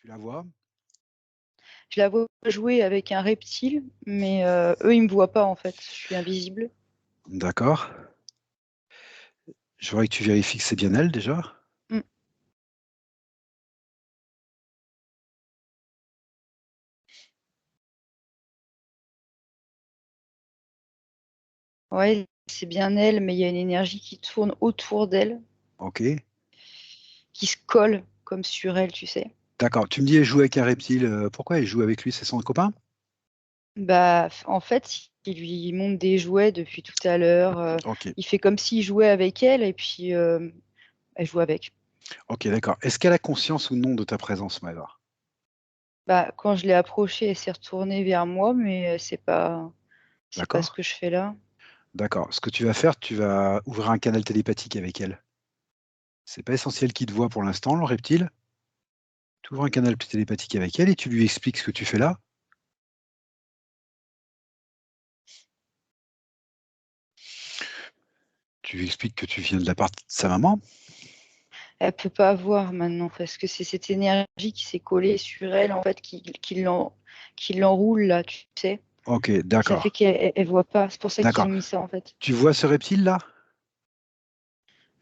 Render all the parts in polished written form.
Tu la vois? Je la vois jouer avec un reptile, mais eux, ils me voient pas en fait. Je suis invisible. D'accord. Je voudrais que tu vérifies que c'est bien elle déjà. Mm. Ouais, c'est bien elle, mais il y a une énergie qui tourne autour d'elle, Ok. qui se colle comme sur elle, tu sais. D'accord. Tu me dis elle joue avec un reptile. Pourquoi elle joue avec lui? C'est son copain? Bah, en fait, il lui montre des jouets depuis tout à l'heure. Ok. Il fait comme s'il jouait avec elle et puis elle joue avec. Ok, d'accord. Est-ce qu'elle a conscience ou non de ta présence, Maëva? Bah, quand je l'ai approchée, elle s'est retournée vers moi, mais c'est pas ce D'accord? que je fais là. D'accord. Ce que tu vas faire, tu vas ouvrir un canal télépathique avec elle. C'est pas essentiel qu'il te voit pour l'instant, le reptile. Tu ouvres un canal télépathique avec elle et tu lui expliques ce que tu fais là. Tu lui expliques que tu viens de la part de sa maman. Elle peut pas voir maintenant parce que c'est cette énergie qui s'est collée sur elle en fait qui l'enroule là, tu sais. Ok, Et ça fait d'accord. qu'elle voit pas. C'est pour ça qu'ils D'accord. ont mis ça en fait. Tu vois ce reptile là?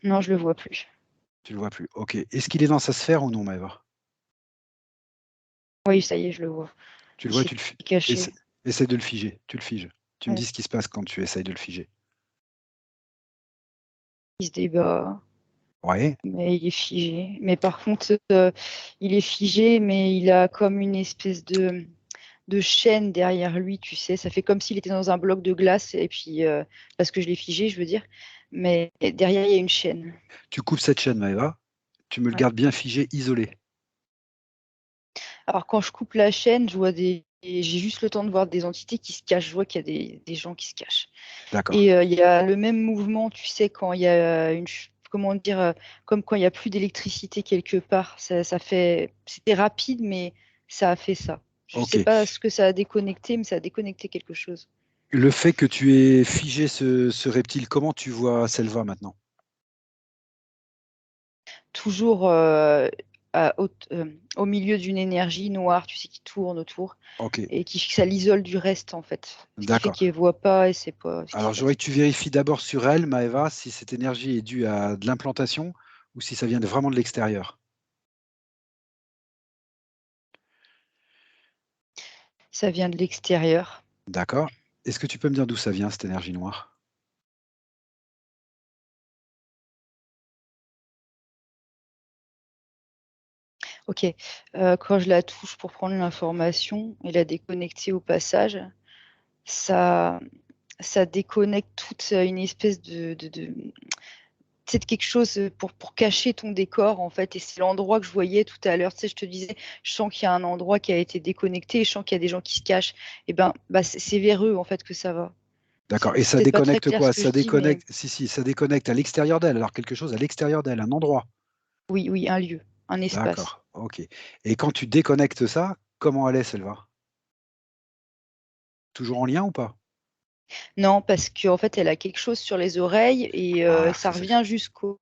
Non, je le vois plus. Tu le vois plus. Ok. Est-ce qu'il est dans sa sphère ou non, Maëva? Oui, ça y est, je le vois. Tu le Il vois, s'est tu le caché. essaie de le figer. Tu le figes. Tu me Ouais. dis ce qui se passe quand tu essayes de le figer. Il se débat, Ouais. mais il est figé. Mais par contre, il est figé, mais il a comme une espèce de chaîne derrière lui, tu sais. Ça fait comme s'il était dans un bloc de glace, et puis, parce que je l'ai figé, je veux dire. Mais derrière, il y a une chaîne. Tu coupes cette chaîne, Maëva. Tu me le Ouais. gardes bien figé, isolé. Alors, quand je coupe la chaîne, je vois j'ai juste le temps de voir des entités qui se cachent. Je vois qu'il y a des gens qui se cachent. D'accord. Et il y a le même mouvement, tu sais, quand il y a comment dire, comme quand il n'y a plus d'électricité quelque part. Ça fait, c'était rapide, mais ça a fait ça. Je ne Ok. sais pas ce que ça a déconnecté, mais ça a déconnecté quelque chose. Le fait que tu aies figé ce reptile, comment tu vois Selva maintenant? Toujours au milieu d'une énergie noire, tu sais, qui tourne autour Ok. et ça l'isole du reste, en fait. Ce qui fait D'accord. qu'il ne voit pas et c'est pas ce qui se Alors, j'aurais passe. que tu vérifies d'abord sur elle, Maëva, si cette énergie est due à de l'implantation ou si ça vient vraiment de l'extérieur. Ça vient de l'extérieur. D'accord. Est-ce que tu peux me dire d'où ça vient, cette énergie noire? Ok. Quand je la touche pour prendre l'information et la déconnecter au passage, ça, ça déconnecte toute une espèce tu sais, de quelque chose pour cacher ton décor, en fait. Et c'est l'endroit que je voyais tout à l'heure. Tu sais, je te disais, je sens qu'il y a un endroit qui a été déconnecté et je sens qu'il y a des gens qui se cachent. Et ben, bah, c'est vers eux, en fait, que ça va. D'accord. Et C'est ça peut-être pas très déconnecte clair ce quoi? que Ça je dis, mais déconnecte, si, ça déconnecte à l'extérieur d'elle. Alors, quelque chose à l'extérieur d'elle, un endroit. oui, oui, un lieu, un espace. D'accord. Ok. Et quand tu déconnectes ça, comment elle est, Selva? Toujours en lien ou pas? Non, parce qu'en fait, elle a quelque chose sur les oreilles et Ah, ça ça c'est. revient jusqu'au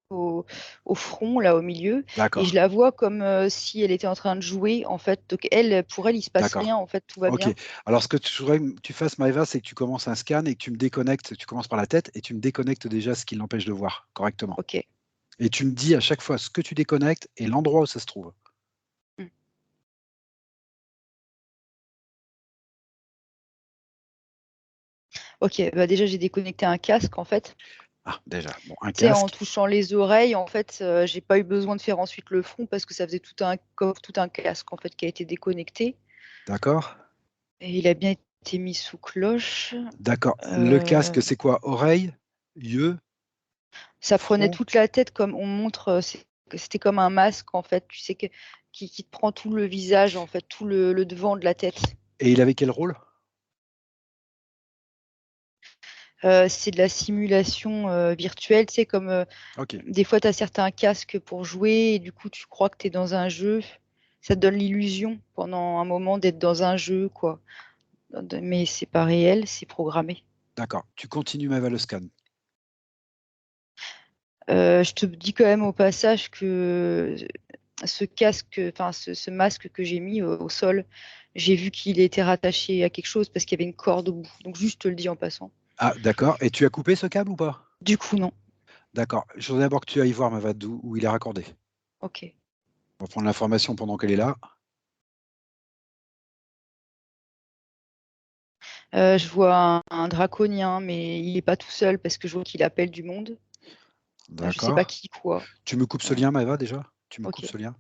front, là, au milieu. Et je D'accord. la vois comme si elle était en train de jouer, en fait. Donc, pour elle, il se passe D'accord. rien, en fait, tout va Ok. bien. Alors, ce que je voudrais que tu fasses, Maëva, c'est que tu commences un scan et que tu me déconnectes. Tu commences par la tête et tu me déconnectes déjà ce qui l'empêche de voir correctement. Ok. Et tu me dis à chaque fois ce que tu déconnectes et l'endroit où ça se trouve. Mm. Ok, bah déjà, j'ai déconnecté un casque, en fait. Ah, déjà. Bon, un Tu sais, en casque. touchant les oreilles, en fait, j'ai pas eu besoin de faire ensuite le front parce que ça faisait tout un casque, en fait, qui a été déconnecté. D'accord. Et il a bien été mis sous cloche. D'accord. Le Euh, casque, c'est quoi? Oreille, yeux, Ça prenait front. toute la tête comme on montre, c'était comme un masque en fait, tu sais, qui te prend tout le visage en fait, tout le devant de la tête. Et il avait quel rôle? C'est de la simulation virtuelle, tu sais, comme Ok. des fois tu as certains casques pour jouer et du coup tu crois que tu es dans un jeu. Ça te donne l'illusion pendant un moment d'être dans un jeu, quoi. Mais c'est pas réel, c'est programmé. D'accord. Tu continues Maëva le scan. Je te dis quand même au passage que ce casque, enfin ce masque que j'ai mis au sol, j'ai vu qu'il était rattaché à quelque chose parce qu'il y avait une corde au bout. Donc juste, je te le dis en passant. Ah d'accord, et tu as coupé ce câble ou pas? Du coup, non. D'accord, je voudrais d'abord que tu ailles voir Mavad où il est raccordé. OK. On va prendre l'information pendant qu'elle est là. Je vois un draconien, mais il est pas tout seul parce que je vois qu'il appelle du monde. Je sais pas D'accord. qui, quoi. Tu me coupes ce Ouais. lien Maëva déjà? Tu me coupes OK. ce lien?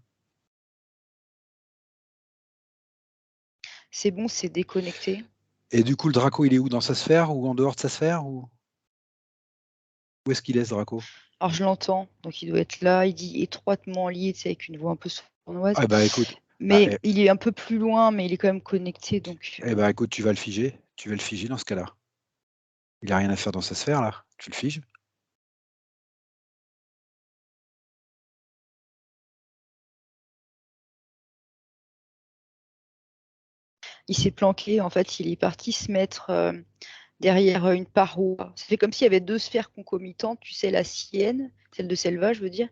C'est bon, c'est déconnecté. Et du coup, le Draco, il est où? Dans sa sphère ou en dehors de sa sphère ou où est-ce qu'il est ce Draco? Alors je l'entends, donc il doit être là. Il dit étroitement lié, tu sais, avec une voix un peu sournoise. Ah bah écoute, bah, Mais il est un peu plus loin, mais il est quand même connecté, donc écoute, tu vas le figer. Tu vas le figer dans ce cas-là. Il a rien à faire dans sa sphère là, tu le figes. il s'est planqué. En fait, il est parti se mettre, derrière, une paroi. Ça fait comme s'il y avait 2 sphères concomitantes, tu sais, la sienne, celle de Selva, je veux dire,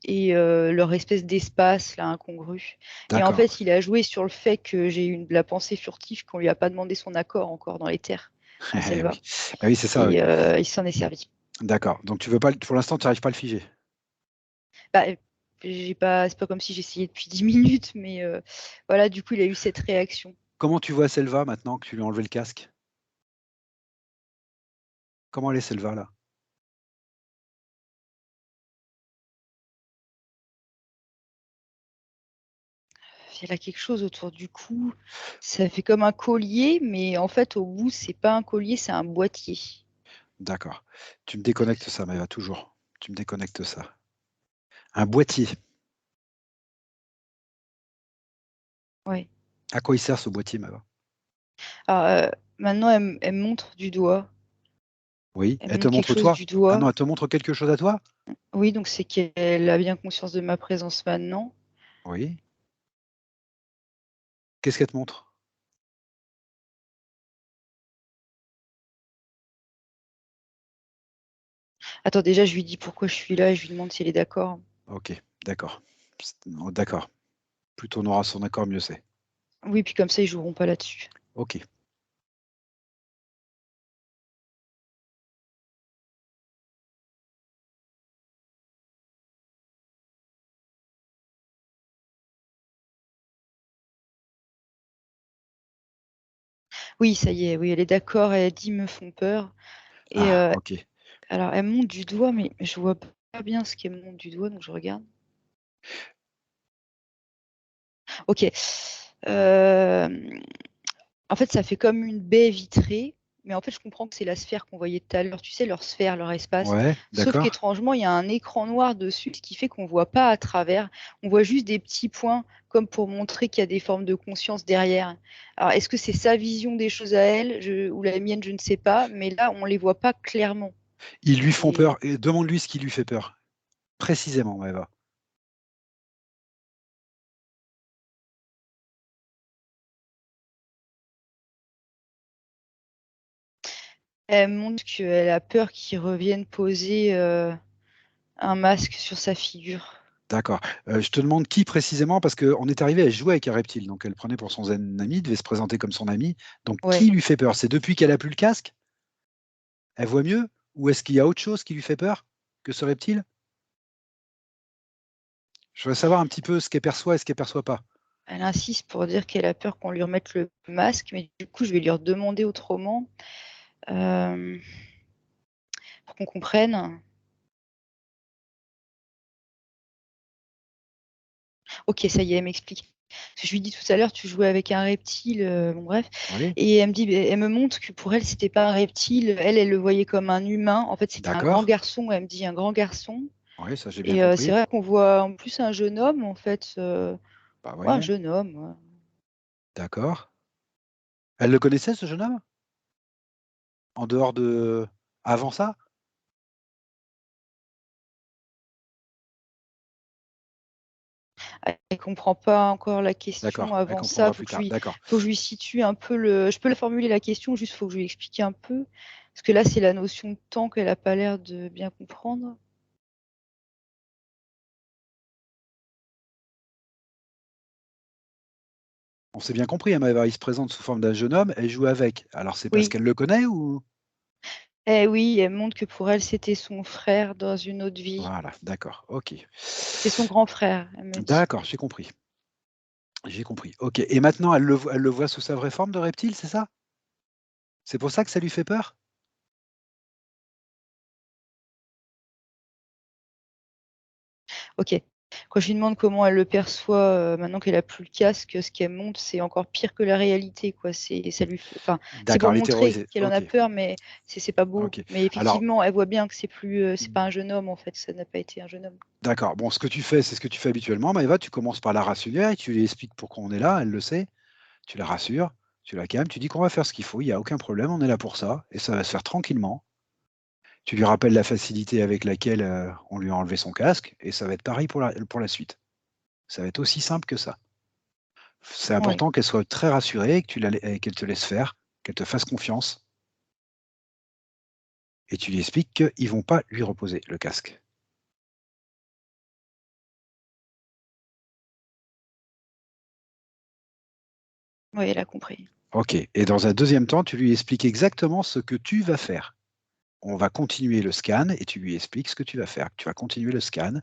et leur espèce d'espace là, incongru. Et en D'accord. fait, il a joué sur le fait que j'ai eu la pensée furtive qu'on lui a pas demandé son accord encore dans les terres à Eh Selva, oui. Bah oui, c'est ça, oui. et il s'en est servi. D'accord. Donc tu veux pas pour l'instant, tu arrives pas à le figer? Bah, j'ai pas c'est pas comme si j'essayais depuis 10 minutes, mais voilà, du coup, il a eu cette réaction. Comment tu vois Selva maintenant que tu lui as enlevé le casque? Comment elle est Selva là? Elle a quelque chose autour du cou, ça fait comme un collier, mais en fait, au bout, c'est pas un collier, c'est un boîtier. D'accord. Tu me déconnectes ça Maëva, toujours. Tu me déconnectes ça. Un boîtier. Ouais. À quoi il sert ce boîtier Maëva? Alors, maintenant, elle me montre du doigt. Oui, Elle elle me te montre quelque montre chose toi? du Ah doigt. non, elle te montre quelque chose à toi? Oui, donc c'est qu'elle a bien conscience de ma présence maintenant. Oui. Qu'est-ce qu'elle te montre? Attends, déjà, je lui dis pourquoi je suis là et je lui demande si elle est d'accord. OK, d'accord. Oh, d'accord. Plus on aura son accord, mieux c'est. Oui, puis comme ça, ils joueront pas là-dessus. OK. Oui, ça y est, oui, elle est d'accord, elle dit: «Ils me font peur», et Ah, OK. alors elle me montre du doigt, mais je vois pas bien ce qu'elle me montre du doigt, donc je regarde. OK. Hem, En fait, ça fait comme une baie vitrée, mais en fait, je comprends que c'est la sphère qu'on voyait tout à l'heure, tu sais, leur sphère, leur espace. Ouais, Sauf d'accord. qu'étrangement, il y a un écran noir dessus, ce qui fait qu'on voit pas à travers. On voit juste des petits points, comme pour montrer qu'il y a des formes de conscience derrière. Alors, est-ce que c'est sa vision des choses à elle, ou la mienne, je ne sais pas, mais là, on les voit pas clairement. Ils lui font Et peur et demande-lui ce qui lui fait peur. Précisément, Maëva. elle montre qu'elle a peur qu'ils reviennent poser, un masque sur sa figure. D'accord. Je te demande qui précisément parce qu'on est arrivé, elle jouait avec un reptile, donc elle prenait pour son ami, devait se présenter comme son ami. Donc Ouais. qui lui fait peur? C'est depuis qu'elle a plus le casque? Elle voit mieux? Ou est-ce qu'il y a autre chose qui lui fait peur que ce reptile? Je voudrais savoir un petit peu ce qu'elle perçoit et ce qu'elle perçoit pas. Elle insiste pour dire qu'elle a peur qu'on lui remette le masque, mais du coup, je vais lui redemander autrement, hem, pour qu'on comprenne. OK, ça y est, elle m'explique. Parce que je lui dis tout à l'heure: «Tu jouais avec un reptile», bon bref, Oui, et elle me dit, elle me montre que pour elle, c'était pas un reptile. Elle, elle le voyait comme un humain. En fait, c'était un grand d'accord. garçon. Elle me dit: «Un grand garçon», Oui, ça j'ai bien et c'est compris. vrai qu'on voit en plus un jeune homme, en fait, Bah ouais, un voyons, jeune homme, ouais. d'accord. Elle le connaissait ce jeune homme? En dehors de avant ça? Elle comprend pas encore la question D'accord, elle avant ça. comprendra plus tard. D'accord. Faut que je lui situe un peu le je peux la formuler la question, juste faut que je lui explique un peu. Parce que là, c'est la notion de temps qu'elle a pas l'air de bien comprendre. On s'est bien compris, hein, Maëva, il se présente sous forme d'un jeune homme, elle joue avec. Alors c'est parce Oui. qu'elle le connaît ou? Eh oui, elle montre que pour elle, c'était son frère dans une autre vie. Voilà, d'accord, OK. C'est son grand frère, elle me dit. D'accord, j'ai compris. J'ai compris. OK et maintenant elle le voit sous sa vraie forme de reptile, c'est ça? C'est pour ça que ça lui fait peur? OK. Quand je lui demande comment elle le perçoit, maintenant qu'elle a plus le casque, ce qu'elle montre, c'est encore pire que la réalité, quoi. Ça lui fait enfin, c'est D'accord, pour elle est montrer terrorisée. qu'elle en a OK, peur, mais c'est pas beau. OK. Mais Alors, effectivement, elle voit bien que c'est plus, c'est pas mmh, un jeune homme, en fait, ça n'a pas été un jeune homme. d'accord, bon ce que tu fais, c'est ce que tu fais habituellement, Maëva, tu commences par la rassurer, tu lui expliques pourquoi on est là, elle le sait, tu la rassures, tu la calmes, tu dis qu'on va faire ce qu'il faut, il y a aucun problème, on est là pour ça et ça va se faire tranquillement. Tu lui rappelles la facilité avec laquelle, on lui a enlevé son casque et ça va être pareil pour la suite. Ça va être aussi simple que ça. C'est Oui, important qu'elle soit très rassurée et que tu la lai et qu'elle te laisse faire, qu'elle te fasse confiance et tu lui expliques qu'ils vont pas lui reposer le casque. oui, elle a compris. OK et dans un deuxième temps, tu lui expliques exactement ce que tu vas faire. On va continuer le scan et tu lui expliques ce que tu vas faire. Tu vas continuer le scan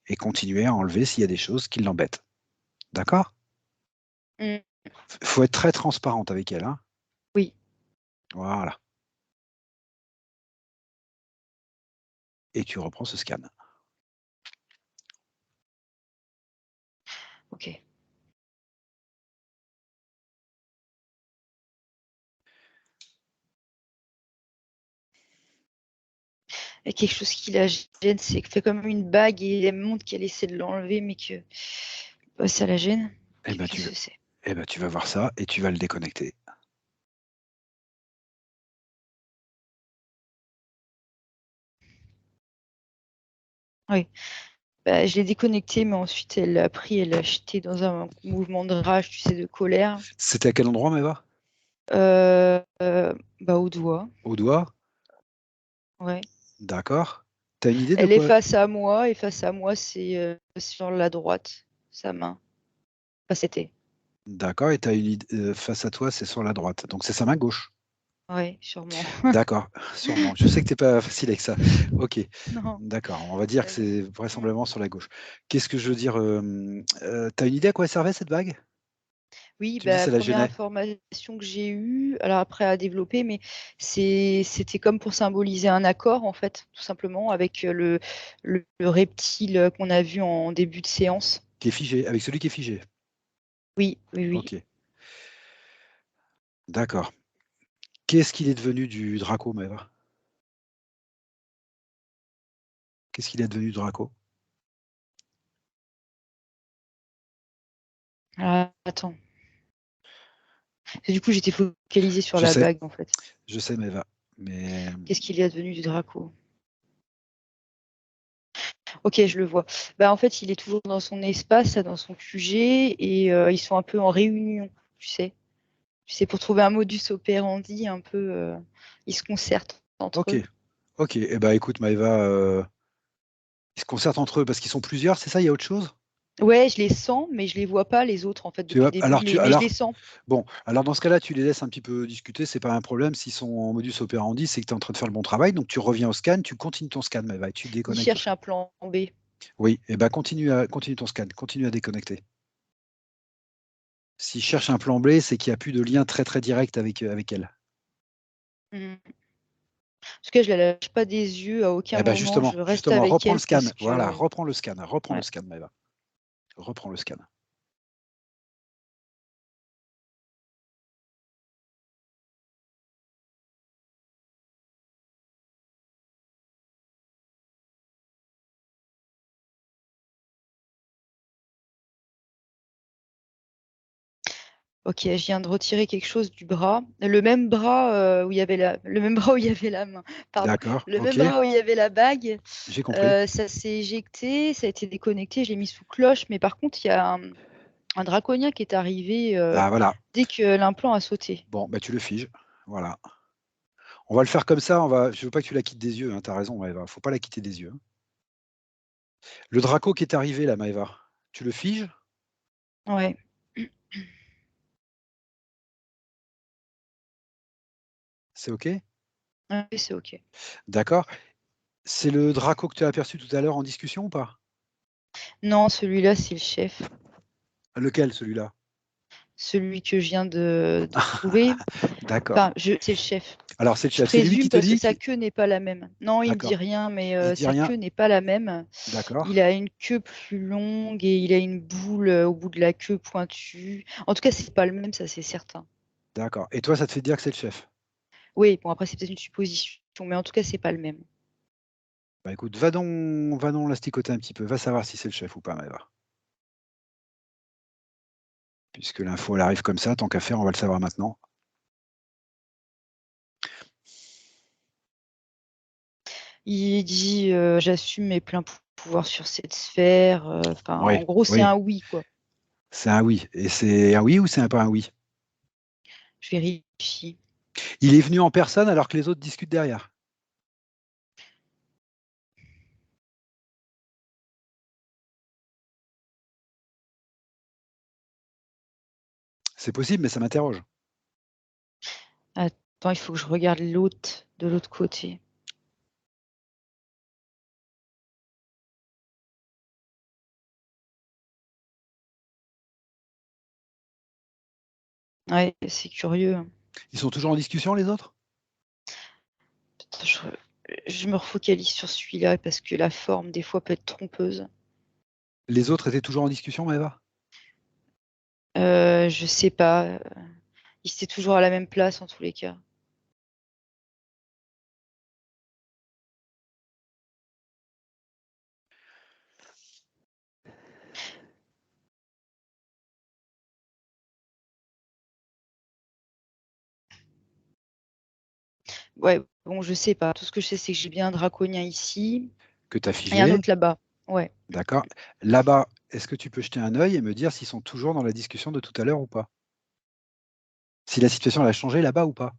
et continuer à enlever s'il y a des choses qui l'embêtent. D'accord? Mmh, Faut être très transparente avec elle, hein. oui, Voilà et tu reprends ce scan. OK. Il y a quelque chose qui la gêne, c'est qu'elle fait comme une bague et elle montre qu'elle essaie de l'enlever, mais que, bah, ça la gêne. Eh ben, Qu'est-ce que c'est? tu vas voir ça et tu vas le déconnecter. Oui. Bah, je l'ai déconnecté, mais ensuite elle l'a pris, elle l'a jeté dans un mouvement de rage, tu sais, de colère, C'était à quel endroit, Maëva? bah, au doigt, Au doigt? ouais. D'accord. Tu as une idée de Elle est quoi? face à moi et face à moi, c'est sur la droite, sa main. Enfin, c'était. D'accord et tu as une id face à toi, c'est sur la droite, donc c'est sa main gauche? Ouais, sûrement. D'accord, sûrement. Je sais que tu es pas facile avec ça. OK, Non, d'accord, on va dire que j'avoue. c'est Mmh. vraisemblablement sur la gauche. Qu'est-ce que je veux dire? Tu as une idée à quoi elle servait cette bague? Oui, Tu me dis bah, ça la 1re gênait? information que j'ai eue, alors après à développer, mais c'était comme pour symboliser un accord, en fait, tout simplement, avec, le reptile, qu'on a vu en début de séance. Qui est figé, avec celui qui est figé? Oui, oui, oui. OK, d'accord. Qu'est-ce qu'il est devenu du Draco, Maëva? Qu'est-ce qu'il est devenu du Draco? Ah, attends. Et du coup, j'étais focalisée sur Je la sais, bague, en fait. Maëva, mais Qu'est-ce qu'il est advenu du Draco? OK, je le vois. Bah, en fait, il est toujours dans son espace, là, dans son QG et ils sont un peu en réunion, tu sais? Tu sais, pour trouver un modus operandi un peu, ils se concertent entre OK, eux. OK et bah, écoute Maëva, ils se concertent entre eux parce qu'ils sont plusieurs, c'est ça? Il y a autre chose? Ouais, je les sens, mais je les vois pas les autres, en fait, Tu depuis vois? le début, Alors mais je les sens. bon, alors dans ce cas-là, tu les laisses un petit peu discuter, c'est pas un problème. S'ils sont en modus operandi, c'est que tu es en train de faire le bon travail, donc tu reviens au scan, tu continues ton scan Maëva et tu Ils déconnectes tout cherchent ça. un plan B. Oui et bah, continue ton scan, continue à déconnecter. S'ils cherchent un plan B, c'est qu'il y a plus de lien très, très direct avec elle. Mmh. En tout cas, je la lâche pas des yeux à aucun Eh bah, moment, justement, je reste justement, avec reprends le elle scan. parce Voilà, que reprends le ouais. scan Maëva. Reprends le scan. OK, je viens de retirer quelque chose du bras. Le même bras, où il y avait le même bras où il y avait la main, pardon. D'accord, Le même OK, bras où il y avait la bague, j'ai compris. ça s'est éjecté, ça a été déconnecté, je l'ai mis sous cloche, mais par contre, il y a un draconien qui est arrivé, Ah voilà. dès que l'implant a sauté. Bon, bah, tu le figes. Voilà. On va le faire comme ça, je veux pas que tu la quittes des yeux, hein, tu as raison Maëva, faut pas la quitter des yeux, hein. Le Draco qui est arrivé là, Maëva, tu le figes? Ouais. C'est OK? Oui, c'est OK. D'accord. C'est le Draco que tu as aperçu tout à l'heure en discussion ou pas? Non, celui-là, c'est le chef. Lequel celui-là? Celui que je viens de trouver. D'accord. Enfin, c'est le chef. Alors c'est le Je chef, c'est lui qui présume te parce que dit sa qui queue n'est pas la même. Non, il me dit d'accord. rien, mais Il dit sa rien? queue n'est pas la même. D'accord, Il a une queue plus longue et il a une boule au bout de la queue pointue. En tout cas, c'est pas le même, ça c'est certain. d'accord. Et toi, ça te fait dire que c'est le chef? Oui, bon après c'est peut-être une supposition, mais en tout cas c'est pas le même. Bah écoute, va donc l'asticoter un petit peu, va savoir si c'est le chef ou pas, Maëva. Puisque l'info elle arrive comme ça, tant qu'à faire, on va le savoir maintenant. Il dit j'assume mes pleins pouvoirs sur cette sphère. Enfin, Oui, en gros, c'est oui, un oui, quoi. c'est un oui. Et c'est un oui ou c'est pas un oui? Je vérifie. Il est venu en personne alors que les autres discutent derrière. C'est possible, mais ça m'interroge. Attends, il faut que je regarde l'autre de l'autre côté. Ouais, c'est curieux. Ils sont toujours en discussion, les autres? Attends, je me refocalise sur celui-là parce que la forme, des fois, peut être trompeuse. Les autres étaient toujours en discussion, Maëva? Je sais pas. Ils étaient toujours à la même place en tous les cas. Ouais, bon, je sais pas. Tout ce que je sais, c'est que j'ai bien un draconien ici Que tu as et un figé, autre là-bas. Ouais. d'accord. Là-bas, est-ce que tu peux jeter un œil et me dire s'ils sont toujours dans la discussion de tout à l'heure ou pas? Si la situation elle a changé là-bas ou pas?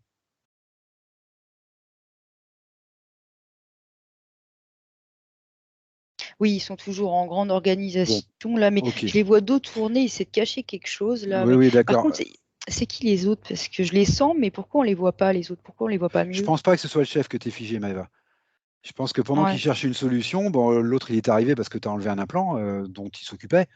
Oui, ils sont toujours en grande Bon, organisation là, mais OK. je les vois dos tournés, ils essaient de cacher quelque chose là. Oui, Mais oui, par d'accord. contre, c'est qui les autres? Parce que je les sens, mais pourquoi on les voit pas les autres? Pourquoi on les voit pas Je mieux? pense pas que ce soit le chef que tu figé, Maëva. Je pense que pendant qu'il Ouais, cherche une solution, bon, l'autre il est arrivé parce que tu as enlevé un implant dont il s'occupait.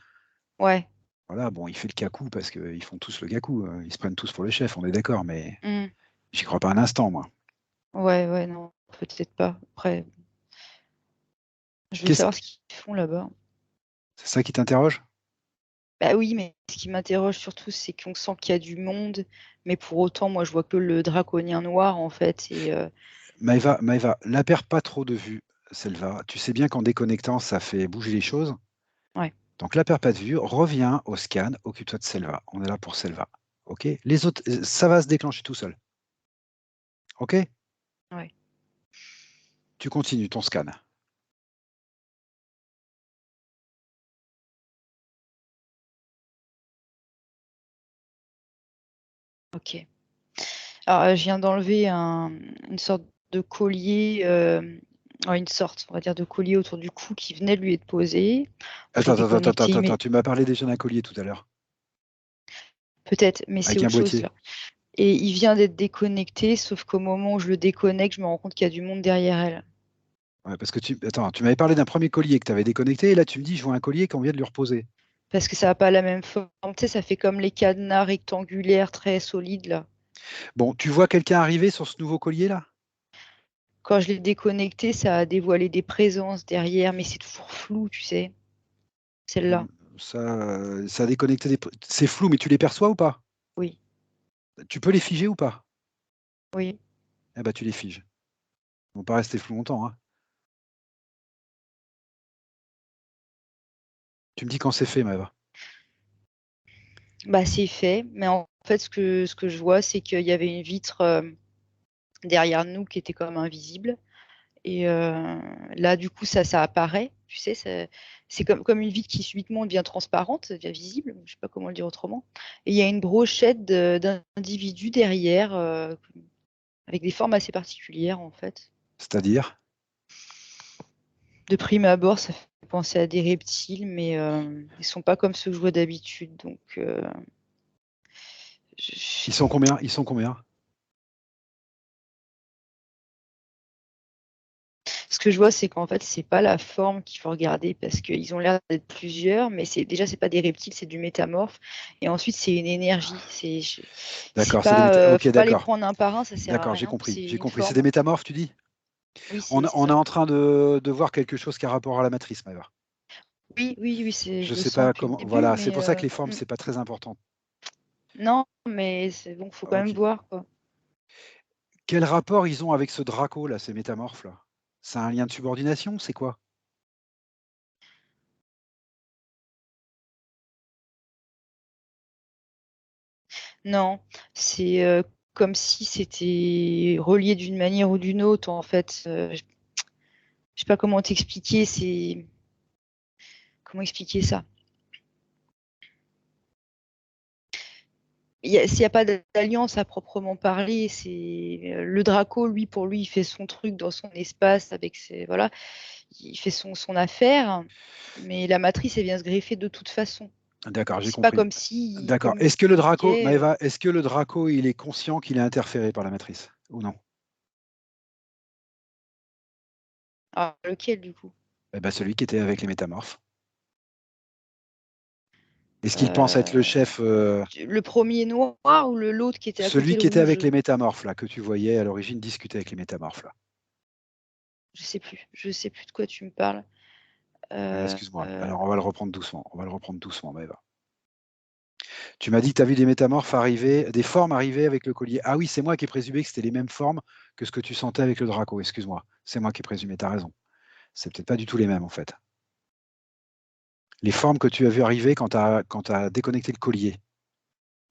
ouais. Voilà, bon, il fait le cacou parce qu'ils font tous le cacou. Ils se prennent tous pour le chef, on est d'accord, mais Hmm. j'y crois pas un instant, moi. Ouais, ouais, non, peut-être pas. Après, je veux Qu'est-ce- savoir ce qu'ils font là-bas. C'est ça qui t'interroge? Bah oui, mais ce qui m'interroge surtout, c'est qu'on sent qu'il y a du monde, mais pour autant, moi, je vois que le draconien noir, en fait. Et Maëva, la perds pas trop de vue, Selva. Tu sais bien qu'en déconnectant, ça fait bouger les choses. ouais, Donc la perds pas de vue, reviens au scan, occupe-toi de Selva. On est là pour Selva. OK? Les autres, ça va se déclencher tout seul. OK? ouais, Tu continues ton scan. ok. Alors, je viens d'enlever une sorte de collier, ouais, une sorte, on va dire, de collier autour du cou qui venait de lui être posé. Je l'ai déconnecté, mais Tu m'as parlé déjà d'un collier tout à l'heure, peut-être, mais c'est avec un autre chose boîtier. là. Et il vient d'être déconnecté, sauf qu'au moment où je le déconnecte, je me rends compte qu'il y a du monde derrière elle. Ouais, parce que tu m'avais parlé d'un premier collier que tu avais déconnecté, et là tu me dis, je vois un collier qu'on vient de lui reposer. Parce que ça n'a pas la même forme. Tu sais, ça fait comme les cadenas rectangulaires très solides là. Bon, tu vois quelqu'un arriver sur ce nouveau collier là? Quand je l'ai déconnecté, ça a dévoilé des présences derrière, mais c'est toujours flou, tu sais, celle-là. Ça a déconnecté c'est flou, mais tu les perçois ou pas? Oui, Tu peux les figer ou pas? oui. Eh ben tu les figes. Ils vont pas rester flous longtemps, hein. Tu me dis quand c'est fait, Maëva. Bah, c'est fait, mais en fait, ce que je vois, c'est qu'il y avait une vitre derrière nous qui était comme invisible. Et là, du coup, ça apparaît, tu sais, c'est comme une vitre qui subitement devient transparente, devient visible, je ne sais pas comment le dire autrement. Et il y a une brochette d'individus derrière, avec des formes assez particulières, en fait. C'est-à-dire? De prime abord, ça fait penser à des reptiles, mais ils sont pas comme ceux que je vois d'habitude. Donc, Ils sont combien? Ils sont combien? que je vois, c'est qu'en fait, c'est pas la forme qu'il faut regarder parce qu'ils ont l'air d'être plusieurs, mais déjà, c'est pas des reptiles, c'est du métamorphe. Et ensuite, c'est une énergie. C'est D'accord, c'est pas, ok, faut pas les d'accord. prendre un par un, ça sert à D'accord, j'ai rien. compris. C'est J'ai une compris. C'est des forme. métamorphes, tu dis? Oui, On, c'est on est ça. en train de voir quelque chose qui a rapport à la matrice, Maëva. Oui, oui, oui, Je je le sais sens pas depuis le comment. début, Voilà, c'est mais pour ça que les formes, c'est pas très important. non, mais c'est bon, faut quand même Ok. voir, quoi. Quel rapport ils ont avec ce Draco, là, ces métamorphes, là? C'est un lien de subordination? C'est quoi? Non, c'est comme si c'était relié d'une manière ou d'une autre, en fait. Je sais pas comment t'expliquer, comment expliquer ça? S'il n'y a pas d'alliance à proprement parler, c'est le Draco, lui, pour lui, il fait son truc dans son espace avec voilà, il fait son affaire, mais la matrice, elle vient se greffer de toute façon. D'accord, j'ai C'est pas compris. comme si, D'accord. comme Est-ce que le tu Draco, disais, Maëva, est-ce que le Draco, il est conscient qu'il est interféré par la matrice ou non? lequel du coup? Eh ben, celui qui était avec les métamorphes. Est-ce qu'il pense être le Euh, chef, le premier noir ou l'autre qui était à côté, celui le qui était avec rouge? les métamorphes, là, que tu voyais à l'origine discuter avec les métamorphes, là? Je sais plus de quoi tu me parles. Excuse-moi. Alors, on va le reprendre doucement. On va le reprendre doucement, Maëva. Tu m'as dit que tu as vu des métamorphes arriver, des formes arriver avec le collier. Ah oui, c'est moi qui ai présumé que c'était les mêmes formes que ce que tu sentais avec le Draco. Excuse-moi. C'est moi qui ai présumé. Tu as raison. C'est peut-être pas du tout les mêmes, en fait. Les formes que tu as vues arriver quand tu as déconnecté le collier,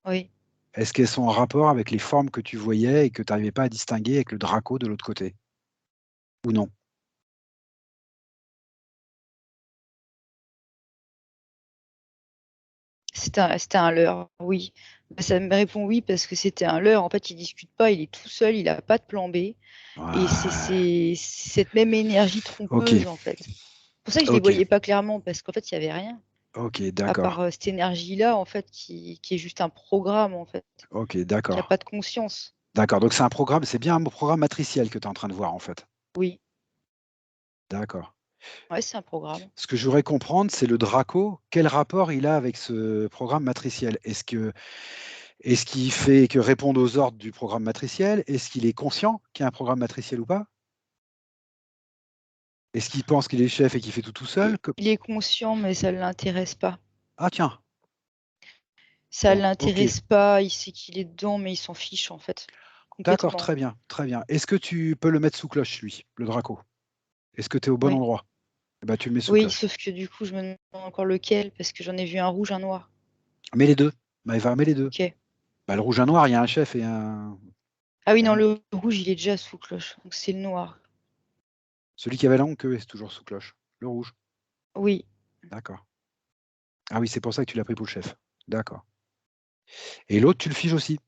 Oui. est-ce qu'elles sont en rapport avec les formes que tu voyais et que tu n'arrivais pas à distinguer avec le Draco de l'autre côté? Ou non? C'était un leurre, oui. Ça me répond oui parce que c'était un leurre. En fait, il discute pas, il est tout seul, il n'a pas de plan B. Et Ouais. c'est cette même énergie Ok, trompeuse, en fait. C'est pour ça que je les ok, voyais pas clairement, parce qu'en fait, il n'y avait rien. ok, À part d'accord. cette énergie-là, en fait, qui est juste un programme, en fait, Ok, qui n'a d'accord. pas de conscience. D'accord. Donc c'est un programme, c'est bien un programme matriciel que tu es en train de voir, en fait. Oui, D'accord. ouais, c'est un programme. Ce que je voudrais comprendre, c'est le Draco, quel rapport il a avec ce programme matriciel? Est-ce qu'il fait que répondre aux ordres du programme matriciel? Est-ce qu'il est conscient qu'il y a un programme matriciel ou pas? Est-ce qu'il pense qu'il est chef et qu'il fait tout seul? Il est conscient, mais ça ne l'intéresse pas. Ah tiens, Ça ne bon, ok, l'intéresse pas, il sait qu'il est dedans, mais il s'en fiche, en fait, d'accord, complètement. très bien, très bien. Est-ce que tu peux le mettre sous cloche, lui, le Draco? Est-ce que tu es au bon Oui. endroit? Eh ben, tu le mets sous Oui, cloche. sauf que du coup, je me demande encore lequel, parce que j'en ai vu un rouge, un noir. Mets les deux. Maëva, mets les deux. Ok. Bah, le rouge et un noir, il y a un chef et un. Ah oui, non, le rouge, il est déjà sous cloche. Donc c'est le noir. Celui qui avait la longue queue est toujours sous cloche. Le rouge. Oui. D'accord. Ah oui, c'est pour ça que tu l'as pris pour le chef. D'accord. Et l'autre, tu le figes aussi.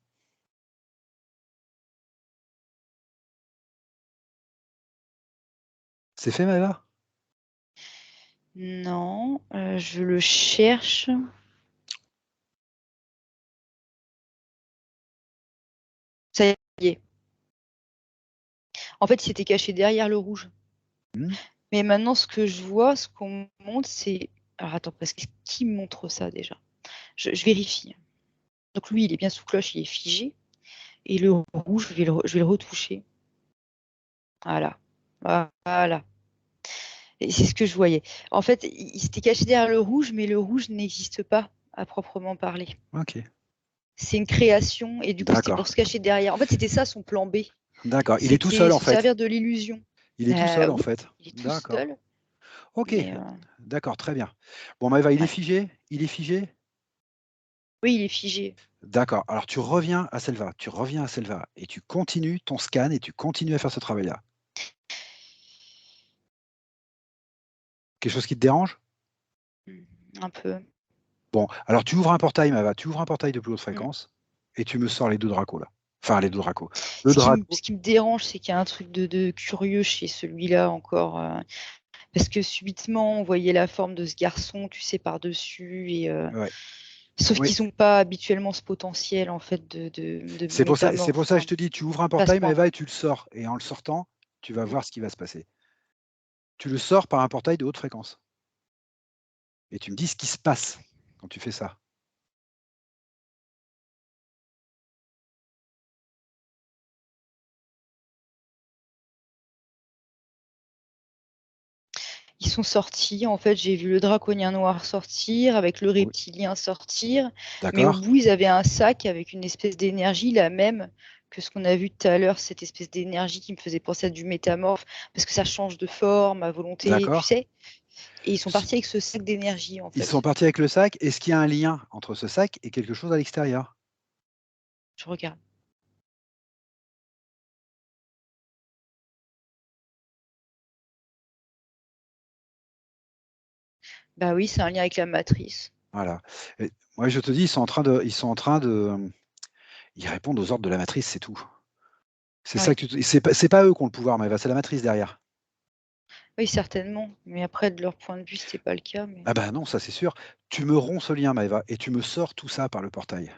C'est fait, Maëva? Non, je le cherche. Ça y est. En fait, il s'était caché derrière le rouge. Hmm. Mais maintenant, ce que je vois, ce qu'on me montre, c'est. Alors attends, parce que qui me montre ça déjà? Je vérifie. Donc lui, il est bien sous cloche, il est figé. Et le rouge, je vais le retoucher. Voilà. Voilà. Et c'est ce que je voyais. En fait, il s'était caché derrière le rouge, mais le rouge n'existe pas à proprement parler. Ok. C'est une création, et du coup, c'était pour D'accord. se cacher derrière. En fait, c'était ça son plan B. D'accord. Il est tout C'était seul, en se fait. servir de l'illusion. Il est tout seul, en Oui, fait. il est tout D'accord. seul, Ok. mais D'accord, très bien. Bon, Maëva, il est ouais. figé? Il est figé? Oui, il est figé. D'accord. Alors, tu reviens à Selva. Tu reviens à Selva et tu continues ton scan et tu continues à faire ce travail-là. Quelque chose qui te dérange? Un peu. Bon, alors tu ouvres un portail, Maëva. Tu ouvres un portail de plus haute Mm. fréquence et tu me sors les deux Dracos, là. Enfin, les deux Dracos. Le Ce Draco. qui me dérange, c'est qu'il y a un truc de curieux chez celui-là encore. Parce que subitement, on voyait la forme de ce garçon, tu sais, par-dessus. Ouais. Sauf Oui. qu'ils n'ont pas habituellement ce potentiel, en fait, de C'est pour métamorphe. ça que Enfin, je te dis, tu ouvres un pas à ce portail, point. Maëva, et tu le sors. Et en le sortant, tu vas Mm. voir ce qui va se passer. tu le sors par un portail de haute fréquence. Et tu me dis ce qui se passe quand tu fais ça. Ils sont sortis, en fait, j'ai vu le draconien noir sortir, avec le Oui. reptilien sortir, mais au D'accord. bout, ils avaient un sac avec une espèce d'énergie, la même que ce qu'on a vu tout à l'heure, cette espèce d'énergie qui me faisait penser à du métamorphe, parce que ça change de forme à volonté, tu D'accord. sais? Et ils sont partis avec ce sac d'énergie, en Ils sont fait. partis avec le sac. Est-ce qu'il y a un lien entre ce sac et quelque chose à l'extérieur? Je regarde. Bah oui, c'est un lien avec la matrice. Voilà. Et moi, je te dis, ils répondent aux ordres de la matrice, c'est tout. C'est ça Ouais. que c'est pas eux qui ont le pouvoir, Maëva, c'est la matrice derrière. Oui, certainement, mais après, de leur point de vue, c'était pas le cas, mais Ah bah non, ça c'est sûr. Tu me romps ce lien, Maëva, et tu me sors tout ça par le portail.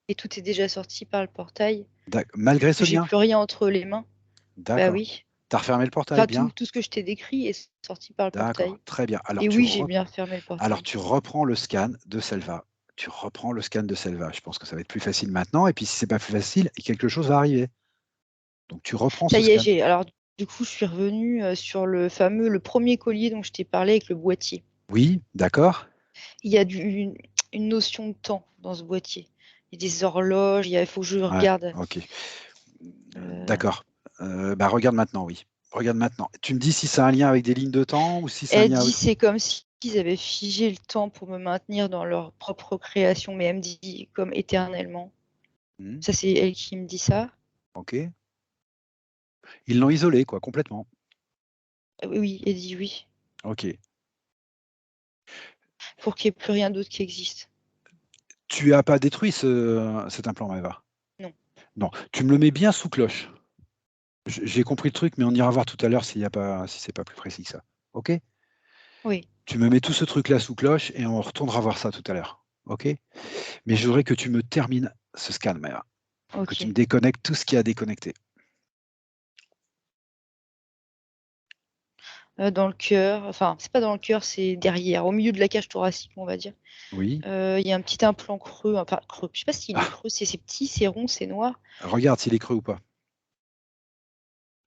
et tout est déjà sorti par le portail, Malgré parce ce que j'ai lien? plus rien entre les mains. Bah D'accord. oui. Tu as refermé le portail, Enfin, tout bien? tout ce que je t'ai décrit est sorti par le D'accord, portail. très bien. Et oui, j'ai bien fermé le Alors portail. tu reprends le scan de Selva. Tu reprends le scan de Selva. Je pense que ça va être plus facile maintenant et puis si c'est pas plus facile, quelque chose va arriver. Donc tu reprends Ça ce y est, scan. du coup, je suis revenue, sur le premier collier dont je t'ai parlé avec le boîtier. Oui, d'accord. Il y a une notion de temps dans ce boîtier. Il y a des horloges, il faut que je Ouais, regarde. OK. Heu, D'accord. Bah, regarde maintenant, oui. Regarde maintenant. Tu me dis si ça a un lien avec des lignes de temps ou si c'est un Elle lien dit: avec «C'est comme s'ils avaient figé le temps pour me maintenir dans leur propre création», mais elle me dit comme éternellement. mmh, Ça, c'est elle qui me dit ça. OK. Ils l'ont isolé quoi, complètement. Oui, oui, elle dit: «Oui», OK. pour qu'il y ait plus rien d'autre qui existe. Tu as pas détruit cet implant, Maëva? Non. Non. Tu me le mets bien sous cloche. J'ai compris le truc, mais on ira voir tout à l'heure si c'est pas plus précis que ça. OK? Oui, Tu me mets tout ce truc-là sous cloche et on retournera voir ça tout à l'heure. OK? Mais je voudrais que tu me termines ce scan, Maëva. Que tu me OK. déconnectes tout ce qu'il y a à déconnecter. Dans le cœur, enfin, c'est pas dans le cœur, c'est derrière, au milieu de la cage thoracique, on va dire. Oui? Il y a un petit implant creux, enfin creux, je sais pas s'il est Ah, creux, c'est petit, c'est rond, c'est noir. regarde s'il est creux ou pas.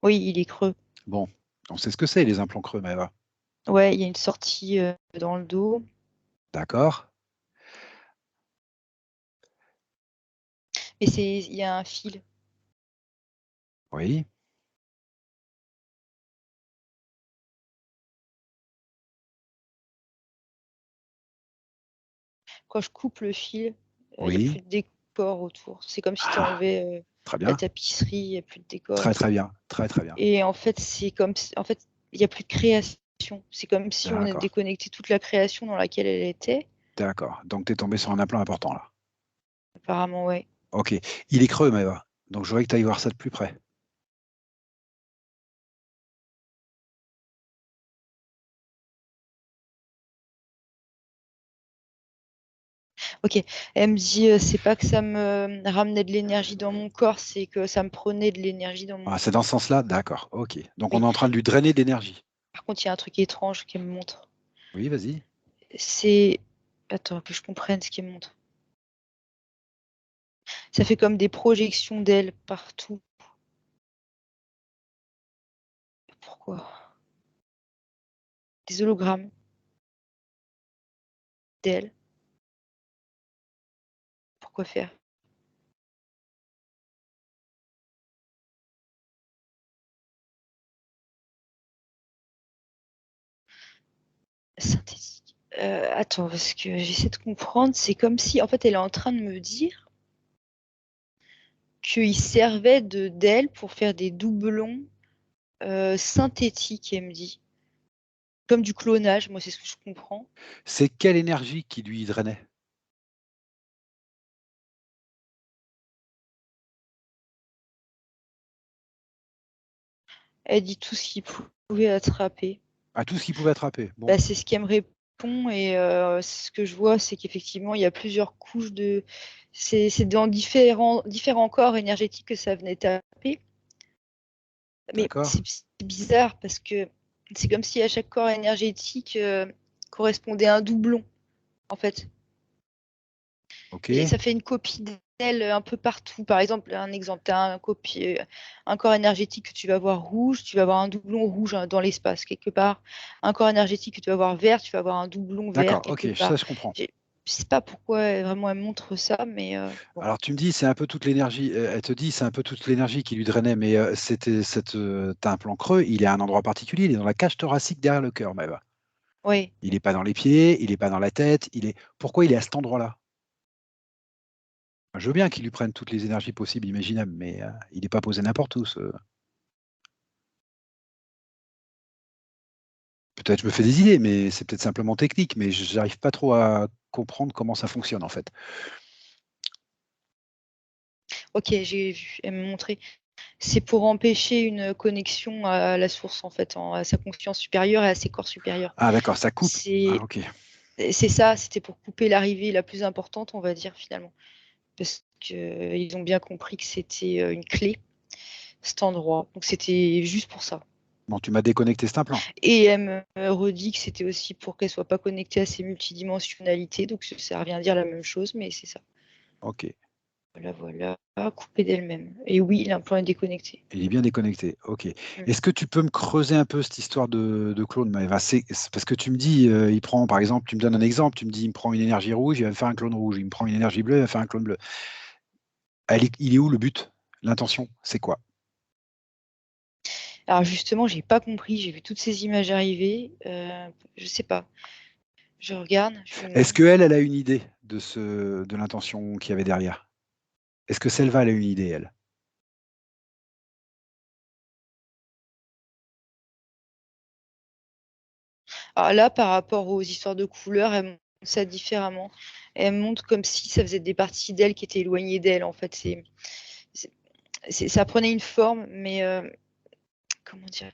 Oui, il est creux. Bon, on sait ce que c'est les implants creux, Maëva. Ouais, il y a une sortie, dans le dos, D'accord? mais il y a un fil. Oui? Quand je coupe le fil, il y a plus Oui? de décor autour. C'est comme si tu Ah, enlevais, très la bien. tapisserie, il y a plus de décor Très, très bien. Très, très bien. et en fait, c'est comme si en fait, il y a plus de création. C'est comme si on a D'accord. déconnecté toute la création dans laquelle elle était. D'accord. Donc tu es tombé sur un implant important là. Apparemment, ouais. OK. Il est creux, Maëva. Donc je voudrais que tu ailles voir ça de plus près. OK. Elle me dit, «C'est pas que ça me ramenait de l'énergie dans mon corps, c'est que ça me prenait de l'énergie dans mon Ah, c'est dans ce sens-là? D'accord. OK. Donc on oui. est en train de lui drainer d'énergie. Par contre, il y a un truc étrange qu'elle me montre. Oui, vas-y. C'est attends, que je comprenne ce qu'elle me montre. Ça fait comme des projections d'elle partout. Pourquoi? Des hologrammes d'elle. Pourquoi faire? Synthétique. Attends, parce que j'essaie de comprendre. C'est comme si, en fait, elle est en train de me dire qu'il servait d'elle pour faire des doublons, synthétiques, elle me dit. Comme du clonage, moi, c'est ce que je comprends. C'est quelle énergie qui lui drainait? Elle dit tout ce qu'il pouvait attraper. Ah, tout ce qu'il pouvait attraper. Bon, Bah, c'est ce qu'elle me répond et ce que je vois, c'est qu'effectivement, il y a plusieurs couches de c'est dans différents corps énergétiques que ça venait taper. Mais d'accord. c'est bizarre parce que C'est comme si à chaque corps énergétique correspondait à un doublon, en fait. Ok. Et ça fait une copie d'elle un peu partout. Par exemple, un exemple, tu as un corps énergétique que tu vas voir rouge, tu vas avoir un doublon rouge dans l'espace quelque part. Un corps énergétique que tu vas voir vert, tu vas avoir un doublon vert D'accord, quelque ok, part. ça je comprends. Je sais pas pourquoi vraiment elle montre ça, mais bon. Alors tu me dis, c'est un peu toute l'énergie, elle te dit, c'est un peu toute l'énergie qui lui drainait, mais t'as un plan creux, il est à un endroit particulier, il est dans la cage thoracique derrière le cœur, Maëva. Oui. Il n'est pas dans les pieds, il n'est pas dans la tête, Pourquoi il est à cet endroit-là? Je veux bien qu'il lui prenne toutes les énergies possibles, imaginables, mais il n'est pas posé n'importe où. Peut-être je me fais des idées, mais c'est peut-être simplement technique, mais je n'arrive pas trop à comprendre comment ça fonctionne en fait. Ok, j'ai vu, elle m'a montré. C'est pour empêcher une connexion à la source, en fait, à sa conscience supérieure et à ses corps supérieurs. Ah d'accord, ça coupe. Ah C'est ok. ça, c'était pour couper l'arrivée la plus importante, on va dire, finalement. Parce qu'ils ont bien compris que c'était une clé, cet endroit. Donc c'était juste pour ça. Bon, tu m'as déconnecté cet implant. Et elle me redit que c'était aussi pour qu'elle soit pas connectée à ses multidimensionnalités. Donc ça revient à dire la même chose, mais c'est ça. Ok. Voilà, coupée d'elle-même. Et oui, l'implant est déconnecté. Il est bien déconnecté. Ok. Mm. Est-ce que tu peux me creuser un peu cette histoire de clone, Maëva? C'est parce que tu me dis, il prend, par exemple, tu me donnes un exemple, tu me dis, il me prend une énergie rouge, il va me faire un clone rouge. Il me prend une énergie bleue, il va faire un clone bleu. Il est où le but? L'intention, c'est quoi? Alors justement, j'ai pas compris. J'ai vu toutes ces images arriver. Je sais pas. Je regarde. Est-ce qu'elle, elle a une idée de l'intention qu'il y avait derrière? Est-ce que Selva, elle a une idée, elle? Alors là, par rapport aux histoires de couleurs, elle montre ça différemment. Elle montre comme si ça faisait des parties d'elle qui étaient éloignées d'elle. En fait, ça prenait une forme, mais comment dire?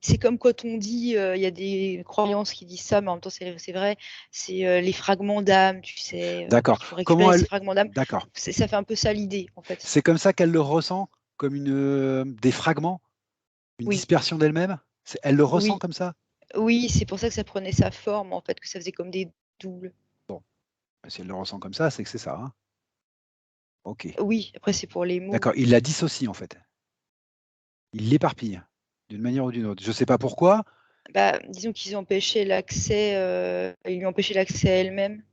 C'est comme quand on dit, il y a des croyances qui disent ça, mais en même temps, c'est vrai, c'est les fragments d'âme, tu sais, D'accord. qu'il faut récupérer Comment ces elle... fragments d'âme. D'accord. Ça fait un peu ça l'idée, en fait. C'est comme ça qu'elle le ressent, comme des fragments, une Oui, dispersion d'elle-même? Elle le ressent oui, comme ça? oui, c'est pour ça que ça prenait sa forme, en fait, que ça faisait comme des doubles. Bon, si elle le ressent comme ça, c'est que c'est ça, hein. Ok. Oui, après, c'est pour les mots. D'accord. Il la dissocie, en fait. Il l'éparpille, d'une manière ou d'une autre. Je ne sais pas pourquoi. Bah, disons qu'ils empêchaient l'accès, ils lui empêchaient l'accès à elle-même.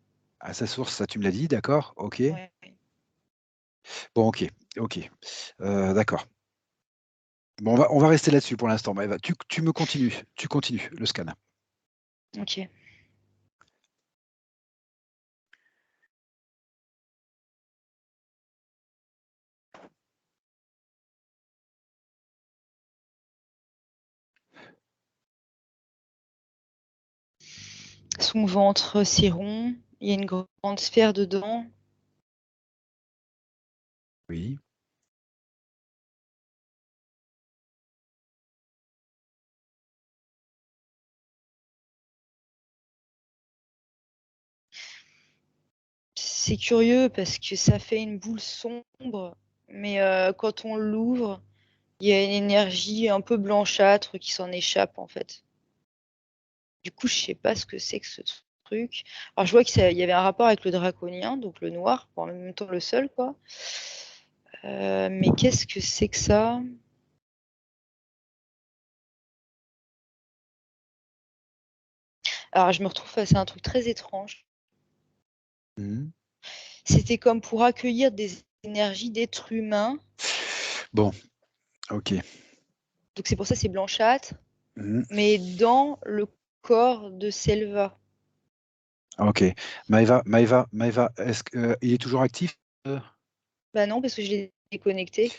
À sa source, ça, tu me l'as dit, d'accord. Ok. Ouais. Bon, ok. Ok. D'accord. Bon, on va rester là-dessus pour l'instant. Maëva. Tu me continues. Tu continues le scan. Ok. Son ventre, c'est rond. Il y a une grande sphère dedans. Oui. C'est curieux parce que ça fait une boule sombre, mais quand on l'ouvre, il y a une énergie un peu blanchâtre qui s'en échappe en fait. Du coup, je sais pas ce que c'est que ce truc. Alors, je vois qu'il y avait un rapport avec le draconien, donc le noir, en même temps le seul, quoi. Mais qu'est-ce que c'est que ça? Alors, je me retrouve face à un truc très étrange. Mhm. C'était comme pour accueillir des énergies d'êtres humains. Bon, ok. Donc, c'est pour ça que c'est blanchâtre, Mhm. mais dans le corps de Selva. Ok. Maëva, est-ce qu'il est toujours actif? Bah non, parce que je l'ai déconnecté.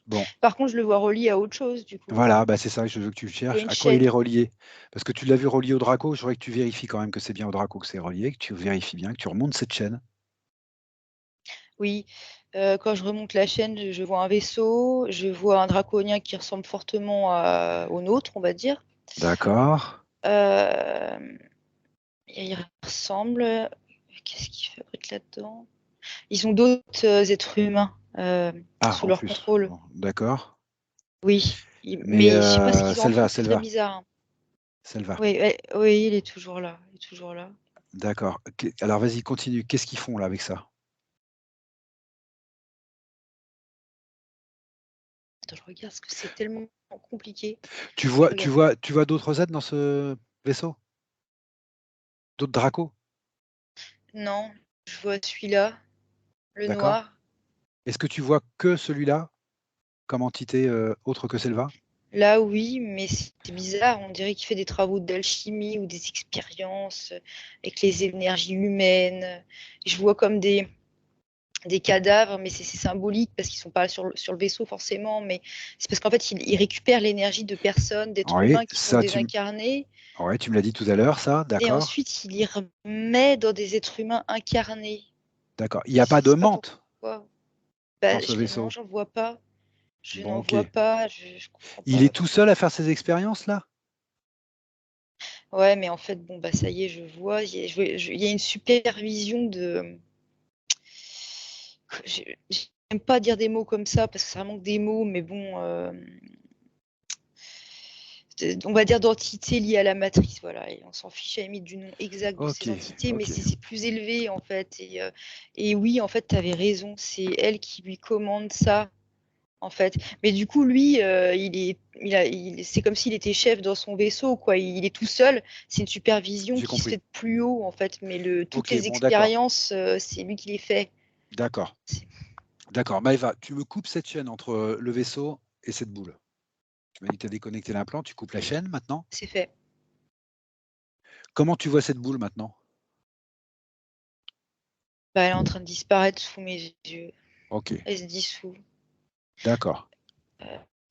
Bon, Par contre, je le vois relié à autre chose, du coup. voilà, bah c'est ça que je veux que tu Il y a cherches. une À quoi il est chaîne. relié? Parce que tu l'as vu relié au Draco, je voudrais que tu vérifies quand même que c'est bien au Draco que c'est relié, que tu vérifies bien, que tu remontes cette chaîne. Oui, quand je remonte la chaîne, je vois un vaisseau, je vois un draconien qui ressemble fortement au nôtre, on va dire. D'accord. Euh, il ressemble. Qu'est-ce qu'ils fabriquent là-dedans? Ils ont d'autres êtres humains Ah, sous en leur plus. contrôle. Bon, d'accord. Oui, Mais mais je sais pas ce qu'ils en font, c'est très Selva, bizarre, hein. Selva. Oui, oui, il est toujours là, il est toujours là. D'accord. Alors vas-y, continue. Qu'est-ce qu'ils font là avec ça? Attends, je regarde parce que c'est tellement compliqué. Tu Je vois tu regarde. vois tu vois d'autres êtres dans ce vaisseau? D'autres dracos? Non, je vois celui-là, le D'accord. noir. Est-ce que tu vois que celui-là comme entité, autre que Selva? Là, oui, mais c'est bizarre, on dirait qu'il fait des travaux d'alchimie ou des expériences avec les énergies humaines. Je vois comme des cadavres, mais c'est symbolique parce qu'ils sont pas sur le vaisseau forcément, mais c'est parce qu'en fait, il récupère l'énergie de personnes, d'êtres Oui, humains qui sont ça tu m désincarnés, ouais, tu me l'as dit tout à l'heure ça, et d'accord. ensuite il y remet dans des êtres humains incarnés. D'accord. Il Je y a pas de sais pas menthe pourquoi. dans Bah, ce non, vaisseau? j'en vois pas. Je Bon, n'en OK. vois pas, je comprends Il est pas tout pourquoi. seul à faire ces expériences-là? Ouais, mais en fait, bon, bah, ça y est, je vois, il y a une supervision de. J'aime pas dire des mots comme ça parce que ça manque des mots, mais bon, on va dire d'entités liées à la matrice, voilà. Et on s'en fiche à la limite du nom exact de ces OK, entités, mais OK. c'est plus élevé en fait. Et oui, en fait, tu avais raison, c'est elle qui lui commande ça. En fait, mais du coup, lui, c'est comme s'il était chef dans son vaisseau, quoi. Il est tout seul. C'est une supervision J'ai qui se compris. fait de plus haut, en fait. Mais toutes OK, les bon d'accord, expériences, c'est lui qui les fait. d'accord, C'est d'accord. Maëva, tu me coupes cette chaîne entre, le vaisseau et cette boule. Tu m'as dit que tu as déconnecté l'implant, tu coupes la chaîne maintenant. c'est fait. Comment tu vois cette boule maintenant? Bah, elle est en train de disparaître sous mes yeux. OK, Elle se dissout. d'accord.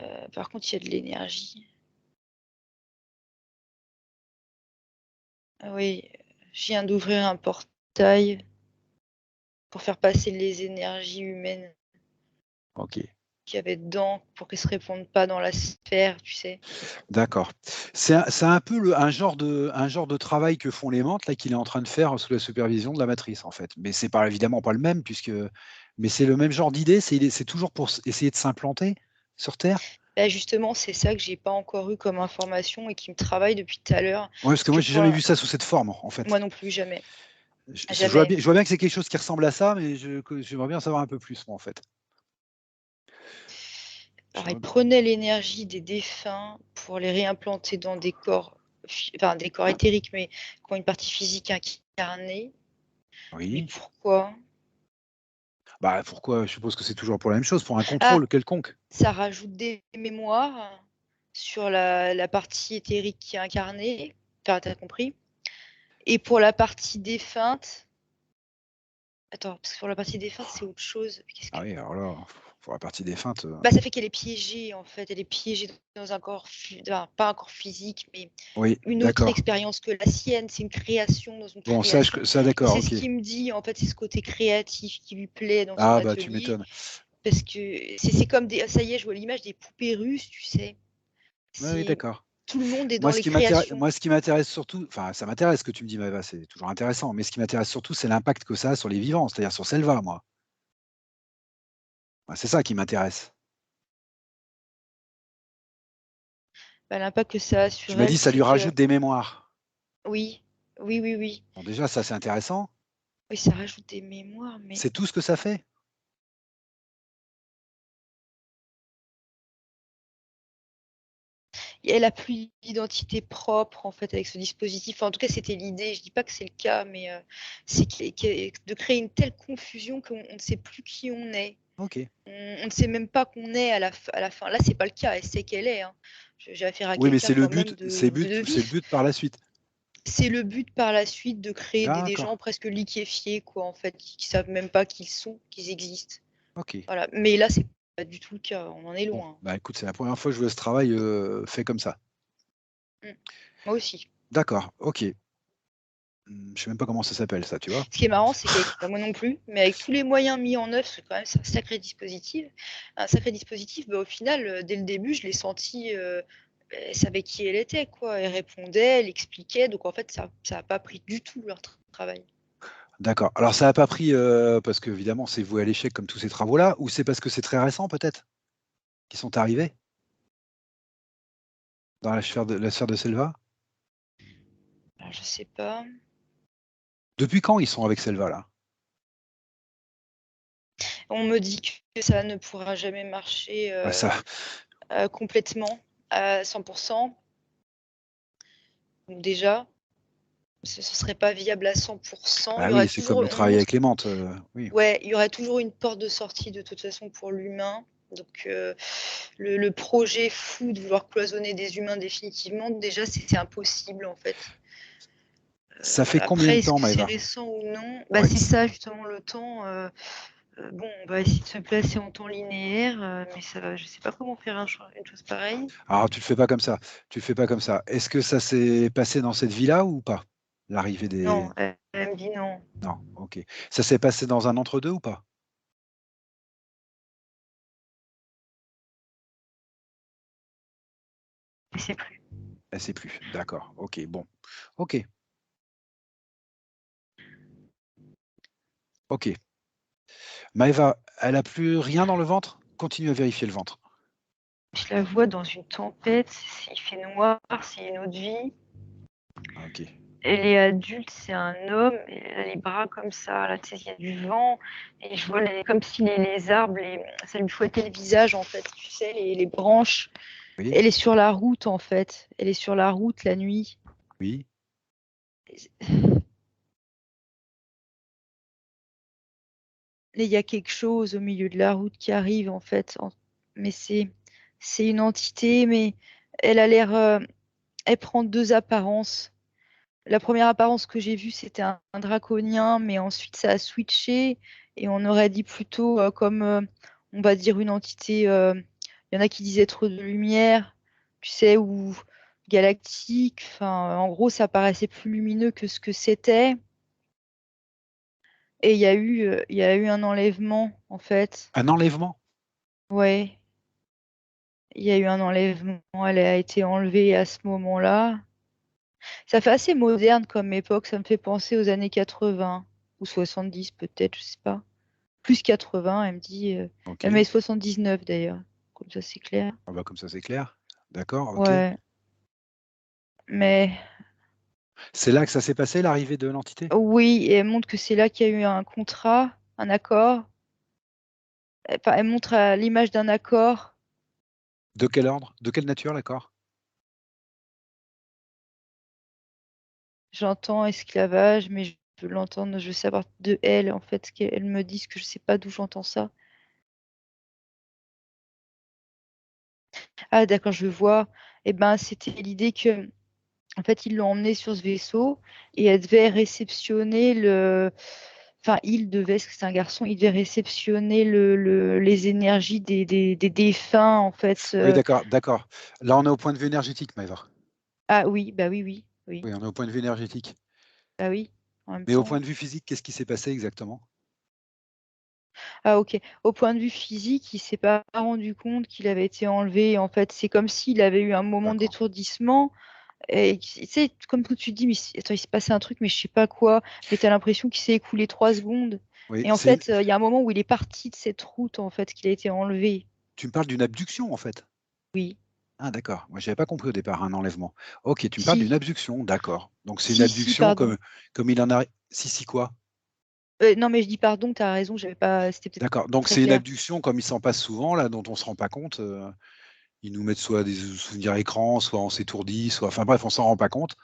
Euh, par contre, il y a de l'énergie. Ah oui, je viens d'ouvrir un portail pour faire passer les énergies humaines OK. qu'il y avait dedans pour qu'elles se répandent pas dans la sphère, tu sais. D'accord. C'est un peu un genre de travail que font les menthes là, qu'il est en train de faire sous la supervision de la matrice, en fait. Mais c'est pas évidemment pas le même puisque mais c'est le même genre d'idée? C'est toujours pour essayer de s'implanter sur Terre? Bah, justement, c'est ça que j'ai pas encore eu comme information et qui me travaille depuis tout à l'heure. Ouais, parce Parce que moi que j'ai jamais vu ça sous cette forme, en fait. moi non plus, jamais. Je Jamais. vois bien que c'est quelque chose qui ressemble à ça, mais j'aimerais bien en savoir un peu plus moi, en fait. Alors, il J'aimerais b prenait l'énergie des défunts pour les réimplanter dans des corps, enfin des corps éthériques, mais qui ont une partie physique incarnée. Mais Oui. pourquoi? Bah, pourquoi? Je suppose que c'est toujours pour la même chose, pour un Ah, contrôle quelconque? ça rajoute des mémoires sur la partie éthérique qui est incarnée. Enfin, tu compris? Et pour la partie défunte, attends, parce que pour la partie défunte, c'est autre chose. Qu'est-ce Ah que oui, alors là, pour la partie défunte, Bah, ça fait qu'elle est piégée, en fait. Elle est piégée dans un corps, enfin, pas un corps physique, mais oui, une autre d'accord. expérience que la sienne. C'est une création dans une Bon, création. ça Et d'accord, c'est ce OK. qui me dit, en fait, c'est ce côté créatif qui lui plaît dans son Ah bah, tu atelier. m'étonnes. Parce que c'est comme des. Ça y est, je vois l'image des poupées russes, tu sais. Oui, oui, C'est d'accord. Tout le monde est dans les créations. Moi, ce qui m'intéresse surtout, enfin, ça m'intéresse ce que tu me dis, Maëva, c'est toujours intéressant, mais ce qui m'intéresse surtout, c'est l'impact que ça a sur les vivants, c'est-à-dire sur Selva, moi. Moi, c'est ça qui m'intéresse. Bah, l'impact que ça a Tu sur m'as elle, dit, ça c'est lui que rajoute des mémoires. oui, oui, oui, oui. Bon, déjà, ça, c'est intéressant. Oui, ça rajoute des mémoires, mais C'est tout ce que ça fait? elle a plus d'identité propre en fait avec ce dispositif. Enfin, en tout cas, c'était l'idée. Je dis pas que c'est le cas, mais c'est de créer une telle confusion qu'on ne sait plus qui on est. OK. On ne sait même pas qu'on est à la fin. Là, c'est pas le cas. Elle sait qu'elle est. Hein. J'ai affaire à Oui, mais quelqu'un c'est le quand même but, de c'est le vif. but par la suite. C'est le but par la suite de créer des D'accord. gens presque liquéfiés, quoi, en fait, qui savent même pas qui ils sont, qu'ils existent. OK. Voilà. Mais là, c'est pas du tout le cas. On en est Bon, loin. bah, écoute, c'est la première fois que je vois ce travail, fait comme ça. Mm. Moi aussi. D'accord, OK. Je sais même pas comment ça s'appelle ça, tu vois? Ce qui est marrant, c'est qu'avec, bah, moi non plus, mais avec tous les moyens mis en œuvre, parce que quand même c'est un sacré dispositif, bah, au final, dès le début, je l'ai senti, elle savait qui elle était, quoi. Elle répondait, elle expliquait, donc en fait, ça a pas pris du tout leur travail. D'accord. Alors ça a pas pris, parce qu'évidemment c'est voué à l'échec comme tous ces travaux-là, ou c'est parce que c'est très récent peut-être, qu'ils sont arrivés dans la sphère de Selva? Alors, je sais pas. Depuis quand ils sont avec Selva, là? On me dit que ça ne pourra jamais marcher Bah, ça, complètement à 100%. Donc déjà, ce serait pas viable à 100%. Il y ah aurait oui, c'est comme toujours, le on travail montre, avec les menthes. Oui. ouais, il y aurait toujours une porte de sortie de toute façon pour l'humain. Donc le projet fou de vouloir cloisonner des humains définitivement, déjà c'est impossible en fait. Ça fait Voilà. combien Après, de est-ce temps, que c'est Maëva? récent ou non? Bah, Ouais. c'est ça justement le temps. Bon, on va essayer de se placer en temps linéaire, mais ça, je sais pas comment faire une chose pareille. Alors, tu le fais pas comme ça. Tu le fais pas comme ça. Est-ce que ça s'est passé dans cette villa ou pas? L'arrivée des... Non, elle me dit non, Non, ok. Ça s'est passé dans un entre-deux ou pas? je sais plus. Elle sait plus. D'accord. Ok, bon. Ok. Ok. Maëva, elle a plus rien dans le ventre? Continue à vérifier le ventre. Je la vois dans une tempête, il fait noir, c'est une autre vie. Ah, ok. Elle est adulte, c'est un homme, et elle a les bras comme ça, là, tu sais, il y a du vent, et je vois comme si les arbres, ça lui fouettait le visage, en fait, tu sais, les branches. Oui, Elle est sur la route, en fait. Elle est sur la route la nuit. oui. Et il y a quelque chose au milieu de la route qui arrive, en fait. Mais c'est une entité, mais elle a l'air. Elle prend deux apparences. La première apparence que j'ai vue, c'était un draconien, mais ensuite ça a switché et on aurait dit plutôt comme, on va dire, une entité. Il y en a qui disaient être de lumière, tu sais, ou galactique. Enfin, en gros, ça paraissait plus lumineux que ce que c'était. Et il y a eu un enlèvement, en fait. Un enlèvement? Ouais, il y a eu un enlèvement. Elle a été enlevée à ce moment-là. Ça fait assez moderne comme époque. Ça me fait penser aux années 80 ou 70 peut-être, je sais pas. Plus 80, elle me dit. Ok. Elle met 79 d'ailleurs. Comme ça, c'est clair. Ah bah, comme ça, c'est clair. D'accord, ok. Ouais. Mais C'est là que ça s'est passé, l'arrivée de l'entité? oui, et elle montre que c'est là qu'il y a eu un contrat, un accord. Enfin, elle montre l'image d'un accord. De quel ordre? De quelle nature, l'accord? J'entends esclavage, mais je veux l'entendre, je veux savoir de elle, en fait, ce qu'elle me dit, que je sais pas d'où j'entends ça. Ah, d'accord, je vois. Eh ben, c'était l'idée que, en fait, ils l'ont emmenée sur ce vaisseau et elle devait réceptionner enfin, il devait, parce que c'est un garçon, il devait réceptionner les énergies des défunts, en fait. Oui, d'accord, d'accord. Là, on est au point de vue énergétique, Maëva. Ah oui, bah oui, oui, oui, Oui, on est au point de vue énergétique. bah oui, en même Mais au temps. point de vue physique, qu'est-ce qui s'est passé exactement? Ah ok. Au point de vue physique, il s'est pas rendu compte qu'il avait été enlevé. En fait, c'est comme s'il avait eu un moment D'accord. d'étourdissement. Et tu sais, comme quand tu dis, mais attends, il s'est passé un truc, mais je sais pas quoi. Mais tu as l'impression qu'il s'est écoulé 3 secondes. Oui, Et en fait, il y a un moment où il est parti de cette route, en fait, qu'il a été enlevé. tu me parles d'une abduction, en fait? Oui. Ah d'accord, moi j'avais pas compris au départ un enlèvement. OK, tu me parles d'une Si, abduction, d'accord. Donc c'est une si, abduction pardon. comme il en a si quoi? Non, mais je dis pardon, tu as raison, j'avais pas. C'était peut-être D'accord, pas donc très c'est une clair. abduction comme il s'en passe souvent là, dont on se rend pas compte, ils nous mettent soit des souvenirs écrans, soit on s'étourdit, soit enfin bref, on s'en rend pas compte.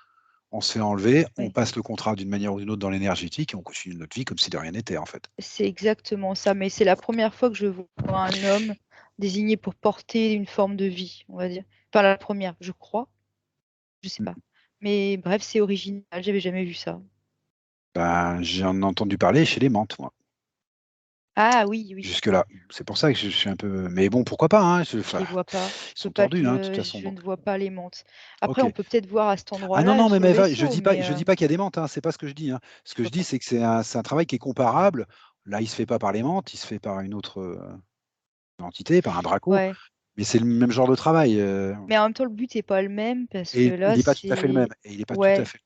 On se fait enlever, on Oui. passe le contrat d'une manière ou d'une autre dans l'énergétique et on continue notre vie comme si de rien n'était, en fait. C'est exactement ça. Mais c'est la première fois que je vois un homme désigné pour porter une forme de vie, on va dire. Enfin, la première, je crois. Je sais Mmh. pas. Mais bref, c'est original, j'avais jamais vu ça. Ben, j'en ai entendu parler chez les menthes, moi. Ah oui, oui. Jusque-là. C'est pour ça que je suis un peu mais bon, pourquoi pas, hein, Je enfin, les vois pas. ils sont tordus, hein, de toute façon, Je donc ne vois pas les mantes. Après, on OK. peut peut-être voir à cet Ah non, endroit-là non, mais sur le Maëva, vaisseau, je dis pas qu'il y a des menthes, hein, c'est pas ce que je dis, hein. Ce que je pourquoi dis, pas. c'est que c'est un travail qui est comparable. Là, il se fait pas par les menthes, il se fait par une autre, entité, par un draco, Ouais. mais c'est le même genre de travail, Mais en même temps, le but est pas le même parce que et il là, est pas tout à fait le même c'est. et il est pas tout à Ouais. fait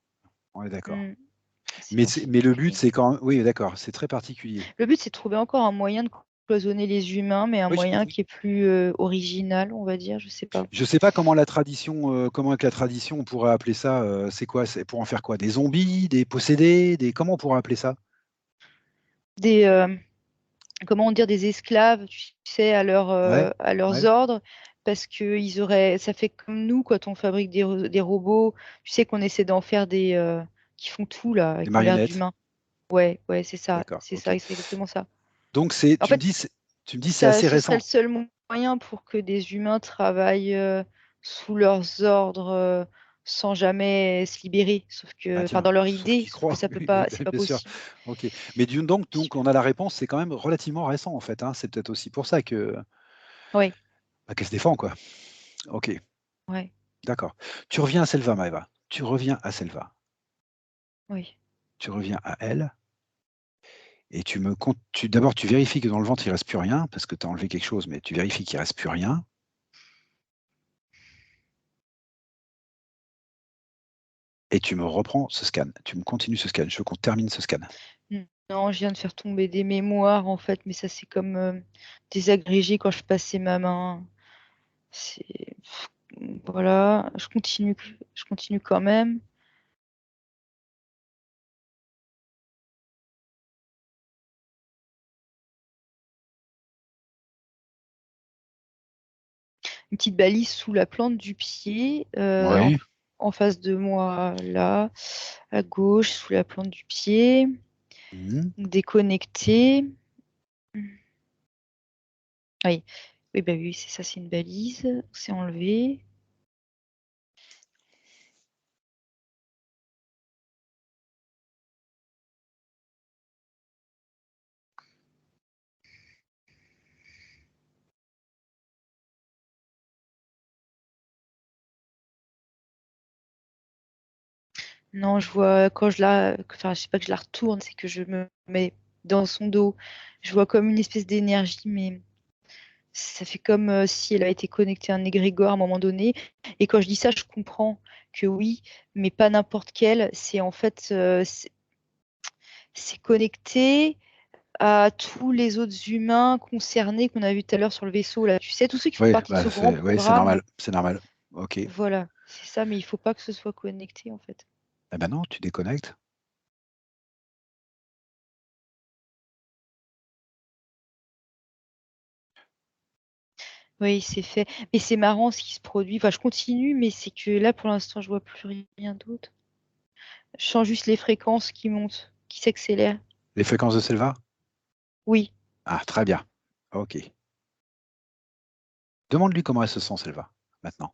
on est d'accord. Hmm, c'est Mais le but, particulier. c'est quand oui, d'accord, c'est très particulier. Le but, c'est de trouver encore un moyen de cloisonner les humains, mais un Oui, j'ai moyen compris. qui est plus original, on va dire, je sais pas. Je sais pas comment la tradition, comment avec la tradition on pourrait appeler ça. C'est quoi? C'est pour en faire quoi? Des zombies, des possédés, des comment on pourrait appeler ça? Des, comment dire, des esclaves, tu sais, Ouais, à leurs ouais, ordres, parce que ça fait comme nous quand on fabrique des robots, tu sais qu'on essaie d'en faire qui font tout là, des qui ont l'air marionnettes. d'humains. Ouais, D'accord, c'est ok. ça, c'est exactement ça. Donc En fait, tu me dis c'est assez ce serait le récent. seul moyen pour que des humains travaillent sous leurs ordres sans jamais se libérer. Sauf Ah que, enfin, tiens, dans leur sauf idée, qu'ils sauf que croient. ça peut Oui, oui, pas, c'est bien pas bien sûr. possible. Ok. Mais donc on a la réponse, c'est quand même relativement récent en fait, hein. C'est peut-être aussi pour ça que Oui, bah, qu'elle se défend, quoi. Ok, ouais, d'accord. Tu reviens à Selva, Maëva. Tu reviens à Selva. oui. Tu reviens à elle. Et d'abord, tu vérifies que dans le ventre, il ne reste plus rien, parce que tu as enlevé quelque chose, mais tu vérifies qu'il ne reste plus rien. Et tu me reprends ce scan. Tu me continues ce scan. Je veux qu'on termine ce scan. Non, je viens de faire tomber des mémoires en fait, mais ça c'est comme désagrégé quand je passais ma main. C'est voilà, je continue quand même. Une petite balise sous la plante du pied, Oui. en face de moi là, à gauche sous la plante du pied. Mhm. Déconnecté. Oui, oui, bah oui, c'est ça, c'est une balise. C'est enlevé. Non, je vois quand enfin, je sais pas que je la retourne, c'est que je me mets dans son dos. Je vois comme une espèce d'énergie, mais ça fait comme si elle a été connectée à un égrégore à un moment donné. Et quand je dis ça, je comprends que oui, mais pas n'importe quelle. C'est en fait, c'est connecté à tous les autres humains concernés qu'on a vu tout à l'heure sur le vaisseau, là. Tu sais, tous ceux qui font Oui, partie de bah, ce grand c'est programme. normal. C'est normal. Ok. Eh Voilà, c'est ça, mais il faut pas que ce soit connecté, en fait. ben non, tu déconnectes. Oui, c'est fait. Mais c'est marrant ce qui se produit. Enfin, je continue, mais c'est que là, pour l'instant, je vois plus rien d'autre. Je sens juste les fréquences qui montent, qui s'accélèrent. Les fréquences de Selva? Oui. Ah, très bien. Ok. Demande-lui comment elle se sent, Selva, maintenant.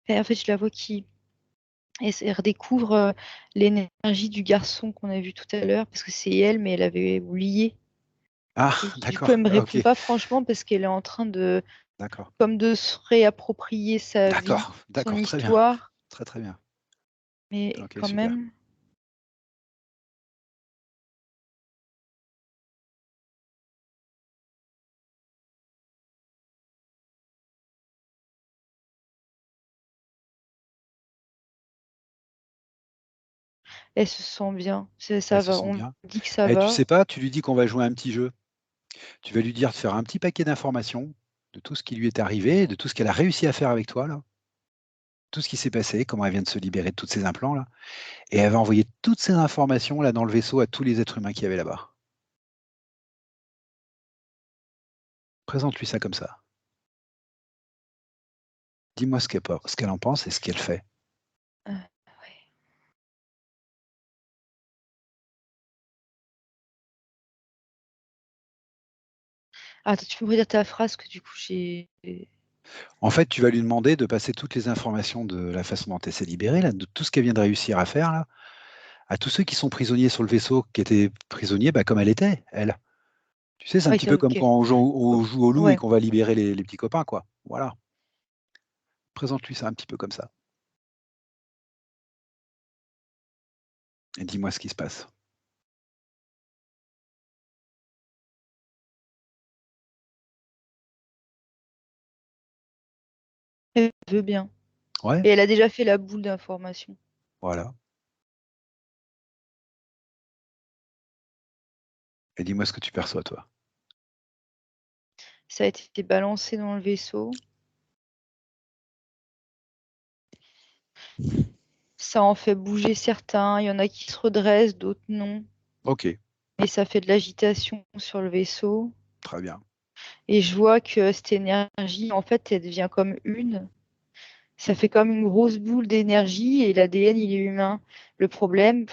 Et en fait, je la vois elle redécouvre l'énergie du garçon qu'on a vu tout à l'heure, parce que c'est elle, mais elle avait oublié. Ah, Et du coup, d'accord. elle me Ok. répond pas franchement parce qu'elle est en train D'accord. comme de se réapproprier sa vie, D'accord. son D'accord. Très bien. histoire, Très, très bien. mais Ok, quand super. même. Elle se sent bien. Elle Ça se va. sent On bien. dit que ça Et tu va. sais pas, tu lui dis qu'on va jouer à un petit jeu. Tu vas lui dire de faire un petit paquet d'informations de tout ce qui lui est arrivé, de tout ce qu'elle a réussi à faire avec toi, là, tout ce qui s'est passé, comment elle vient de se libérer de tous ces implants, là. Et elle va envoyer toutes ces informations là dans le vaisseau à tous les êtres humains qui y avait là-bas. Présente-lui ça comme ça. Dis-moi ce qu'elle en pense et ce qu'elle fait. Ouais. Attends, tu peux me redire ta phrase que du coup j'ai. En fait, tu vas lui demander de passer toutes les informations de la façon dont elle s'est libérée, là, de tout ce qu'elle vient de réussir à faire, là, à tous ceux qui sont prisonniers sur le vaisseau, qui étaient prisonniers bah, comme elle était, elle. Tu sais, c'est un Oui, petit peu comme ok. quand on joue au loup et Ouais. qu'on va libérer les petits copains, quoi. Voilà. Présente-lui ça un petit peu comme ça. Et dis-moi ce qui se passe. Elle veut bien. Ouais, Et elle a déjà fait la boule d'information. voilà. Et dis-moi ce que tu perçois, toi. Ça a été balancé dans le vaisseau. Ça en fait bouger certains. Il y en a qui se redressent, d'autres non. Ok, Et ça fait de l'agitation sur le vaisseau. très bien. Et je vois que cette énergie, en fait, elle devient comme une. Ça fait comme une grosse boule d'énergie et l'ADN, il est humain. Le problème,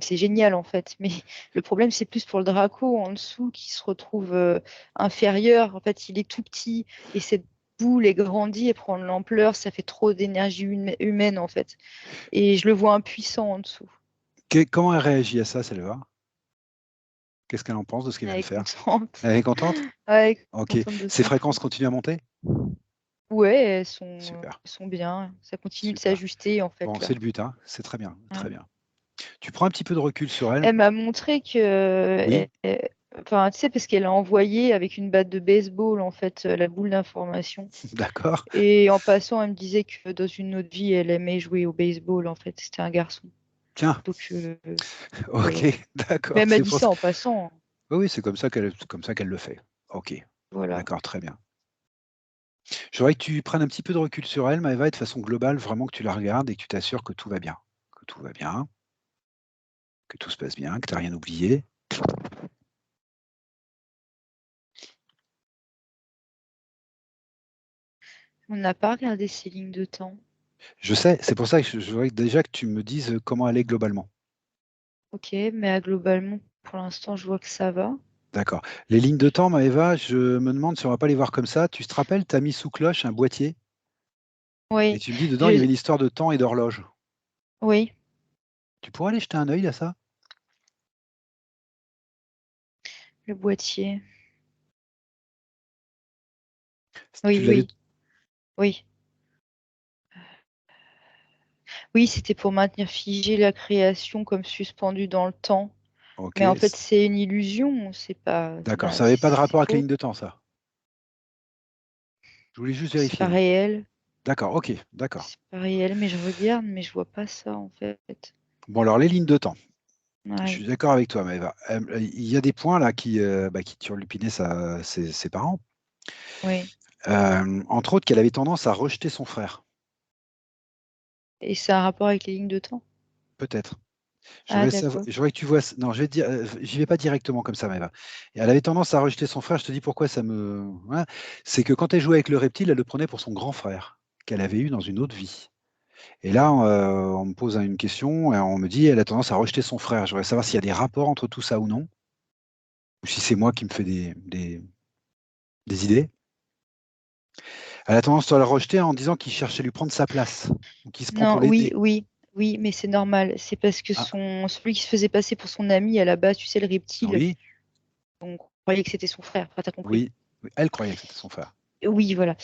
c'est génial en fait, mais le problème, c'est plus pour le Draco en dessous qui se retrouve inférieur. En fait, il est tout petit et cette boule est grandie et prend de l'ampleur. Ça fait trop d'énergie humaine en fait. Et je le vois impuissant en dessous. Comment elle réagit à ça, Selva? Qu'est-ce qu'elle en pense de ce qu'il vient Elle de est faire? contente. Elle est contente? Ouais, elle est Ok. contente de Ses son fréquences choix. continuent à monter? Ouais, Super, elles sont bien. Ça continue de super. s'ajuster en Bon, fait c'est là. le but, hein. C'est très bien, très Ouais. bien. Tu prends un petit peu de recul sur elle? Elle m'a montré que, Oui, enfin, tu sais, parce qu'elle a envoyé avec une batte de baseball, en fait, la boule d'information. d'accord. Et en passant, elle me disait que dans une autre vie, elle aimait jouer au baseball, en fait. C'était un garçon. Tiens, Donc, ok, voilà. Mais d'accord. elle m'a C'est dit pour ça ça. en passant, hein. Oui, oui, c'est comme ça qu'elle le fait. Ok, Voilà. d'accord, très bien. Je voudrais que tu prennes un petit peu de recul sur elle, Maëva, et de façon globale, vraiment que tu la regardes et que tu t'assures que tout va bien. Que tout va bien, que tout se passe bien, que tu n'as rien oublié. On n'a pas regardé ces lignes de temps. Je sais, c'est pour ça que je voudrais déjà que tu me dises comment elle est globalement. Ok, mais globalement, pour l'instant, je vois que ça va. D'accord. Les lignes de temps, Maëva, je me demande si on va pas les voir comme ça. Tu te rappelles, tu as mis sous cloche un boîtier et Oui, tu me dis dedans, il y avait je... une histoire de temps et d'horloge. oui, Tu pourrais aller jeter un œil à ça? le boîtier. Tu Oui, l'avais. oui, oui. Oui, c'était pour maintenir figée la création comme suspendue dans le temps. Ok, Mais en fait, c'est une illusion, c'est pas, d'accord. bah, Ça n'avait pas de c'est rapport avec les faux, lignes de temps, ça. Je voulais juste c'est vérifier, pas hein. réel, D'accord, ok, d'accord. mais je regarde, mais je vois pas ça en fait. Bon, alors les lignes de temps. Je Ouais, suis d'accord avec toi, Maëva. Il y a des points là qui turlupinaient ses parents. oui. Entre autres, qu'elle avait tendance à rejeter son frère. Et ça a un rapport avec les lignes de temps? Peut-être. Ah, Je d'accord. voudrais que tu vois. Non, je vais te dire, j'y vais pas directement comme ça, Maëva. Et elle avait tendance à rejeter son frère. Je te dis pourquoi ça me. Voilà. C'est que quand elle jouait avec le reptile, elle le prenait pour son grand frère qu'elle avait eu dans une autre vie. Et là, on me pose une question et on me dit, elle a tendance à rejeter son frère. Je voudrais savoir s'il y a des rapports entre tout ça ou non, ou si c'est moi qui me fais des idées. Elle a tendance à le rejeter en disant qu'il cherche à lui prendre sa place, ou qu'il se prend Non, pour oui, l'aider. oui, oui, mais c'est normal. C'est parce que Ah, celui qui se faisait passer pour son ami à la base, tu sais, le reptile, oui, on croyait que c'était son frère. Enfin, t'as compris. oui, oui, elle croyait que c'était son frère. Oui, voilà.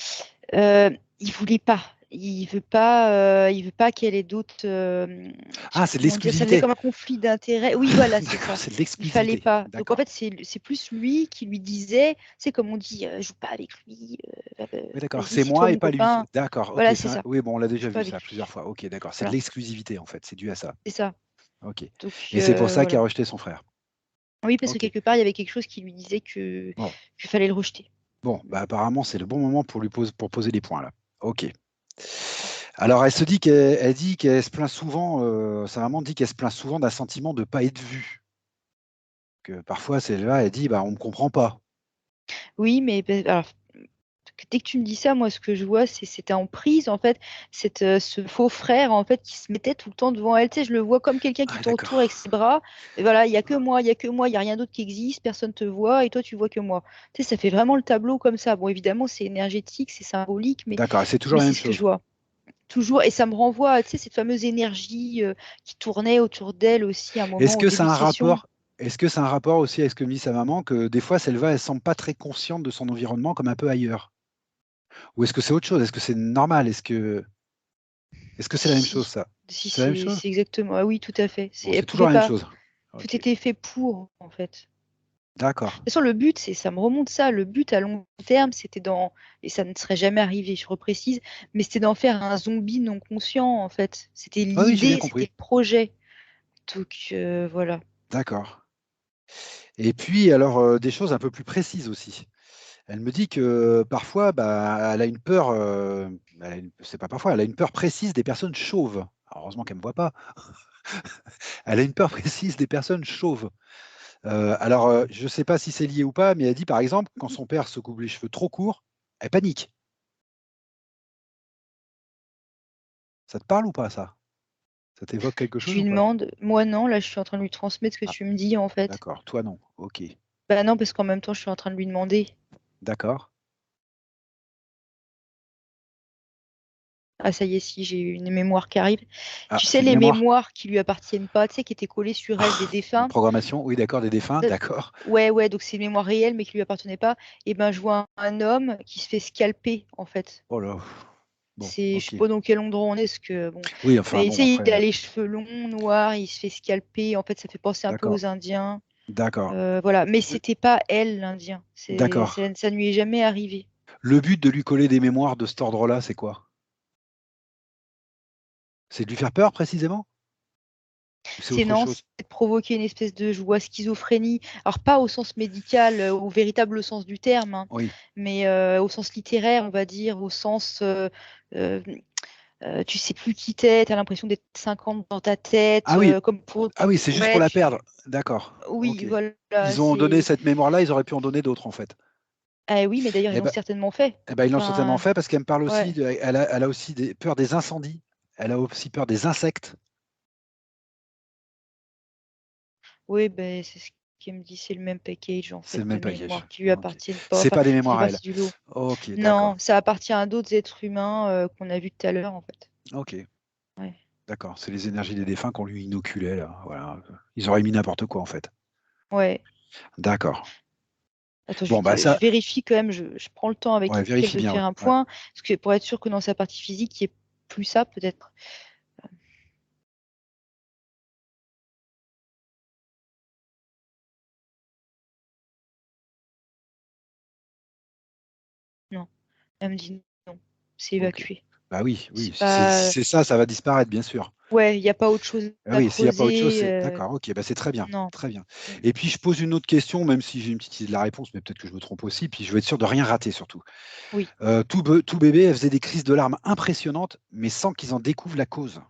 Il voulait pas. Il veut pas qu'elle ait d'autres. Je sais Ah, pas c'est de comment dire. Ça faisait l'exclusivité. comme un conflit d'intérêts. Oui, voilà, c'est D'accord, ça. c'est de Il fallait l'exclusivité. pas. Donc en D'accord. fait, c'est plus lui qui lui disait, c'est comme on dit, joue pas avec lui. Oui, d'accord. Vas-y, C'est c'est toi moi et mon pas lui. copain. D'accord, ok. Voilà, c'est ça. Oui, bon, on l'a déjà Joue pas vu avec ça lui. plusieurs fois. Ok, d'accord. C'est de Voilà, l'exclusivité, en fait. C'est dû à ça. c'est ça. Ok. Donc Et c'est pour ça qu'il a voilà. rejeté son frère. Oui, parce que Ok. quelque part, il y avait quelque chose qui lui disait que Bon. qu'il fallait le rejeter. Bon, bah apparemment, c'est le bon moment pour poser des points là. Ok. Alors, elle dit qu'elle se plaint souvent, sa maman dit qu'elle se plaint souvent d'un sentiment de ne pas être vue. Que parfois, c'est là, elle dit, bah, on ne me comprend pas. Oui, mais alors, dès que tu me dis ça, moi, ce que je vois, c'est cette emprise, en fait, ce faux frère, en fait, qui se mettait tout le temps devant elle. Tu sais, je le vois comme quelqu'un qui Ah, t'entoure avec d'accord. ses bras. Et voilà, il y a que moi, il y a que moi, il y a rien d'autre qui existe, personne te voit, et toi, tu vois que moi. Tu sais, ça fait vraiment le tableau comme ça. Bon, évidemment, c'est énergétique, c'est symbolique, D'accord, c'est toujours mais la c'est même ce que chose. je vois. Toujours, et ça me renvoie à, tu sais, cette fameuse énergie qui tournait autour d'elle aussi à un Est-ce moment au que ça début a de un session. rapport, est-ce que ça a un rapport aussi avec ce que me dit sa maman, que des fois, Selva, elle semble pas très consciente de son environnement, comme un peu ailleurs? Ou est-ce que c'est autre chose? Est-ce que c'est normal? Est-ce que c'est la même chose, Si, ça? si, C'est la même chose? c'est exactement. Ah oui, tout à fait. Bon, Elle c'est toujours pouvait la même pas. chose. Tout Ok. était fait pour, en fait. D'accord. De toute façon, le but, ça me remonte ça. Le but à long terme, c'était et ça ne serait jamais arrivé, je reprécise, mais c'était d'en faire un zombie non conscient, en fait. C'était Ah oui, j'ai bien l'idée, c'était compris. le projet. Donc, voilà. D'accord. Et puis, alors, des choses un peu plus précises aussi. Elle me dit que parfois, bah, elle a une peur, c'est pas parfois, elle a une peur précise des personnes chauves. Alors, heureusement qu'elle ne me voit pas. Elle a une peur précise des personnes chauves. Alors, je ne sais pas si c'est lié ou pas, mais elle dit par exemple, quand son père se coupe les cheveux trop courts, elle panique. Ça te parle ou pas, ça? Ça t'évoque quelque Je chose lui ou pas? demande, moi non, là, je suis en train de lui transmettre ce que Ah, tu me dis, en fait. d'accord. Toi, non. Ok. Bah non, parce qu'en même temps, je suis en train de lui demander. D'accord. Ah, ça y est, si, j'ai une mémoire qui arrive. Ah, Tu sais, c'est une les mémoire. mémoires qui lui appartiennent pas, tu sais, qui étaient collées sur elle des Une défunts. programmation, oui, d'accord, des défunts, Euh, d'accord. Ouais, ouais, donc c'est une mémoire réelle, mais qui lui appartenait pas. Et ben, je vois un homme qui se fait scalper, en fait. Oh là. Bon, Je sais ok. pas dans quel endroit on est, parce que bon. Oui, enfin Mais tu bon, sais, il après, a les cheveux longs, noirs, il se fait scalper. En fait, ça fait penser un peu d'accord, aux Indiens. d'accord, Voilà. Mais c'était pas elle, l'Indien. d'accord. Ça ne lui est jamais arrivé. Le but de lui coller des mémoires de cet ordre-là, c'est quoi? C'est de lui faire peur précisément? Ou c'est C'est autre non, chose? c'est de provoquer une espèce de, je vois, schizophrénie. Alors, pas au sens médical, au véritable sens du terme, hein, Oui. mais au sens littéraire, on va dire, au sens, euh, tu sais plus qui t'es, t'as l'impression d'être 50 dans ta tête, Ah oui, comme pour... ah oui, c'est juste pour Ouais, la perdre. D'accord. oui, Ok. voilà, Ils ont donné c'est... cette mémoire-là, ils auraient pu en donner d'autres en fait. Ah oui, mais d'ailleurs, ils Eh l'ont ben, certainement fait. eh ben, ils l'ont certainement Enfin, fait parce qu'elle me parle aussi, ouais. elle a aussi peur des incendies. Elle a aussi peur des insectes. Oui, ben, c'est ce qu'elle me dit, c'est le même package, en C'est le fait, de même package. mémoire qui lui Ok. appartiennent pas. C'est Enfin, pas des ça fait mémoires à elle. partie du lot. Ok, d'accord. Non, ça appartient à d'autres êtres humains qu'on a vus tout à l'heure, en fait. Ok, Ouais. d'accord. C'est les énergies des défunts qu'on lui inoculait là. Voilà. Ils auraient mis n'importe quoi en fait. Ouais. D'accord. Attends, Bon, bah je ça, vérifie quand même, je prends le temps avec ouais, elle vérifie de bien, ouais. faire un Ouais. point, parce que pour être sûr que dans sa partie physique, il n'y ait plus ça, peut-être. Non, elle me dit non, c'est Ok. évacué. Bah oui, oui. C'est Si pas. c'est ça, ça va disparaître, bien sûr. Ouais, il n'y a pas autre chose Ah à oui, s'il n'y a pas autre chose, creuser. c'est d'accord, ok, bah c'est très bien, Non. très bien. Mm. Et puis je pose une autre question, même si j'ai une petite idée de la réponse, mais peut-être que je me trompe aussi, puis je veux être sûr de rien rater surtout. Oui. Tout bébé, elle faisait des crises de larmes impressionnantes, mais sans qu'ils en découvrent la cause.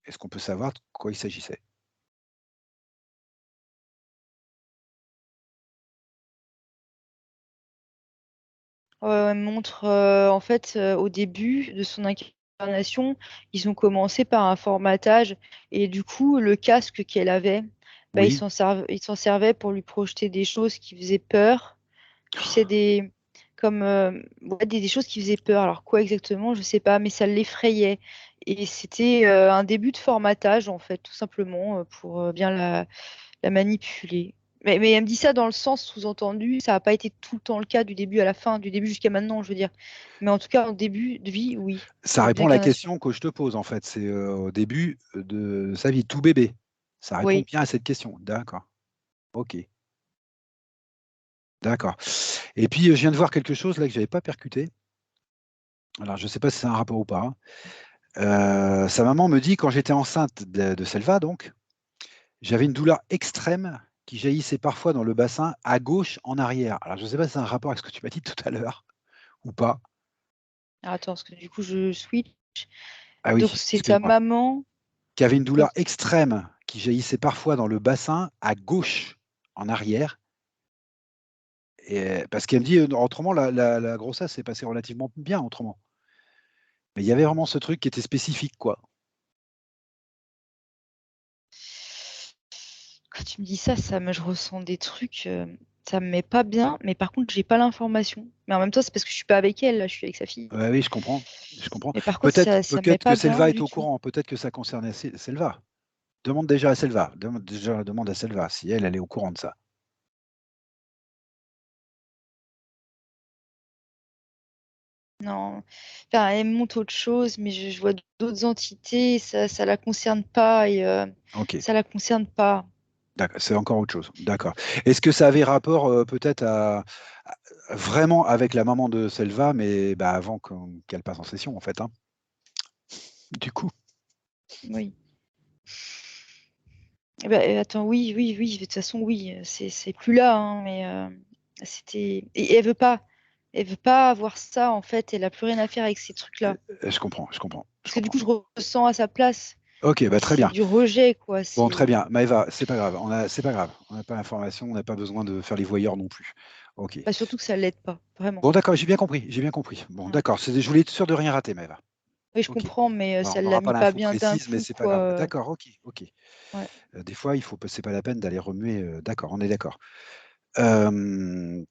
Est-ce qu'on peut savoir de quoi il s'agissait? Elle montre, en fait, au début de son incarnation, ils ont commencé par un formatage et du coup, le casque qu'elle avait, bah, Oui. ils s'en servaient pour lui projeter des choses qui faisaient peur. Tu sais, comme, ouais, des choses qui faisaient peur. Alors, quoi exactement, je sais pas, mais ça l'effrayait. Et c'était un début de formatage, en fait, tout simplement, pour bien la manipuler. Mais elle me dit ça dans le sens sous-entendu, ça n'a pas été tout le temps le cas du début à la fin, du début jusqu'à maintenant, je veux dire. Mais en tout cas, en début de vie, oui, Ça début répond à la d'incarnation. question que je te pose, en fait. C'est au début de sa vie, tout bébé. Ça répond Oui. bien à cette question. D'accord. Ok. D'accord. Et puis, je viens de voir quelque chose là que je n'avais pas percuté. Alors, je ne sais pas si c'est un rapport ou pas. Sa maman me dit, quand j'étais enceinte de Selva, donc, j'avais une douleur extrême qui jaillissait parfois dans le bassin à gauche en arrière. Alors, je ne sais pas si c'est un rapport avec ce que tu m'as dit tout à l'heure ou pas. Alors, attends, parce que du coup, je switch. Ah Donc, oui, c'est ta excuse-moi. maman. Qui avait une Quand... douleur extrême qui jaillissait parfois dans le bassin à gauche en arrière. Et, parce qu'elle me dit, autrement, la grossesse s'est passée relativement bien, autrement. Mais il y avait vraiment ce truc qui était spécifique, quoi. Quand tu me dis ça, je ressens des trucs, ça me met pas bien, mais par contre, j'ai pas l'information. Mais en même temps, c'est parce que je suis pas avec elle, là, je suis avec sa fille. Ouais, oui, je comprends. Je comprends. Mais par contre, ça me met Peut-être que pas bien Selva est du au tout. courant. Peut-être que ça concernait Selva. Demande déjà à Selva. Demande à Selva si elle est au courant de ça. Non, enfin, elle montre autre chose, mais je vois d'autres entités, ça la concerne pas et Ok, ça la concerne pas. D'accord, c'est encore autre chose. D'accord. Est-ce que ça avait rapport peut-être vraiment avec la maman de Selva, mais bah, avant qu'elle passe en session, en fait, hein, du coup. Oui. Attends, oui, oui, oui, de toute façon, oui, c'est plus là, hein, mais c'était. Et elle veut pas avoir ça, en fait, elle a plus rien à faire avec ces trucs-là. Je comprends, je comprends, je Parce que du coup, comprends. je ressens à sa place. Ok, bah, très C'est bien. du rejet, quoi. Bon, très C'est. bien. Maëva, c'est pas grave. C'est pas grave. On n'a pas l'information, on n'a pas besoin de faire les voyeurs non plus. Ok. Bah, surtout que ça l'aide pas, vraiment. Bon, d'accord, j'ai bien compris. J'ai bien compris. Bon, Ouais. d'accord. Je voulais être sûr de rien rater, Maëva. Oui, je Ok. comprends, mais Bon, ça on l'a n'aura pas mis pas l'info bien d'un précise, mais coup, c'est pas grave. quoi. D'accord, ok, ok. Ouais. Des fois, c'est pas la peine d'aller remuer. D'accord, on est d'accord. Euh,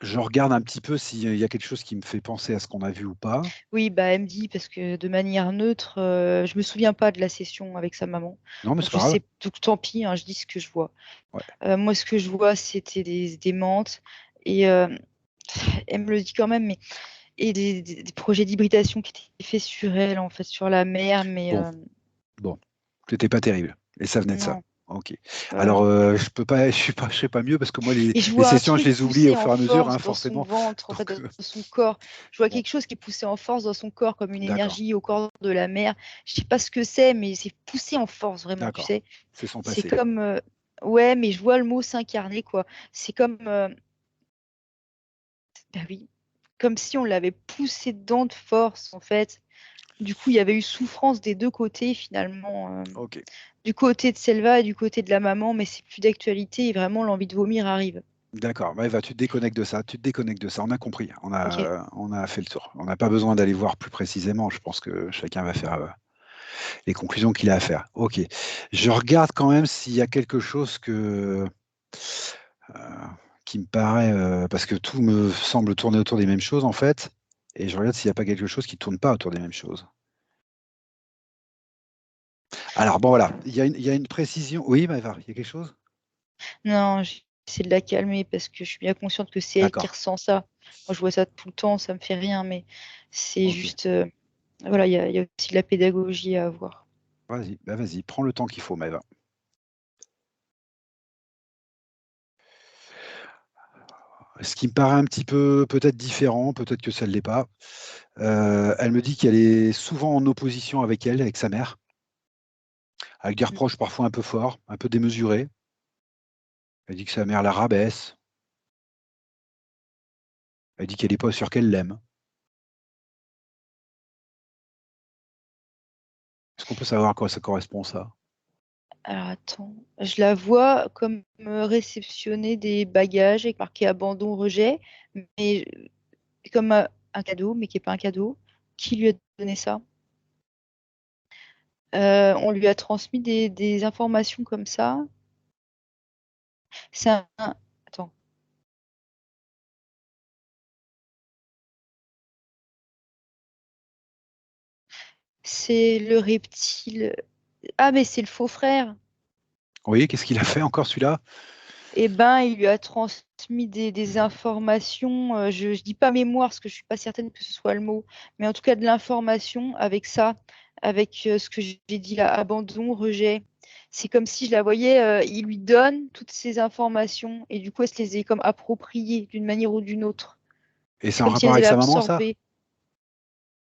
je regarde un petit peu s'il y a quelque chose qui me fait penser à ce qu'on a vu ou pas. Oui, bah, elle me dit, parce que de manière neutre, je me souviens pas de la session avec sa maman. Non, mais Donc, c'est pas grave. tant pis, hein, je dis ce que je vois. Ouais. Moi, ce que je vois, c'était des menthes. Et elle me le dit quand même, mais et des projets d'hybridation qui étaient faits sur elle, en fait, sur la mer, mais Bon, bon, c'était pas terrible. Et ça venait de ça. non. Ok. Voilà. Alors, je serais pas mieux parce que moi, Et je les vois un sessions, je truc les oublie au pousser fur en et à mesure, force hein, dans son forcément. ventre, en fait, Donc, dans son corps. Je vois bon, quelque chose qui est poussé en force dans son corps, comme une d'accord, énergie au corps de la mer. Je sais pas ce que c'est, mais c'est poussé en force, vraiment, tu d'accord. sais. C'est son C'est passé. comme. Ouais, mais je vois le mot s'incarner, quoi. C'est comme. Bah oui. Comme si on l'avait poussé dedans de force, en fait. Du coup, il y avait eu souffrance des deux côtés, finalement. Ok. Du côté de Selva et du côté de la maman, mais c'est plus d'actualité et vraiment l'envie de vomir arrive. D'accord. Ouais, va, tu te déconnectes de ça. Tu te déconnectes de ça. On a compris. Ok. On a fait le tour. On n'a pas besoin d'aller voir plus précisément. Je pense que chacun va faire les conclusions qu'il a à faire. Ok. Je regarde quand même s'il y a quelque chose euh, qui me paraît, parce que tout me semble tourner autour des mêmes choses en fait, et je regarde s'il n'y a pas quelque chose qui ne tourne pas autour des mêmes choses. Alors bon voilà, il y a une précision. Oui, Maëva, il y a quelque chose? Non, j'essaie de la calmer parce que je suis bien consciente que c'est elle qui D'accord. ressent ça. Moi, je vois ça tout le temps, ça me fait rien, mais c'est Ok. juste. Voilà, il y a aussi de la pédagogie à avoir. Vas-y, bah vas-y, prends le temps qu'il faut, Maëva. Ce qui me paraît un petit peu peut-être différent, peut-être que ça ne l'est pas. Elle me dit qu'elle est souvent en opposition avec elle, avec sa mère, avec des Mm. reproches parfois un peu forts, un peu démesurés. Elle dit que sa mère la rabaisse. Elle dit qu'elle n'est pas sûre qu'elle l'aime. Est-ce qu'on peut savoir à quoi ça correspond, ça? Alors attends, je la vois comme réceptionner des bagages avec marqué abandon, rejet, mais comme un cadeau, mais qui n'est pas un cadeau. Qui lui a donné ça? On lui a transmis des informations comme ça. C'est Attends. C'est le reptile. Ah, mais c'est le faux frère. Oui, qu'est-ce qu'il a fait encore celui-là? Eh ben, il lui a transmis des informations. Je dis pas mémoire parce que je suis pas certaine que ce soit le mot, mais en tout cas de l'information avec ça, avec ce que j'ai dit là, abandon, rejet. C'est comme si je la voyais, il lui donne toutes ces informations et du coup, elle se les est comme appropriées d'une manière ou d'une autre. Et c'est C'est en comme si rapport elle les avec avait sa maman, ça? absorbées.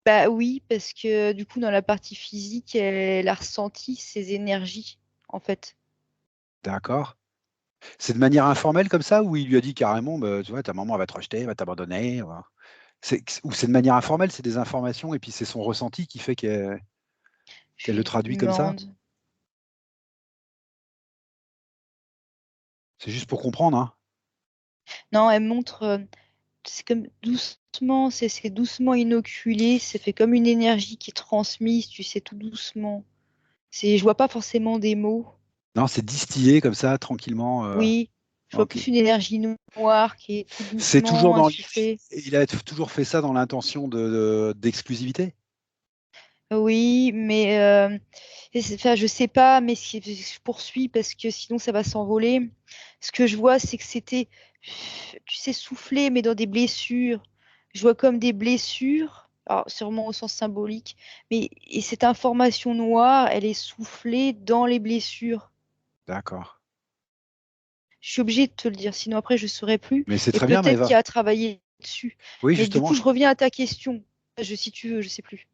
Bah oui, parce que du coup, dans la partie physique, elle a ressenti ces énergies, en fait. D'accord. C'est de manière informelle comme ça, ou il lui a dit carrément, bah, tu vois, ta maman elle va te rejeter, elle va t'abandonner. Voilà. Ou c'est de manière informelle, c'est des informations, et puis c'est son ressenti qui fait Je qu'elle le lui traduit comme ça? demande. C'est juste pour comprendre, hein. Non, elle montre, c'est comme doucement, c'est doucement inoculé, c'est fait comme une énergie qui est transmise, tu sais, tout doucement. Je vois pas forcément des mots. Non, c'est distillé comme ça, tranquillement. Oui, je vois Ok. plus une énergie noire qui est tout C'est toujours doucement dans insufflée. il a toujours fait ça dans l'intention d'exclusivité? Oui, mais enfin, je sais pas, mais je poursuis parce que sinon ça va s'envoler. Ce que je vois, c'est que c'était, tu sais, soufflé, mais dans des blessures. Je vois comme des blessures, alors sûrement au sens symbolique, mais et cette information noire, elle est soufflée dans les blessures. D'accord. Je suis obligée de te le dire, sinon après je ne saurais plus. Mais c'est Et très bien, peut-être qu'il y Maëva. a à travailler dessus. Oui, Mais du coup, justement. je reviens à ta question. Si tu veux, je ne sais plus.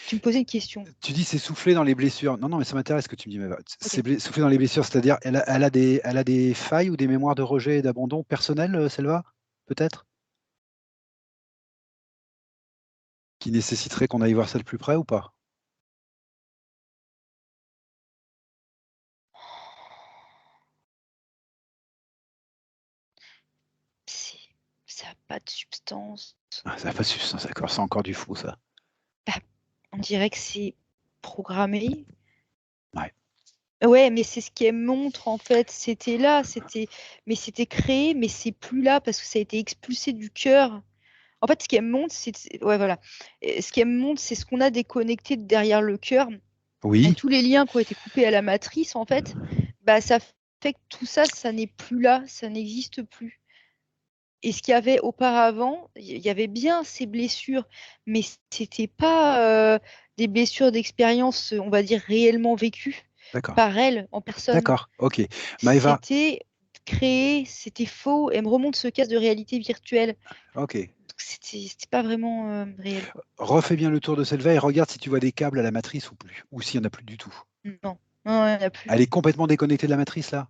Tu me posais une question. Tu dis c'est souffler dans les blessures. Non, non, mais ça m'intéresse ce que tu me dis, Maëva. C'est Ok. souffler dans les blessures, c'est-à-dire elle a des failles ou des mémoires de rejet et d'abandon personnelles, Selva, peut-être, qui nécessiterait qu'on aille voir ça de plus près ou pas? Ça n'a pas de substance. Ah, ça n'a pas de substance, d'accord. C'est encore du fou, ça. Bah, on dirait que c'est programmé. Ouais. Ouais, mais c'est ce qu'elle montre en fait. C'était là, mais c'était créé, mais c'est plus là parce que ça a été expulsé du cœur. En fait, ce qu'elle montre, ouais, voilà. Ce qu'elle montre, c'est ce qu'on a déconnecté de derrière le cœur. Et Oui, tous les liens qui ont été coupés à la matrice, en fait, bah, ça fait que tout ça, ça n'est plus là, ça n'existe plus. Et ce qu'il y avait auparavant, il y avait bien ces blessures, mais c'était pas des blessures d'expérience, on va dire, réellement vécues d'accord. par elle en personne. D'accord, ok. Maëva, C'était créé, c'était faux. Elle me remonte ce cas de réalité virtuelle. ok. Donc c'était pas vraiment réel. Refais bien le tour de Selva et regarde si tu vois des câbles à la matrice ou plus, ou s'il n'y en a plus du tout. Non, non, il n'y en a plus. Elle est complètement déconnectée de la matrice, là?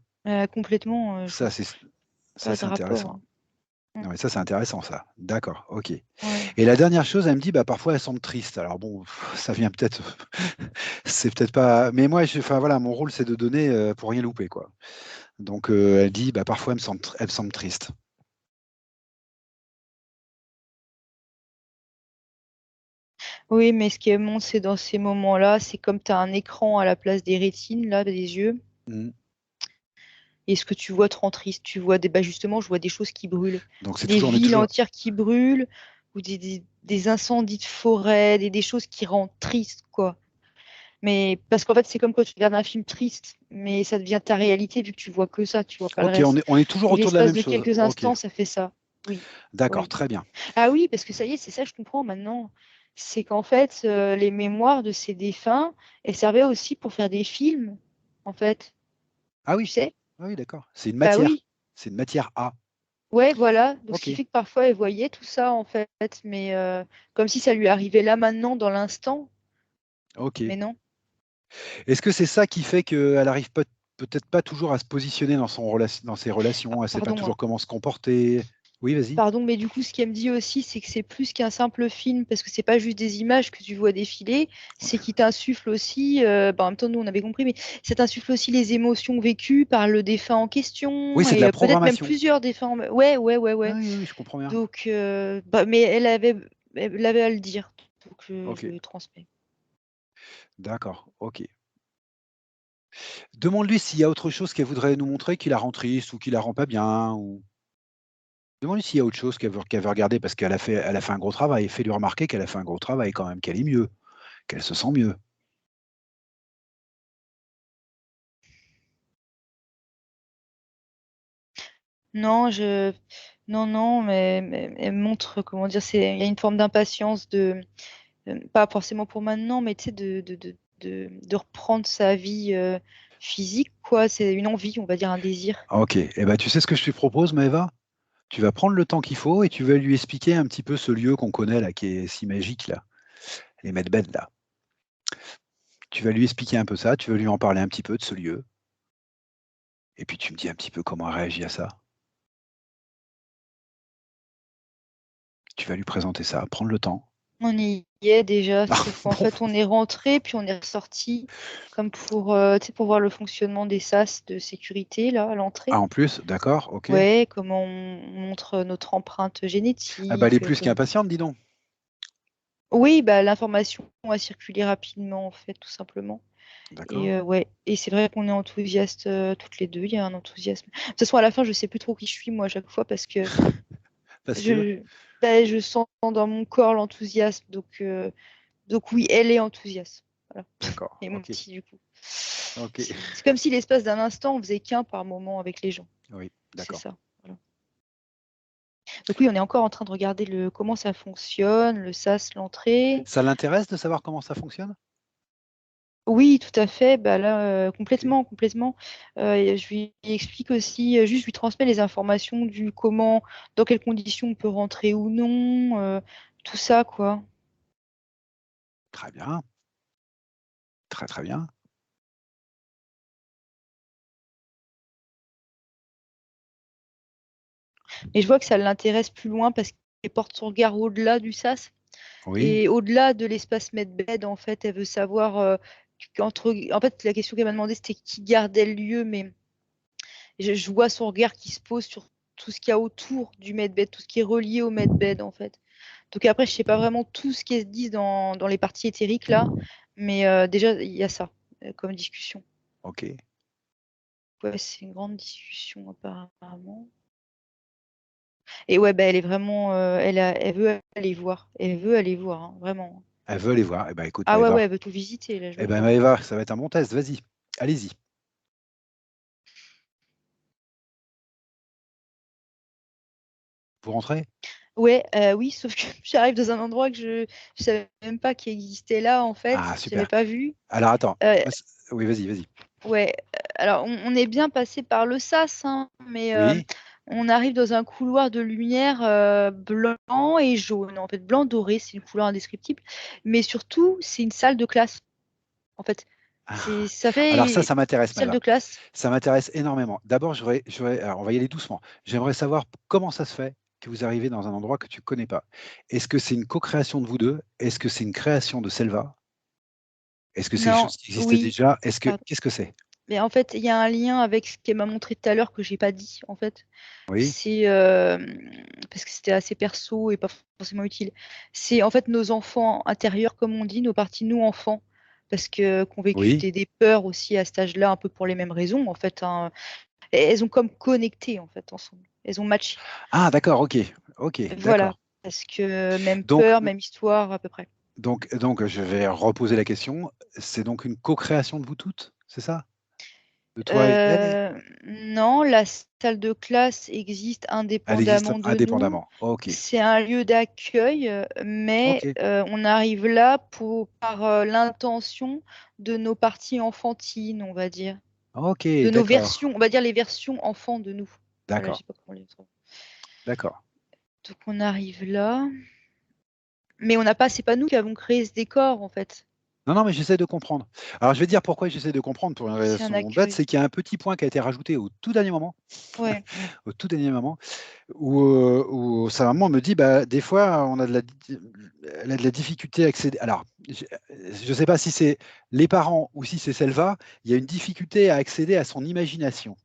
Complètement, je Ça, vois c'est ça, pas de c'est rapport, intéressant. hein. Mm. Non, mais ça, c'est intéressant, ça. D'accord, ok. Ouais. Et la dernière chose, elle me dit, bah, parfois, elle semble triste. Alors bon, ça vient peut-être, c'est peut-être pas. Mais moi, enfin voilà, mon rôle, c'est de donner pour rien louper, quoi. Donc, elle dit, bah, parfois, elle me semble triste. Oui, mais ce qui est bon, c'est dans ces moments-là, c'est comme tu as un écran à la place des rétines, là, des yeux. Mhm. Et ce que tu vois te rend triste. Tu vois bah justement, je vois des choses qui brûlent. Donc, c'est Des toujours, on est villes toujours. entières qui brûlent, ou des incendies de forêt, des choses qui rendent triste, quoi. Mais parce qu'en fait, c'est comme quand tu regardes un film triste, mais ça devient ta réalité vu que tu vois que ça, tu vois pas le Ok, reste. on est toujours Et autour de la l'espace même de chose. quelques Ok, instants, ça fait ça. Oui. d'accord, Oui. très bien. Ah oui, parce que ça y est, c'est ça, je comprends maintenant. C'est qu'en fait, les mémoires de ces défunts, elles servaient aussi pour faire des films, en fait. Ah Tu oui, sais? ah oui, d'accord. C'est une Bah matière. oui. C'est une matière A. Ouais, voilà. Donc, ce Ok, qui fait que parfois, elle voyait tout ça, en fait, mais comme si ça lui arrivait là, maintenant, dans l'instant. ok. Mais non. Est-ce que c'est ça qui fait qu'elle arrive peut-être pas toujours à se positionner dans dans ses Ah, relations, elle sait pas pardon, hein. toujours comment se comporter? Oui, vas-y. Pardon, mais du coup, ce qu'elle me dit aussi, c'est que c'est plus qu'un simple film, parce que c'est pas juste des images que tu vois défiler, c'est qu'il t'insuffle aussi, bah, en même temps, nous, on avait compris, mais ça t'insuffle aussi les émotions vécues par le défunt en Oui, question, c'est de et la peut-être même programmation. plusieurs défunts. Ouais, ouais, ouais, Ah ouais. oui, oui, oui, je comprends bien. Donc, mais elle avait à le dire, donc Ok, je le transmets. d'accord, ok. Demande-lui s'il y a autre chose qu'elle voudrait nous montrer qui la rend triste ou qui la rend pas bien. Ou... Demande-lui s'il y a autre chose qu'elle veut regarder parce elle a fait un gros travail. Fais-lui remarquer qu'elle a fait un gros travail quand même, qu'elle est mieux, qu'elle se sent mieux. Non, non, non, mais elle montre, comment dire, il y a une forme d'impatience pas forcément pour maintenant, mais tu sais, de reprendre sa vie physique, quoi. C'est une envie, on va dire, un désir. Ok, eh ben, tu sais ce que je te propose, Maëva? Tu vas prendre le temps qu'il faut et tu vas lui expliquer un petit peu ce lieu qu'on connaît là, qui est si magique là, les Medbed là. Tu vas lui expliquer un peu ça, tu vas lui en parler un petit peu de ce lieu, et puis tu me dis un petit peu comment elle réagit à ça. Tu vas lui présenter ça, prendre le temps. On y est déjà, Ah, sauf qu'en bon. fait, on est rentré, puis on est ressorti, comme pour, tu sais, pour voir le fonctionnement des sas de sécurité, là, à Ah, l'entrée. en plus, d'accord, ok. Ouais, comment on montre notre empreinte Ah bah elle est génétique. plus qu'impatiente, dis donc. Oui, bah, l'information a circulé rapidement, en fait, tout simplement. Et D'accord. ouais, et c'est vrai qu'on est enthousiastes toutes les deux, il y a un enthousiasme. De toute façon, à la fin, je sais plus trop qui je suis, moi, à chaque fois, parce que Parce que, je, bah, je sens dans mon corps l'enthousiasme. Donc oui, elle est enthousiaste. Voilà. d'accord, Et mon ok, petit, du coup. ok. C'est comme si l'espace d'un instant, on faisait qu'un par moment avec les gens. Oui, C'est d'accord. ça. Voilà. Donc oui, on est encore en train de regarder comment ça fonctionne, le sas, l'entrée. Ça l'intéresse de savoir comment ça fonctionne? Oui, tout à fait. Bah là, complètement, complètement. Et je lui explique aussi, juste je lui transmets les informations du comment, dans quelles conditions on peut rentrer ou non, tout ça, quoi. Très bien, très, très bien. Et je vois que ça l'intéresse plus loin parce qu'elle porte son regard au-delà du sas Oui, et au-delà de l'espace medbed, en fait, elle veut savoir, en fait, la question qu'elle m'a demandé, c'était qui gardait le lieu, mais je vois son regard qui se pose sur tout ce qu'il y a autour du medbed, tout ce qui est relié au medbed, en fait. Donc après, je sais pas vraiment tout ce qui se dit dans les parties éthériques là, mais déjà il y a ça comme discussion. OK. Ouais, c'est une grande discussion apparemment. Et ouais, bah, elle est vraiment, elle veut aller voir, hein, vraiment. Elle veut aller voir. Eh ben, écoute, Ah ouais, Maëva. ouais, elle veut tout visiter là, je Eh le ben, vois. Maëva, ça va être un bon test. Vas-y, allez-y. Vous rentrez? Ouais, oui, sauf que j'arrive dans un endroit que je savais même pas qu'il existait là en Ah, fait, j'avais super. pas vu. Alors attends. Euh, Oui, vas-y, vas-y. Ouais, alors on est bien passé par le sas, hein, mais Oui, on arrive dans un couloir de lumière blanc et jaune. En fait, blanc doré, c'est une couleur indescriptible, mais surtout, c'est une salle de classe. En fait, ah. ça Alors fait ça m'intéresse, salle de Maëva. classe. Ça m'intéresse énormément. D'abord, alors on va y aller doucement. J'aimerais savoir comment ça se fait que vous arrivez dans un endroit que tu connais pas. Est-ce que c'est une co-création de vous deux? Est-ce que c'est une création de Selva? Est-ce que c'est quelque Non, chose qui existait oui, déjà? pardon. Qu'est-ce que c'est? Mais en fait, il y a un lien avec ce qu'elle m'a montré tout à l'heure que j'ai pas dit. En fait, Oui, c'est parce que c'était assez perso et pas forcément utile. C'est en fait nos enfants intérieurs, comme on dit, nos parties nous enfants, parce que qu'on vécu oui. des peurs aussi à cet âge-là, un peu pour les mêmes raisons en fait, hein. Et elles ont comme connecté en fait ensemble. Elles ont matché. Ah, d'accord, ok, ok, Voilà, d'accord. parce que même Donc, peur, même histoire à peu près. donc, je vais reposer la question. C'est donc une co-création de vous toutes, c'est ça? De toi et elle? Non, la salle de classe existe Elle existe indépendamment de nous. indépendamment. Ok, C'est un lieu d'accueil, mais ok, on arrive là par l'intention de nos parties enfantines, on va dire. ok, De nos d'accord, versions, on va dire les versions enfants de nous. Voilà, je d'accord, sais pas comment les dire. d'accord. Donc on arrive là. Mais on n'a pas, c'est pas nous qui avons créé ce décor, en fait. Non, non, mais j'essaie de comprendre. Alors, je vais dire pourquoi j'essaie de comprendre pour une C'est un raison bête, accueil. c'est qu'il y a un petit point qui a été rajouté au tout dernier moment, Ouais. au tout dernier moment, où sa maman me dit, bah, des fois, elle a de la difficulté à accéder. Alors, je ne sais pas si c'est les parents ou si c'est Selva, il y a une difficulté à accéder à son imagination.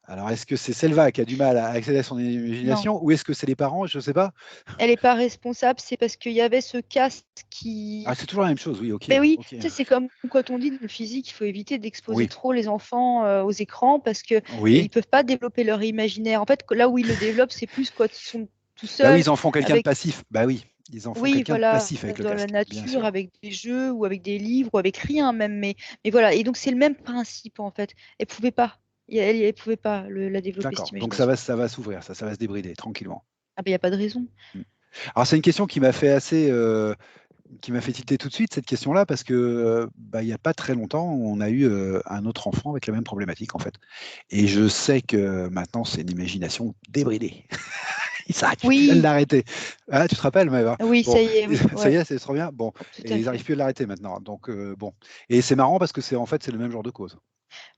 Alors, est-ce que c'est Selva qui a du mal à accéder à son Non. imagination ou est-ce que c'est les parents? Je ne sais pas. Elle n'est pas responsable, c'est parce qu'il y avait ce casque Ah, qui. c'est toujours la même chose, oui, ok, Ben oui, ok. tu sais, c'est comme quand on dit dans le physique, il faut éviter d'exposer Oui, trop les enfants aux écrans parce que ils oui. ne peuvent pas développer leur imaginaire. En fait, là où ils le développent, c'est plus quand ils sont tout Bah oui, seuls ils en font quelqu'un de avec, passif. Bah oui, ils en font oui, quelqu'un de voilà, passif avec le dans la casque, bien nature, sûr. avec des jeux ou avec des livres ou avec rien même. Mais voilà, et donc c'est le même principe en fait. Elle pouvait pas. Elle pouvait pas la développer cette D'accord. Donc imagination. ça va s'ouvrir, ça va se débrider tranquillement. Ah ben il n'y a pas de raison. Mm. Alors c'est une question qui m'a fait qui m'a fait tilter tout de suite cette question-là parce que bah, il n'y a pas très longtemps, on a eu un autre enfant avec la même problématique en fait. Et je sais que maintenant c'est une imagination débridée. Ils n'arrivent plus à Oui, l'arrêter. Ah, tu te rappelles, Maëva? oui, Bon, ça y est, oui, ça y ouais, est, c'est trop bien. Bon, tout et à ils fait. n'arrivent plus à l'arrêter maintenant. Donc bon, et c'est marrant parce que c'est en fait c'est le même genre de cause.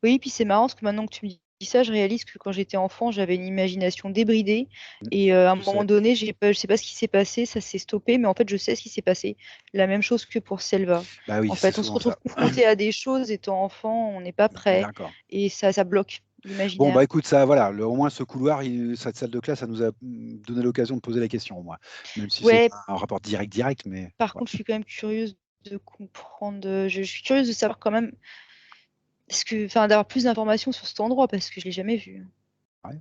Oui, puis c'est marrant parce que maintenant que tu me dis ça, je réalise que quand j'étais enfant, j'avais une imagination débridée. Mm. Et à un Je moment sais. donné, je sais pas ce qui s'est passé, ça s'est stoppé, mais en fait, je sais ce qui s'est passé. La même chose que pour Selva. Bah oui, En c'est fait, on se souvent retrouve ça. confronté à des choses étant enfant, on n'est pas prêt D'accord. et ça bloque Bon, bah l'imaginaire. écoute, ça, voilà, au moins ce couloir, cette salle de classe, ça nous a donné l'occasion de poser la question, au moins. Même si c'est Ouais, pas un rapport direct, mais par voilà. contre, je suis quand même curieuse de comprendre, je suis curieuse de savoir quand même, enfin, d'avoir plus d'informations sur cet endroit parce que je l'ai jamais vu. Ouais.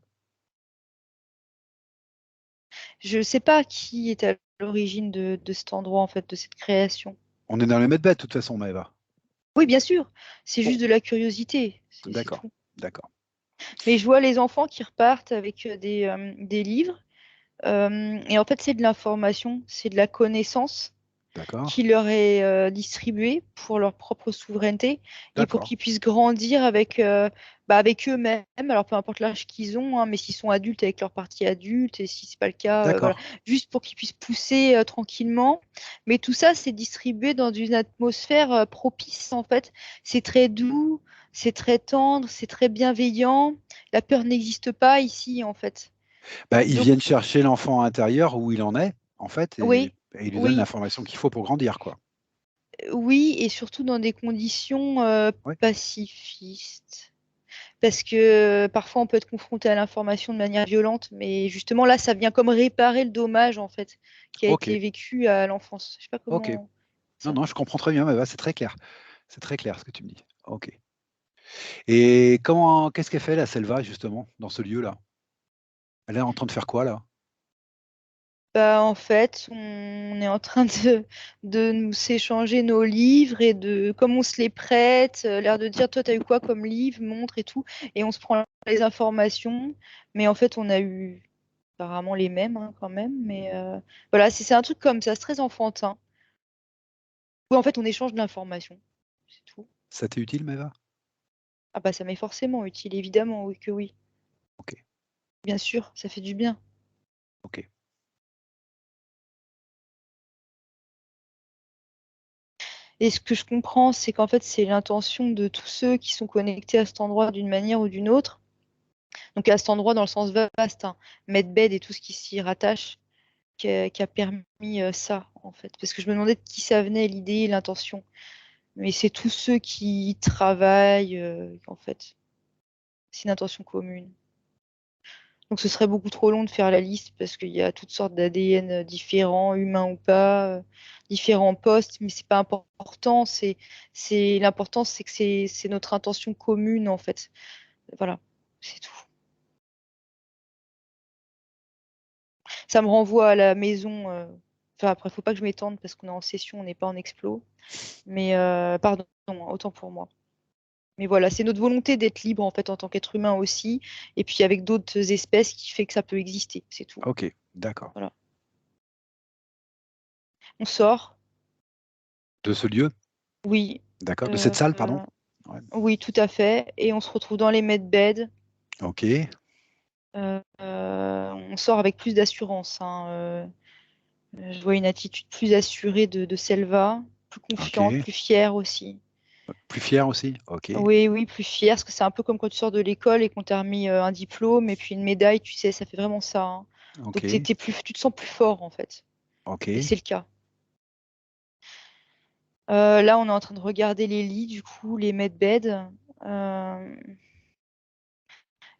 Je sais pas qui est à l'origine de cet endroit, en fait, de cette création. On est dans les medbeds, de toute façon, Maëva. Oui, bien sûr, c'est Bon, juste de la curiosité, c'est d'accord, tout. d'accord. Mais je vois les enfants qui repartent avec des livres, et en fait, c'est de l'information, c'est de la connaissance. D'accord. qui leur est distribué pour leur propre souveraineté et pour D'accord. qu'ils puissent grandir avec eux-mêmes, alors peu importe l'âge qu'ils ont, hein, mais s'ils sont adultes avec leur partie adulte, et si c'est pas le cas, voilà, D'accord. juste pour qu'ils puissent pousser tranquillement. Mais tout ça, c'est distribué dans une atmosphère propice, en fait. C'est très doux, c'est très tendre, c'est très bienveillant. La peur n'existe pas ici, en fait. Bah, ils Donc, viennent chercher l'enfant intérieur où il en est, en fait, et oui, ils lui donnent oui. l'information qu'il faut pour grandir, quoi. Oui, et surtout dans des conditions Ouais. pacifistes. Parce que parfois on peut être confronté à l'information de manière violente, mais justement là, ça vient comme réparer le dommage en fait qui a Ok. été vécu à l'enfance. Je sais pas Ok. comment Non, ça. non, je comprends très bien, mais bah, c'est très clair. C'est très clair ce que tu me dis. Ok. Et qu'est-ce qu'elle fait, la Selva, justement, dans ce lieu-là? Elle est en train de faire quoi, là? Bah, en fait, on est en train de nous s'échanger nos livres et comme on se les prête, l'air de dire toi, t'as eu quoi comme livre, montre et tout, et on se prend les informations, mais en fait, on a eu apparemment les mêmes hein, quand même, mais voilà, c'est un truc comme ça, c'est très enfantin. Oui, en fait, on échange de l'information, c'est tout. Ça t'est utile, Maëva? Ah bah ça m'est forcément utile, évidemment, oui que oui. Ok. Bien sûr, ça fait du bien. Ok. Et ce que je comprends, c'est qu'en fait, c'est l'intention de tous ceux qui sont connectés à cet endroit d'une manière ou d'une autre. Donc à cet endroit dans le sens vaste, hein, Medbed et tout ce qui s'y rattache, qui a permis ça, en fait. Parce que je me demandais de qui ça venait, l'idée et l'intention. Mais c'est tous ceux qui y travaillent, en fait. C'est une intention commune. Donc ce serait beaucoup trop long de faire la liste parce qu'il y a toutes sortes d'ADN différents, humains ou pas, différents postes, mais c'est pas important. L'important, c'est que c'est notre intention commune en fait. Voilà, c'est tout. Ça me renvoie à la maison. Enfin après, faut pas que je m'étende parce qu'on est en session, on n'est pas en explo. Mais pardon, autant pour moi. Mais voilà, c'est notre volonté d'être libre en fait en tant qu'être humain aussi, et puis avec d'autres espèces qui fait que ça peut exister, c'est tout. Ok. D'accord. Voilà. On sort. De ce lieu? Oui, D'accord. De cette euh, salle, pardon? Ouais. oui, tout à fait. Et on se retrouve dans les medbeds. Ok. On sort avec plus d'assurance, hein. Je vois une attitude plus assurée de Selva, plus confiante, Ok. plus fière aussi. Plus fier aussi? Ok. Oui, oui, plus fière, parce que c'est un peu comme quand tu sors de l'école et qu'on t'a remis un diplôme et puis une médaille, tu sais, ça fait vraiment ça, hein. Donc Ok. tu te sens plus fort en fait. Et Ok. c'est le cas. Là, on est en train de regarder les lits, du coup, les medbeds. Euh,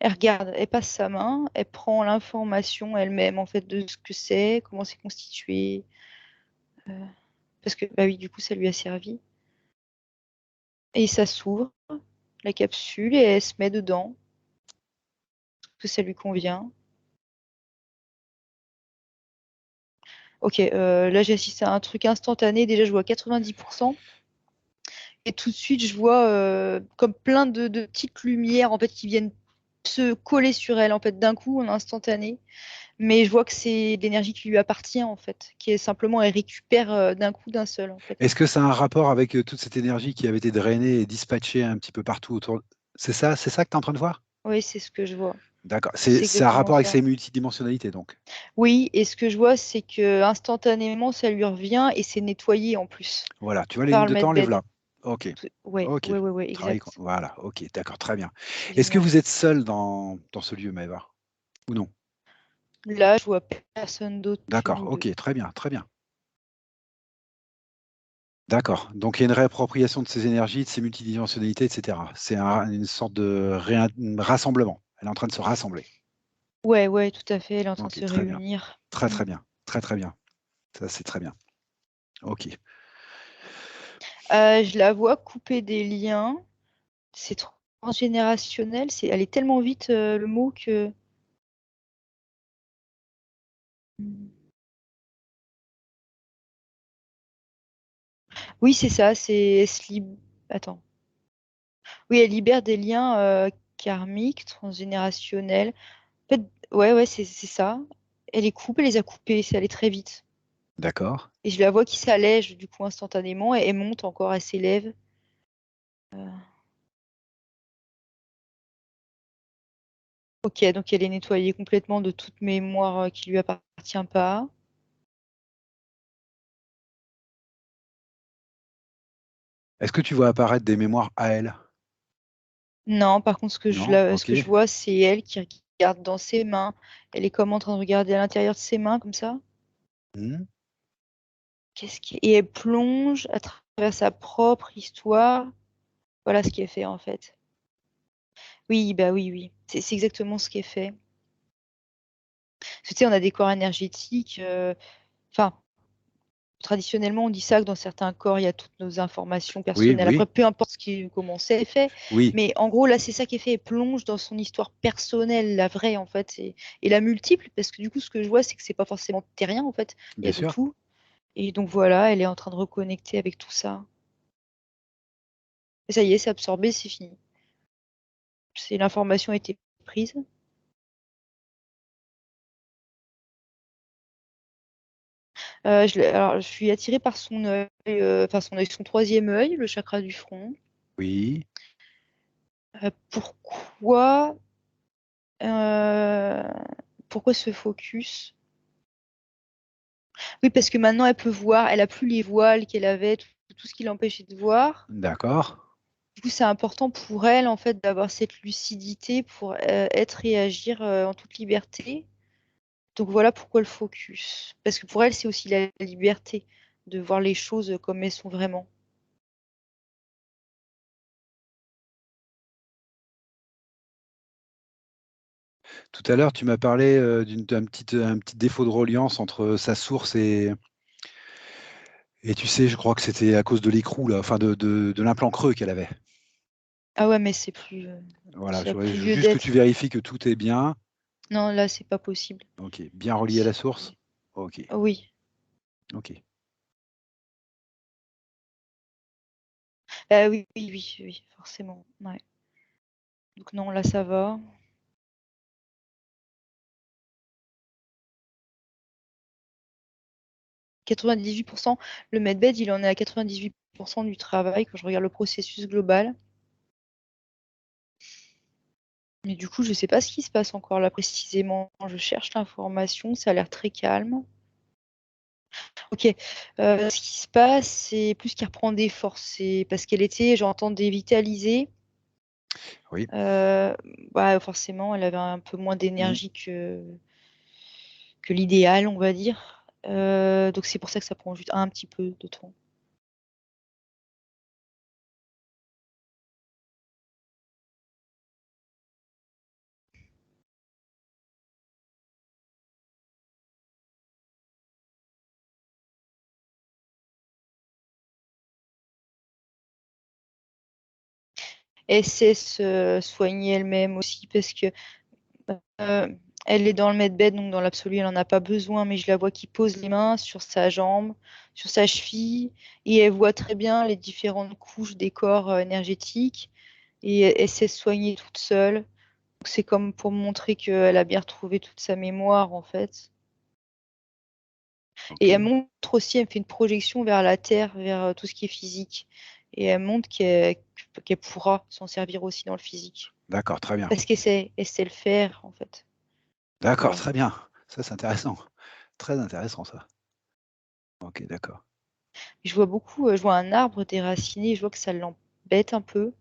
Elle regarde, elle passe sa main, elle prend l'information elle-même en fait de ce que c'est, comment c'est constitué, euh, parce que bah oui, du coup, ça lui a servi. Et ça s'ouvre, la capsule, et elle se met dedans, parce que ça lui convient. Ok, là j'ai assisté à un truc instantané, déjà je vois 90%, et tout de suite je vois comme plein de petites lumières en fait qui viennent se coller sur elle en fait d'un coup en instantané. Mais je vois que c'est de l'énergie qui lui appartient en fait, qui est simplement elle récupère d'un coup d'un seul en fait. Est-ce que ça a un rapport avec toute cette énergie qui avait été drainée et dispatchée un petit peu partout autour? C'est ça que tu es en train de voir? Oui, c'est ce que je vois. D'accord. C'est C'est un exactement rapport avec ça. ces multidimensionnalités, donc. Oui, et ce que je vois, c'est que instantanément, ça lui revient et c'est nettoyé en plus Voilà. Tu vois les lignes par le de temps, lève medbed. là. Ok. Ouais, Ok. ouais, ouais, ouais, exact. Voilà. Ok. D'accord. Très bien. Est-ce que Génial. vous êtes seul dans ce lieu, Maëva? Ou non? Là, je vois personne d'autre que D'accord. nous deux. Ok. Très bien. Très bien. D'accord. Donc il y a une réappropriation de ces énergies, de ces multidimensionnalités, etc. C'est une sorte de rassemblement. Elle est en train de se rassembler. Ouais, ouais, tout à fait. Elle est en train de Ok. se Très bien. réunir. Très Mm. très bien. Très très bien. Ça, c'est très bien. Ok. Je la vois couper des liens. C'est transgénérationnel. Elle est tellement vite le mot que. Mm. Oui, c'est ça. Attends. Oui, elle libère des liens karmiques, transgénérationnels. En fait, ouais, ouais, c'est ça. Elle les coupe, elle les a coupés, c'est allé très vite. D'accord. Et je la vois qui s'allège du coup instantanément et elle monte encore, elle s'élève. Ok, donc elle est nettoyée complètement de toute mémoire qui lui appartient pas. Est-ce que tu vois apparaître des mémoires à elle? Non, par contre, Non? ce Ok. que je vois, c'est elle qui regarde dans ses mains. Elle est comme en train de regarder à l'intérieur de ses mains, comme ça. Hmm. Et elle plonge à travers sa propre histoire. Voilà ce qui est fait, en fait. Oui, bah oui, oui. C'est exactement ce qui est fait. Parce que, tu sais, on a des corps énergétiques. Enfin, traditionnellement, on dit ça que dans certains corps, il y a toutes nos informations Oui, personnelles. Après, oui, peu importe comment c'est fait, oui, mais en gros, là, c'est ça qui est fait. Elle plonge dans son histoire personnelle, la vraie, en fait, et la multiple, parce que du coup, ce que je vois, c'est que c'est pas forcément terrien, en fait. Il y bien a de sûr. tout. Et donc voilà, elle est en train de reconnecter avec tout ça. Et ça y est, c'est absorbé, c'est fini. L'information a été prise. Alors, je suis attirée par son œil, son troisième œil, le chakra du front. Oui. Pourquoi Euh, pourquoi ce focus? Oui, parce que maintenant elle peut voir, elle a plus les voiles qu'elle avait, tout ce qui l'empêchait de voir. D'accord. Du coup, c'est important pour elle en fait d'avoir cette lucidité pour être et agir en toute liberté. Donc voilà pourquoi le focus. Parce que pour elle, c'est aussi la liberté de voir les choses comme elles sont vraiment. Tout à l'heure, tu m'as parlé d'un petit défaut de reliance entre sa source et tu sais, je crois que c'était à cause de l'écrou, là, enfin de l'implant creux qu'elle avait. Ah ouais, mais c'est plus, Voilà, ça a je voudrais plus lieu juste que tu d'être. vérifies que tout est bien. Non, là, c'est pas possible. Ok, bien relié à la source. Ok, Oui. ok. Oui, oui, oui, oui, forcément. Ouais. Donc non, là, ça va. 98%, le medbed, il en est à 98% du travail quand je regarde le processus global. Mais du coup, je ne sais pas ce qui se passe encore là précisément. Je cherche l'information, ça a l'air très calme. Ok, ce qui se passe, c'est plus qu'elle reprend des forces. C'est parce qu'elle était, j'entends, dévitalisée. Oui. Euh, Forcément, elle avait un peu moins Mm. d'énergie que l'idéal, on va dire. Donc c'est pour ça que ça prend juste un petit peu de temps. Elle sait se soigner elle-même aussi parce que Euh, elle est dans le medbed, donc dans l'absolu, elle n'en a pas besoin, mais je la vois qui pose les mains sur sa jambe, sur sa cheville, et elle voit très bien les différentes couches des corps énergétiques, et elle sait se soigner toute seule. Donc c'est comme pour montrer qu'elle a bien retrouvé toute sa mémoire, en fait. Et elle Ok. montre aussi, elle fait une projection vers la Terre, vers tout ce qui est physique. Et elle montre qu'elle pourra s'en servir aussi dans le physique. D'accord, très bien. Parce elle sait le faire, en fait. D'accord, Voilà. très bien. Ça, c'est intéressant. Très intéressant, ça. Ok, d'accord. Je vois un arbre déraciné, je vois que ça l'embête un peu.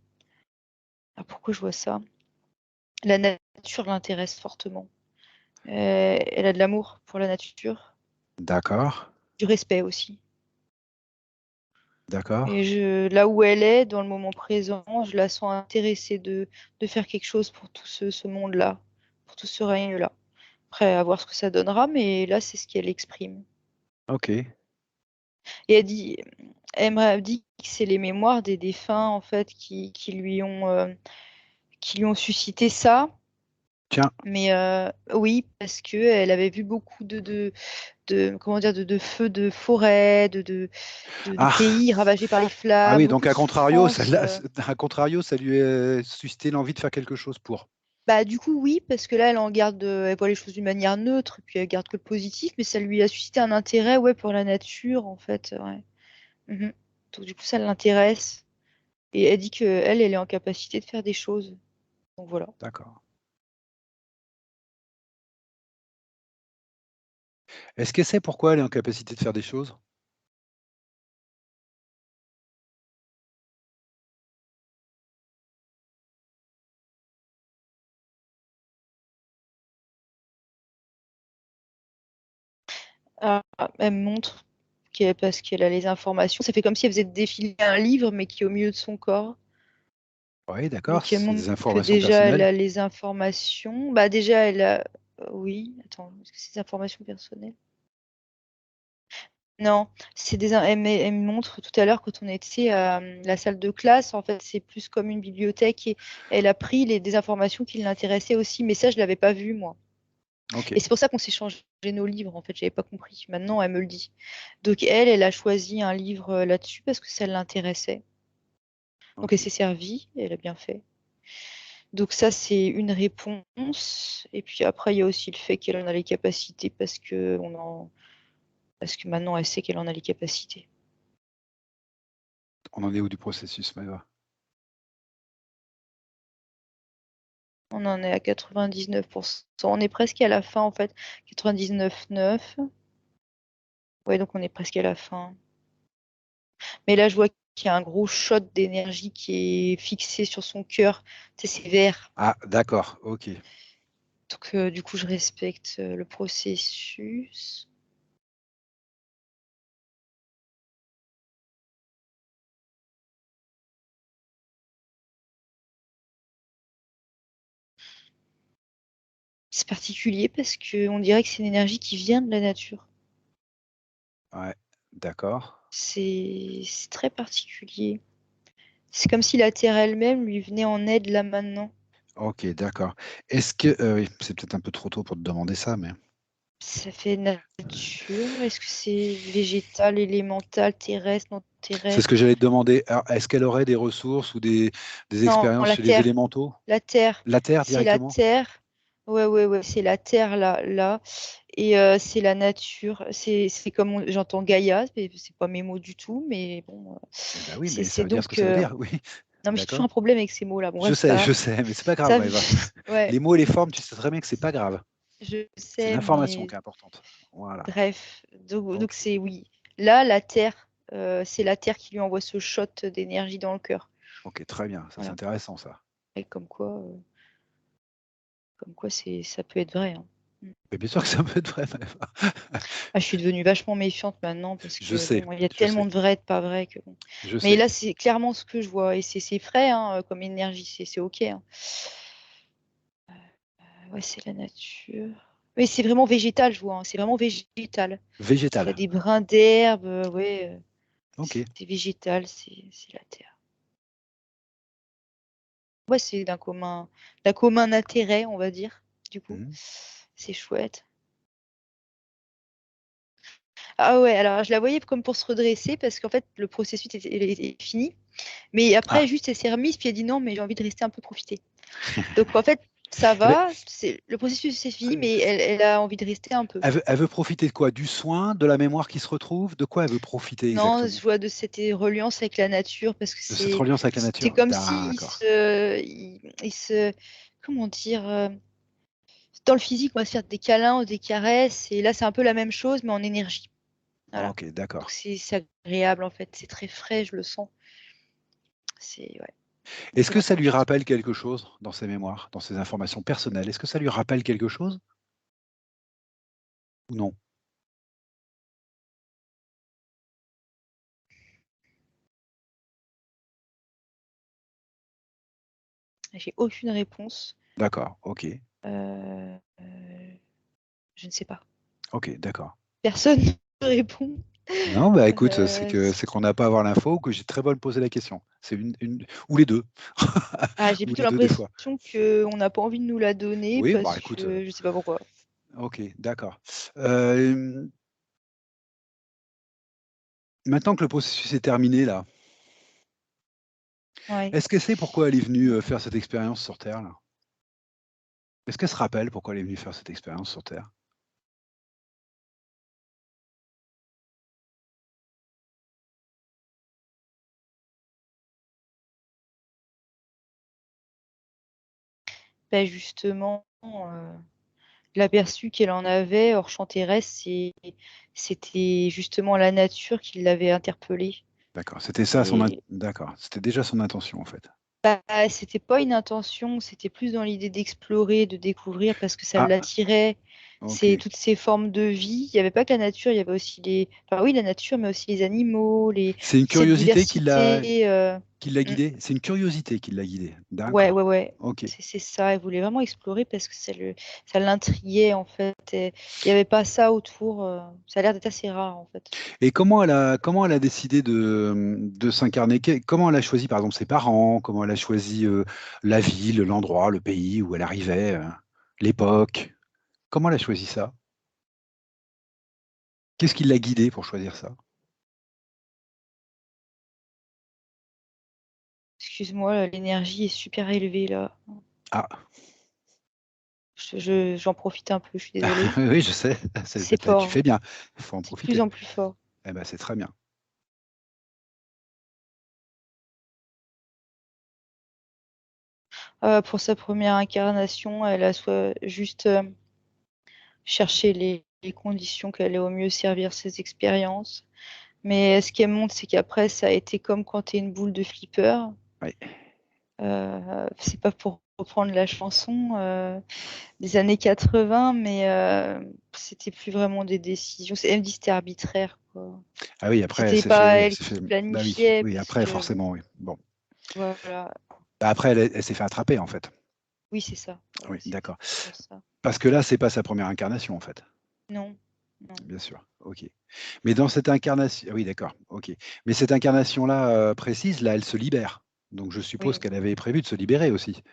Alors pourquoi je vois ça? La nature l'intéresse fortement. Elle a de l'amour pour la nature, D'accord, du respect aussi. d'accord. Et là où elle est, dans le moment présent, je la sens intéressée de faire quelque chose pour tout ce monde-là, pour tout ce règne-là. Après, à voir ce que ça donnera, mais là, c'est ce qu'elle exprime. Ok. Et elle m'a dit que c'est les mémoires des défunts, en fait, qui lui ont suscité ça. Tiens. Mais oui, parce que elle avait vu beaucoup comment dire, de feux de forêt, de Ah, pays ravagés par les ah flammes, oui, beaucoup donc de souffrances. à contrario, ça lui a suscité l'envie de faire quelque chose pour. Bah, du coup, oui, parce que là, elle voit les choses d'une manière neutre, puis elle garde que le positif, mais ça lui a suscité un intérêt, ouais, pour la nature, en fait, ouais. Mhm. Donc, du coup, ça l'intéresse. Et elle dit qu'elle, elle est en capacité de faire des choses. Donc, voilà. D'accord. Est-ce qu'elle sait pourquoi elle est en capacité de faire des choses? Ah, elle me montre parce qu'elle a les informations. Ça fait comme si elle faisait défiler un livre, mais qui est au milieu de son corps. Oui, d'accord, Donc, elle c'est montre des que informations déjà, elle personnelles? a les informations. Bah, déjà, elle a. Oui, attends, est-ce que c'est des informations personnelles? Non, elle me montre tout à l'heure quand on était à la salle de classe, en fait, c'est plus comme une bibliothèque et elle a pris des informations qui l'intéressaient aussi, mais ça, je l'avais pas vu, moi. OK. Et c'est pour ça qu'on s'est changé nos livres, en fait, j'avais pas compris. Maintenant, elle me le dit. Donc, elle a choisi un livre là-dessus parce que ça l'intéressait. Donc, elle OK. s'est servie, et elle a bien fait. Donc, ça, c'est une réponse. Et puis après, il y a aussi le fait qu'elle en a les capacités parce que maintenant, elle sait qu'elle en a les capacités. On en est où du processus, Maëva? On en est à 99%. On est presque à la fin, en fait. 99,9. Ouais, donc on est presque à la fin. Mais là, je vois qu'il y a un gros shot d'énergie qui est fixé sur son cœur. Tu sais, c'est vert. Ah, d'accord, OK. Donc, du coup, je respecte le processus. C'est particulier parce qu'on dirait que c'est une énergie qui vient de la nature. Ouais, d'accord. C'est très particulier. C'est comme si la Terre elle-même lui venait en aide là maintenant. OK, d'accord. Est-ce que oui, c'est peut-être un peu trop tôt pour te demander ça, mais Ça fait nature. Est-ce que c'est végétal, élémental, terrestre, non c'est ce que terrestre? j'allais te demander. Alors, est-ce qu'elle aurait des ressources ou des Non, expériences la chez les Terre. élémentaux? La Terre. La Terre C'est la directement? Terre. Ouais, ouais, ouais, c'est la Terre là. Et c'est la nature. C'est comme j'entends Gaïa, mais c'est pas mes mots du tout, mais bon, Eh bah, oui, mais ça c'est veut dire ce que donc. ça veut dire, oui. Non, mais j'ai toujours D'accord. un problème avec ces mots-là. Bon, bref, c'est pas Je grave. sais, mais c'est pas grave, Ça, Maëva. ouais, Les mots et les formes, tu sais très bien que c'est pas grave. je C'est sais, l'information mais qui est importante. Voilà. bref. Donc OK. c'est oui. Là, la Terre, c'est la Terre qui lui envoie ce shot d'énergie dans le cœur. OK, très bien, ça c'est Voilà. intéressant ça. Et comme quoi ça peut être vrai, hein. Mais bien sûr que ça peut être vrai, Maëva. Ah, je suis devenue vachement méfiante maintenant parce Je que sais, bon, il y a je tellement sais, de vrai et de pas vrai que bon. je Mais sais. là, c'est clairement ce que je vois et c'est frais hein, comme énergie, c'est OK, hein. Ouais, c'est la nature. Oui, c'est vraiment végétal, je vois, hein, c'est vraiment végétal. Il y a Végétal. des brins d'herbe, ouais, OK. c'est végétal, c'est la terre. Ouais, c'est d'un commun intérêt, on va dire, du coup. Mmh. C'est chouette. Ah ouais, alors je la voyais comme pour se redresser parce qu'en fait, le processus est fini. Mais après, Ah, juste, elle s'est remise, puis elle dit non, mais j'ai envie de rester un peu profiter. Donc en fait, ça eh beh, va, le processus c'est fini, mais elle a envie de rester un peu. elle veut profiter de quoi? Du soin, de la mémoire qui se retrouve? De quoi elle veut profiter Non, je exactement? vois de cette reliance avec la nature parce que De cette reliance avec la c'est nature? comme si D'accord. il se, comment dire, dans le physique, on va se faire des câlins ou des caresses, et là c'est un peu la même chose, mais en énergie. Voilà. OK, Donc d'accord. c'est agréable en fait, c'est très frais, je le sens. C'est ouais, donc Est-ce elle que en ça lui profite. rappelle quelque chose dans ses mémoires, dans ses informations personnelles? Est-ce que ça lui rappelle quelque chose ou non? J'ai aucune réponse. D'accord, OK. Euh, je ne sais pas. OK, d'accord. Personne ne répond. Non, bah, écoute, Euh, c'est qu'on n'a pas à avoir l'info ou que j'ai très bonne poser la question. C'est une ou les 2. j'ai Ou plutôt les 2 des fois. l'impression qu'on n'a pas envie de nous la donner Oui, parce bah, écoute, que je sais pas pourquoi. OK, d'accord. Hem, Maintenant que le processus est terminé là, Ouais. est-ce que c'est pourquoi elle est venue, faire cette expérience sur terre là? Est-ce qu'elle se rappelle pourquoi elle est venue faire cette expérience sur terre? Bah, justement, l'aperçu qu'elle en avait hors champ terrestre, c'était justement la nature qui l'avait interpellée D'accord, c'était ça son int et d'accord, c'était déjà son intention, en fait. bah, c'était pas une intention, c'était plus dans l'idée d'explorer, de découvrir parce que ça Ah, l'attirait. C'est OK. toutes ces formes de vie. Il y avait pas que la nature, il y avait aussi enfin oui, la nature, mais aussi les animaux, C'est une cette curiosité diversité, qui l'a mmh. guidée? C'est une curiosité qui l'a guidée? Ouais, D'accord. ouais, ouais, OK. c'est ça. Elle voulait vraiment explorer parce que ça l'intriguait, en fait et il y avait pas ça autour, ça a l'air d'être assez rare, en fait. Et comment elle a décidé de s'incarner? Comment elle a choisi, par exemple, ses parents? Comment elle a choisi, la ville, l'endroit, le pays où elle arrivait, l'époque? Comment elle a choisi ça? Qu'est-ce qui l'a guidée pour choisir ça? Excuse-moi, l'énergie est super élevée, là. Ah, J'en profite un peu, je suis désolée. oui, oui, je sais, C'est tu fais fort, bien, il faut en c'est de plus profiter. en plus fort. Eh ben, c'est très bien. Pour sa première incarnation, elle a soit juste, cherché les conditions qui allaient au mieux servir ses expériences, mais ce qu'elle montre, c'est qu'après ça a été comme quand tu es une boule de flipper. Oui. C'est pas pour reprendre la chanson, des années 80, mais c'était plus vraiment des décisions. Elle me dit: «C'était arbitraire, quoi». Ah oui, après, C'était c'est fait pas oui, elle c'est fait qui bah oui, planifiait oui, parce après que forcément, oui. Bon. voilà. Bah, après elle s'est fait attraper, en fait. Oui, c'est ça. Voilà, Oui, c'est d'accord. pour ça. Parce que là, c'est pas sa première incarnation, en fait? Non, non. Bien sûr, OK. Mais dans cette incarnation oui, d'accord, OK. Mais cette incarnation-là, précise, là, elle se libère. Donc je suppose Oui. qu'elle avait prévu de se libérer aussi?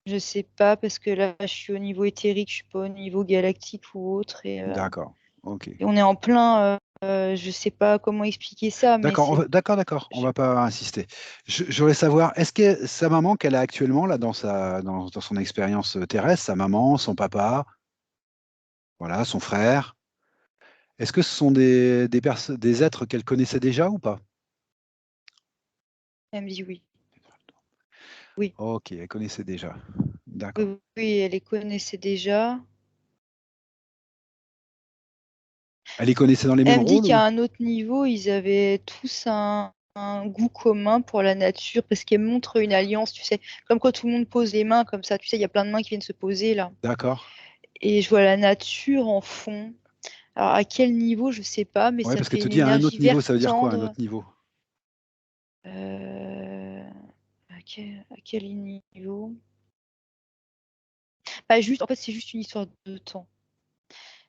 Je sais pas parce que là, je suis au niveau éthérique, je suis pas au niveau galactique ou autre D'accord, OK. et on est en plein, je sais pas comment expliquer ça, mais D'accord, c'est d'accord, on je va pas insister. Je voudrais savoir, est-ce que sa maman qu'elle a actuellement là dans son expérience, terrestre, sa maman, son papa, voilà, son frère, est-ce que ce sont des êtres qu'elle connaissait déjà ou pas? elle me dit: «Oui, oui, OK, elle connaissait déjà. oui, D'accord, oui, oui», elle les connaissait déjà. elle les connaissait dans les mêmes Elle me dit rôles ou? qu'à un autre niveau, ils avaient tous un goût commun pour la nature parce qu'elle montre une alliance, tu sais? Comme quand tout le monde pose les mains comme ça, tu sais, il y a plein de mains qui viennent se poser là D'accord. et je vois la nature en fond. Alors à quel niveau, je sais pas, mais Ouais, ça parce que fait te une dire à un énergie autre niveau, verte ça veut dire quoi un tendre. autre niveau? Heu, à quel niveau? Bah, juste en fait, c'est juste une histoire de temps.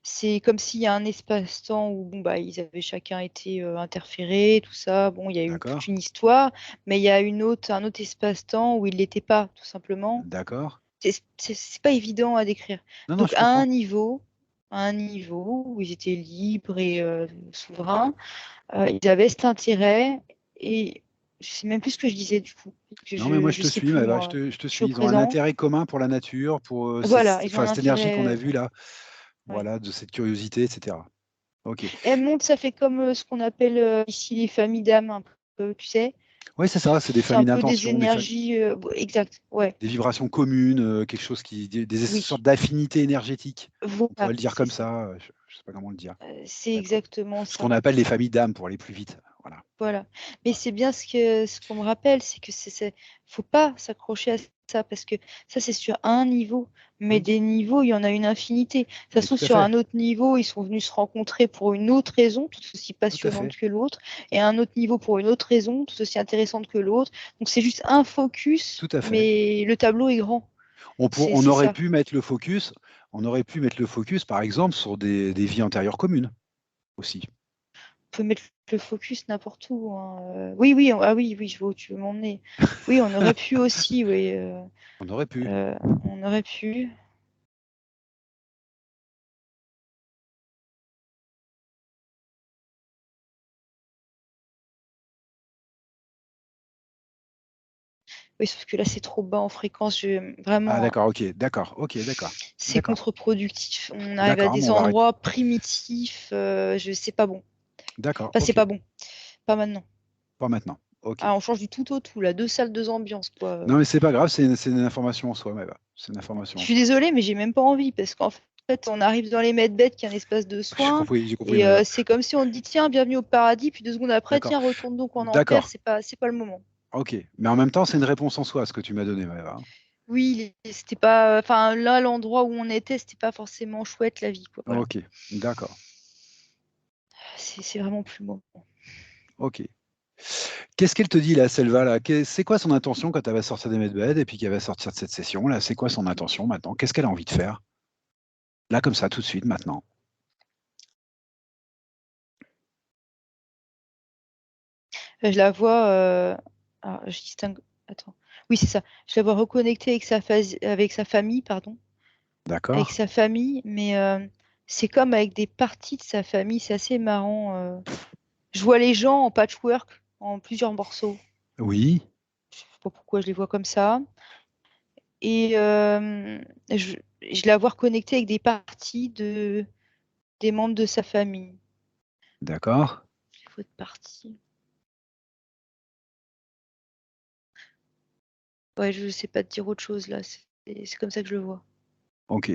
C'est comme s'il y a un espace-temps où bon, bah, ils avaient chacun été, interférés, tout ça. Bon, il y a eu toute D'accord, une histoire, mais il y a un autre espace-temps où ils l'étaient pas, tout simplement. d'accord. C'est pas évident à décrire. Non, non, Donc je comprends. à un niveau où ils étaient libres et souverains, ils avaient cet intérêt et je sais même plus ce que je disais du coup, que Non, mais moi je je te sais suis, plus Maëva, moi. je te Je suis au suis. Ils ont un présent. intérêt commun pour la nature, pour, Voilà, ils ont un cette énergie qu'on a intérêt, vue là, ouais. voilà, de cette curiosité et cetera. OK. Elle montre, ça fait comme, ce qu'on appelle, ici les familles d'âmes un peu, tu sais? Oui, c'est ça, c'est des C'est un familles peu des d'intention, énergies, exact, ouais, des vibrations communes, quelque chose qui des sortes oui, d'affinités énergétiques. On pourrait voilà, le dire c'est comme ça. ça, je sais pas comment le dire. C'est D'accord. exactement Ce qu'on ça. appelle les familles d'âmes pour aller plus vite, voilà. Voilà. Mais c'est bien ce qu'on me rappelle, c'est que faut pas s'accrocher à ça parce que ça, c'est sur un niveau, mais Oui, des niveaux, il y en a une infinité. Ça mais se trouve tout à sur fait, un autre niveau, ils sont venus se rencontrer pour une autre raison, tout aussi tout à fait, passionnante que l'autre, et à un autre niveau pour une autre raison, tout aussi intéressante que l'autre. Donc c'est juste un focus, tout à fait. mais le tableau est grand. On C'est aurait ça. pu mettre le focus par exemple sur des vies antérieures communes, aussi. On peut mettre le focus n'importe où, hein, oui, oui, ah oui, oui, je vois où tu veux m'emmener. Oui, on aurait pu aussi, oui, On aurait pu. heu, on aurait pu. Oui, sauf que là, c'est trop bas en fréquence. Ah Vraiment, d'accord, ok, d'accord, ok, d'accord, c'est d'accord, contre-productif. On arrive à d'accord, bon, des on va arrêter. endroits primitifs. C'est pas bon. D'accord, Enfin, c'est ok, pas bon. Pas maintenant. pas maintenant, ok. Ah, on change du tout au tout, là. 2 salles, 2 ambiances, quoi. Non mais c'est pas grave, c'est une information en soi, Maëva. C'est une Je information en suis soi. désolée, mais j'ai même pas envie parce qu'en fait, on arrive dans les medbeds qui est un espace de soins J'ai compris, et Maëva. c'est comme si on te dit tiens, bienvenue au paradis, puis 2 secondes après, D'accord, tiens, retourne donc en enfer, d'accord, c'est pas le moment. ok. Mais en même temps, c'est une réponse en soi, ce que tu m'as donné, Maëva. Oui, c'était pas. Enfin, là, l'endroit où on était, c'était pas forcément chouette la vie, quoi. Voilà. Ok, d'accord, C'est vraiment plus le moment. ok. Qu'est-ce qu'elle te dit là, Selva là? C'est quoi son intention quand elle va sortir des medbeds et puis qu'elle va sortir de cette session là? C'est quoi son intention maintenant? Qu'est-ce qu'elle a envie de faire? Là, comme ça, tout de suite, maintenant. Je la vois. Alors, je distingue. Attends. Oui, c'est ça. Je la vois reconnecter avec sa famille, pardon. Avec D'accord? sa famille, mais c'est comme avec des parties de sa famille. C'est assez marrant. Je vois les gens en patchwork, en plusieurs morceaux. Oui, Je sais pas pourquoi je les vois comme ça. Et je la vois reconnecter avec des parties des membres de sa famille. d'accord. Je les vois de parties. Ouais, je sais pas te dire autre chose là. C'est comme ça que je le vois. Ok.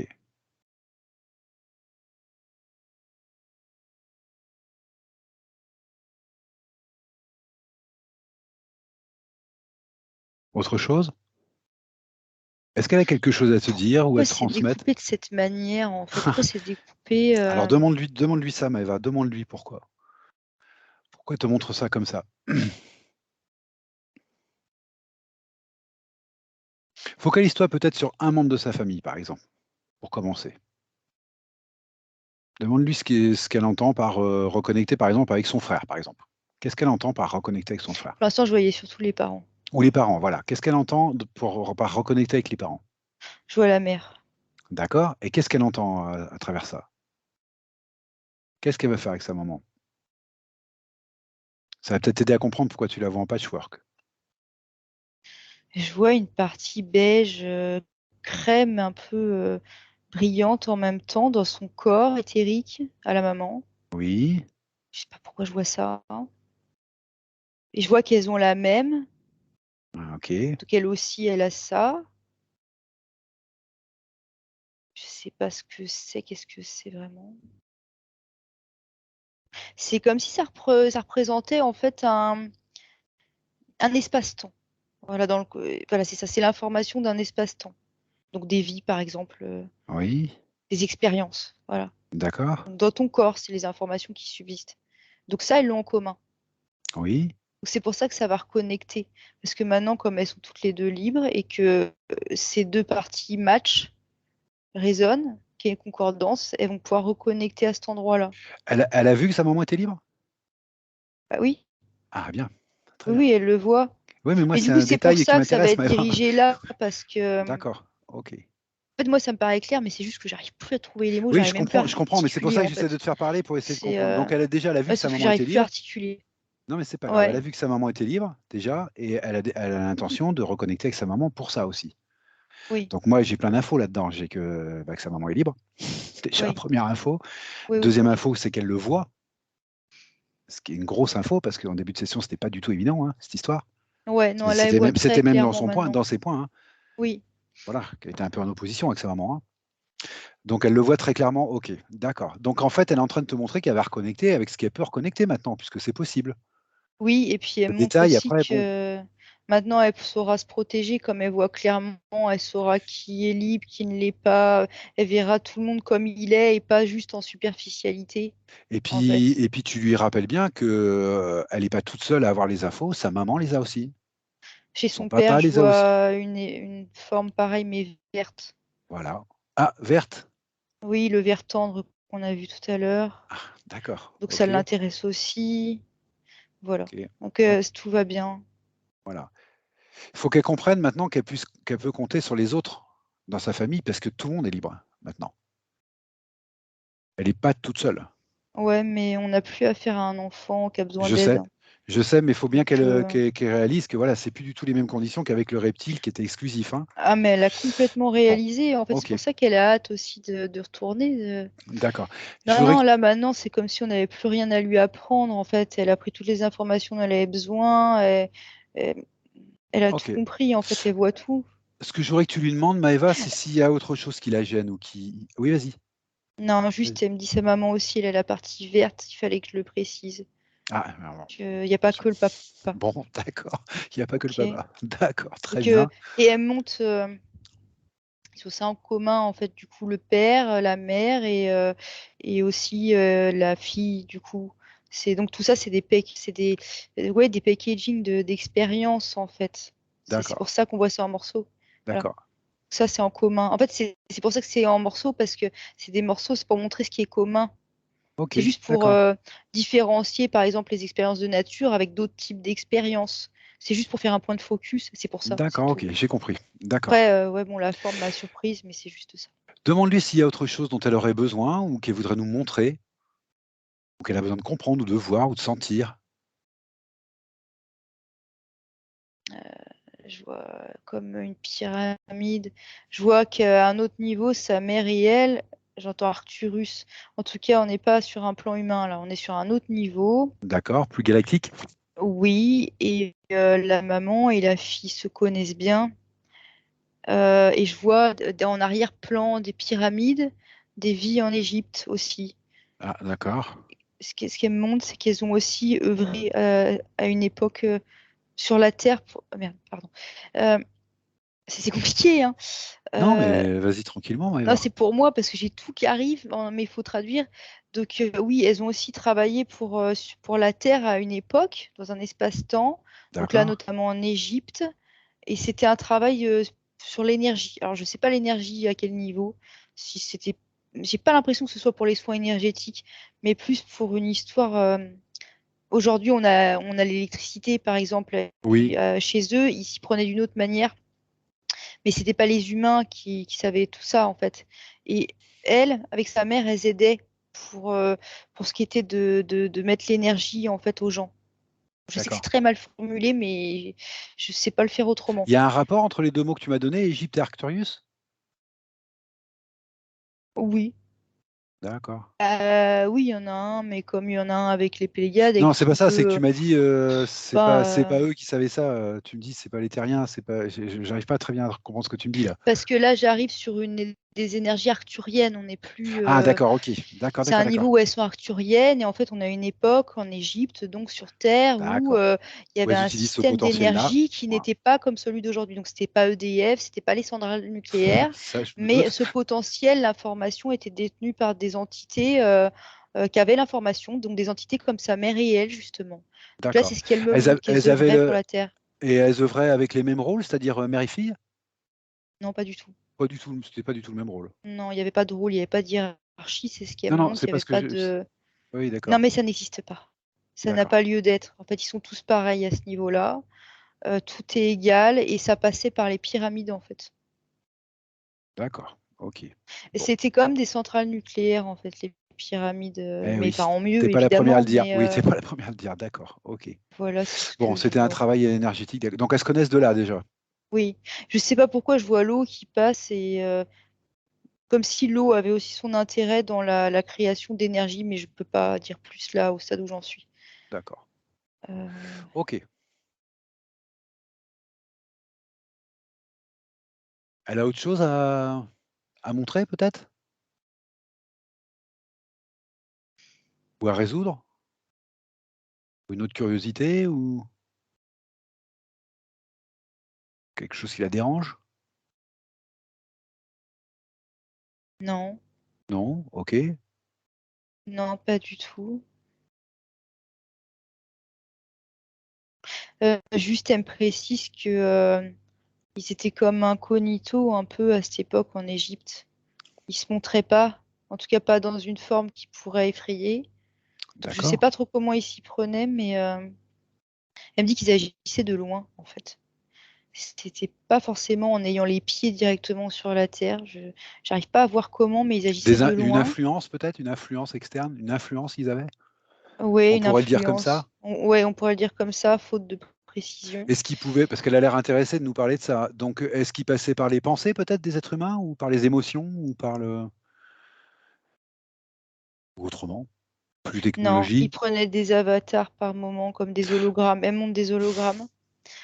Autre chose? Est-ce qu'elle a quelque chose à te dire ou à Pourquoi te c'est transmettre? découpé de cette manière en fait? Pourquoi c'est découpé Alors demande-lui ça, Maëva. Demande-lui pourquoi. Pourquoi elle te montre ça comme ça? Focalise-toi peut-être sur un membre de sa famille, par exemple, pour commencer. Demande-lui ce qu'elle entend par reconnecter, par exemple, avec son frère, par exemple. Qu'est-ce qu'elle entend par reconnecter avec son frère? Pour l'instant, je voyais surtout les parents. Ou les parents, voilà. Qu'est-ce qu'elle entend par reconnecter avec les parents? Je vois la mère. D'accord? Et qu'est-ce qu'elle entend à travers ça? Qu'est-ce qu'elle va faire avec sa maman? Ça va peut-être t'aider à comprendre pourquoi tu la vois en patchwork. Je vois une partie beige, crème, un peu brillante en même temps dans son corps éthérique à la maman. Oui, Je sais pas pourquoi je vois ça, hein. Et je vois qu'elles ont la même, ok. donc elle aussi, elle a ça. Je sais pas ce que c'est, qu'est-ce que c'est vraiment. C'est comme si ça représentait en fait un espace-temps. Voilà, voilà, c'est ça, c'est l'information d'un espace-temps. Donc des vies, par exemple, Oui, des expériences. Voilà. d'accord. Donc, dans ton corps, c'est les informations qui subsistent. Donc ça, elles l'ont en commun. Oui, Donc, c'est pour ça que ça va reconnecter. Parce que maintenant, comme elles sont toutes les deux libres et que ces deux parties matchent, résonnent, qu'il y a une concordance, elles vont pouvoir reconnecter à cet endroit-là. elle a vu que sa maman était libre? Bah oui, Ah, bien, très oui, bien. oui, elle le voit. Oui, mais moi, Mais du c'est coup, un c'est pour détail qui ça que ça va m'intéresse, être Maëva. dirigé là, parce que, D'accord, ok. en fait, moi, ça me paraît clair, mais c'est juste que j'arrive plus à trouver les mots, Oui, j'arrive même plus à je comprends, mais c'est pour articuler, ça que en j'essaie de fait. te faire parler pour essayer de C'est, comprendre. Donc, elle a vu ouais, que sa sauf que maman j'arrive était plus à libre. articuler. Non, mais c'est pas grave. Elle a Ouais, vu que sa maman était libre, déjà, et elle a l'intention de reconnecter avec sa maman pour ça aussi. oui, Donc, moi, j'ai plein d'infos là-dedans. J'ai que sa maman est libre. Déjà, oui, première info. oui, oui. Deuxième info, c'est qu'elle le voit, ce qui est une grosse info, parce qu'en début de session, c'était pas du tout évident, hein, cette histoire. Ouais, non, là, elle voit très C'était même clairement dans maintenant. ses points, hein. Oui, Voilà, qu'elle était un peu en opposition avec sa maman, hein. Donc, elle le voit très clairement. Ok, d'accord. Donc, en fait, elle est en train de te montrer qu'elle va reconnecter avec ce qu'elle peut reconnecter maintenant, puisque c'est possible. oui, et puis elle Le montre détail, aussi après, bon, que maintenant elle saura se protéger, comme elle voit clairement, elle saura qui est libre, qui ne l'est pas, elle verra tout le monde comme il est et pas juste en superficialité, en fait. et puis tu lui rappelles bien que elle n'est pas toute seule à avoir les infos, sa maman les a aussi. Chez Son son père, papa je les a aussi. vois une forme pareille, mais verte. Voilà. Ah, verte. Oui, le vert tendre qu'on a vu tout à l'heure. Ah, d'accord. Donc ça Ok. l'intéresse aussi. Voilà. Ok. Donc Ok. tout va bien. Voilà. Il faut qu'elle comprenne maintenant qu'elle peut compter sur les autres dans sa famille parce que tout le monde est libre maintenant. Elle n'est pas toute seule. Ouais, mais on n'a plus affaire à un enfant qui a besoin Je sais, d'aide. Je sais, mais il faut bien qu'elle Je- qu'elle réalise que voilà, c'est plus du tout les mêmes conditions qu'avec le reptile qui était exclusif, hein. Ah, mais elle a complètement Bon, réalisé. En fait, c'est ok, pour ça qu'elle a hâte aussi de retourner. d'accord. Je Non, voudrais non, que- là maintenant, c'est comme si on n'avait plus rien à lui apprendre. En fait, elle a pris toutes les informations dont elle avait besoin. Et- elle a tout Ok. compris. En fait, elle voit tout. Ce que je voudrais que tu lui demandes, Maëva, c'est s'il y a autre chose qui la gêne ou qui. Oui, vas-y. Non, Vas-y. juste, elle me dit sa maman aussi, elle a la partie verte. Il fallait que je le précise. Ah, alors, Il n'y a pas que le papa. bon, d'accord. Il n'y a pas que le Ok. papa. D'accord, très Donc, bien. et elle monte. Ils ont ça en commun, en fait, du coup, le père, la mère et aussi la fille, du coup. Donc tout ça, ouais, des packaging d'expérience, en fait. C'est pour D'accord, ça qu'on voit ça en morceaux. Voilà. d'accord. Ça, c'est en commun. En fait, c'est pour ça que c'est en morceaux, parce que c'est des morceaux, c'est pour montrer ce qui est commun. Ok, C'est juste pour d'accord. différencier, par exemple, les expériences de nature avec d'autres types d'expériences. C'est juste pour faire un point de focus, c'est pour ça, c'est D'accord, tout. ok, j'ai compris. D'accord. Après, ouais, bon, la forme m'a surprise, mais c'est juste ça. Demande-lui s'il y a autre chose dont elle aurait besoin ou qu'elle voudrait nous montrer, ou qu'elle a besoin de comprendre ou de voir ou de sentir. Je vois comme une pyramide. Je vois qu'à un autre niveau, sa mère et elle, j'entends Arcturus. En tout cas, on n'est pas sur un plan humain là, on est sur un autre niveau. D'accord, plus galactique. Oui, et la maman et la fille se connaissent bien. Et je vois en arrière-plan des pyramides, des vies en Égypte aussi. Ah, d'accord. Ce qu'elle me montre, c'est qu'elles ont aussi œuvré à une époque sur la Terre. Oh, merde, pardon. Euh, c'est compliqué, hein. Non, Euh, mais vas-y tranquillement, Non, Maëva. c'est pour moi parce que j'ai tout qui arrive, mais il faut traduire. Donc oui, elles ont aussi travaillé pour la Terre à une époque, dans un espace-temps. Donc là, D'accord. notamment en Égypte. Et c'était un travail sur l'énergie. Alors, je ne sais pas l'énergie à quel niveau. Si c'était, j'ai pas l'impression que ce soit pour les soins énergétiques, mais plus pour une histoire. Aujourd'hui, on a l'électricité, par exemple, Oui, chez eux. Ils s'y prenaient d'une autre manière, mais c'était pas les humains qui savaient tout ça en fait. Et elle, avec sa mère, elles aidaient pour ce qui était de mettre l'énergie en fait aux gens. Je sais que c'est d'accord. très mal formulé, mais je sais pas le faire autrement. Il y a un rapport entre les deux mots que tu m'as donnés, Égypte et Arcturus? Oui. D'accord. Oui, il y en a un, mais comme il y en a un avec les Pléiades et Non, c'est pas qui ça, c'est que veut, tu m'as dit c'est bah, pas eux qui savaient ça. Tu me dis c'est pas les terriens, c'est pas j'arrive pas très bien à comprendre ce que tu me dis là. parce que là, j'arrive sur des énergies arcturiennes. On n'est plus. Ah d'accord, ok. D'accord, C'est d'accord, un d'accord. niveau où elles sont arcturiennes et en fait on a une époque en Égypte, donc sur Terre, où D'accord. il y Où avait elles un utilisent ce système potentiel-là. d'énergie qui Voilà. n'était pas comme celui d'aujourd'hui. Donc c'était pas EDF, c'était pas les centrales nucléaires, Ça, je me mais doute. ce potentiel, l'information était détenue par des entités qui avaient l'information, donc des entités comme sa mère et elle justement. Donc là c'est D'accord. ce qu'elle me montre, qu'elles Elles avaient œuvraient pour la Terre. et elles œuvraient avec les mêmes rôles, c'est-à-dire mère et fille? Non, pas du tout. Pas du tout, c'était pas du tout le même rôle. Non, il n'y avait pas de rôle, il n'y avait pas de hiérarchie, c'est ce qu'elle Non, me non, montre, c'est il n'y pas avait ce que pas je. de. Oui, Non, d'accord. mais ça n'existe pas. Ça n'a D'accord. pas lieu d'être. En fait, ils sont tous pareils à ce niveau-là. Tout est égal et ça passait par les pyramides, en fait. D'accord. Ok. Et Bon. c'était comme des centrales nucléaires, en fait, les pyramides. Eh Mais oui. enfin, en mieux, T'es pas la première à évidemment. le dire. Mais Oui, t'es pas la première à le dire. D'accord. Ok. voilà, c'est ce Bon, que je c'était un vois. travail énergétique. Donc elles se connaissent de là déjà. Oui. Je sais pas pourquoi je vois l'eau qui passe et comme si l'eau avait aussi son intérêt dans la création d'énergie, mais je peux pas dire plus là, au stade où j'en suis. D'accord. Euh, Ok. Elle a autre chose à montrer peut-être? Ou à résoudre? Ou une autre curiosité? Ou quelque chose qui la dérange? non, Non? Ok. non, pas du tout. Juste, elle me précise que ils étaient comme incognito un peu à cette époque en Égypte. Ils se montraient pas, en tout cas pas dans une forme qui pourrait effrayer. Donc je sais D'accord. pas trop comment ils s'y prenaient, mais elle me dit qu'ils agissaient de loin en fait. C'était pas forcément en ayant les pieds directement sur la terre. Je j'arrive pas à voir comment, mais ils agissaient de Une loin. influence peut-être? Une influence externe? Une influence qu'ils avaient? Ouais, On une pourrait le dire comme influence. ça? Ouais, on pourrait le dire comme ça, faute de précision. Est-ce qu'il pouvait, parce qu'elle a l'air intéressée de nous parler de ça, donc est-ce qu'il passait par les pensées peut-être des êtres humains, ou par les émotions, ou par le... ou autrement, plus Non, il technologie? prenait des avatars par moment, comme des hologrammes. Elle montre des hologrammes.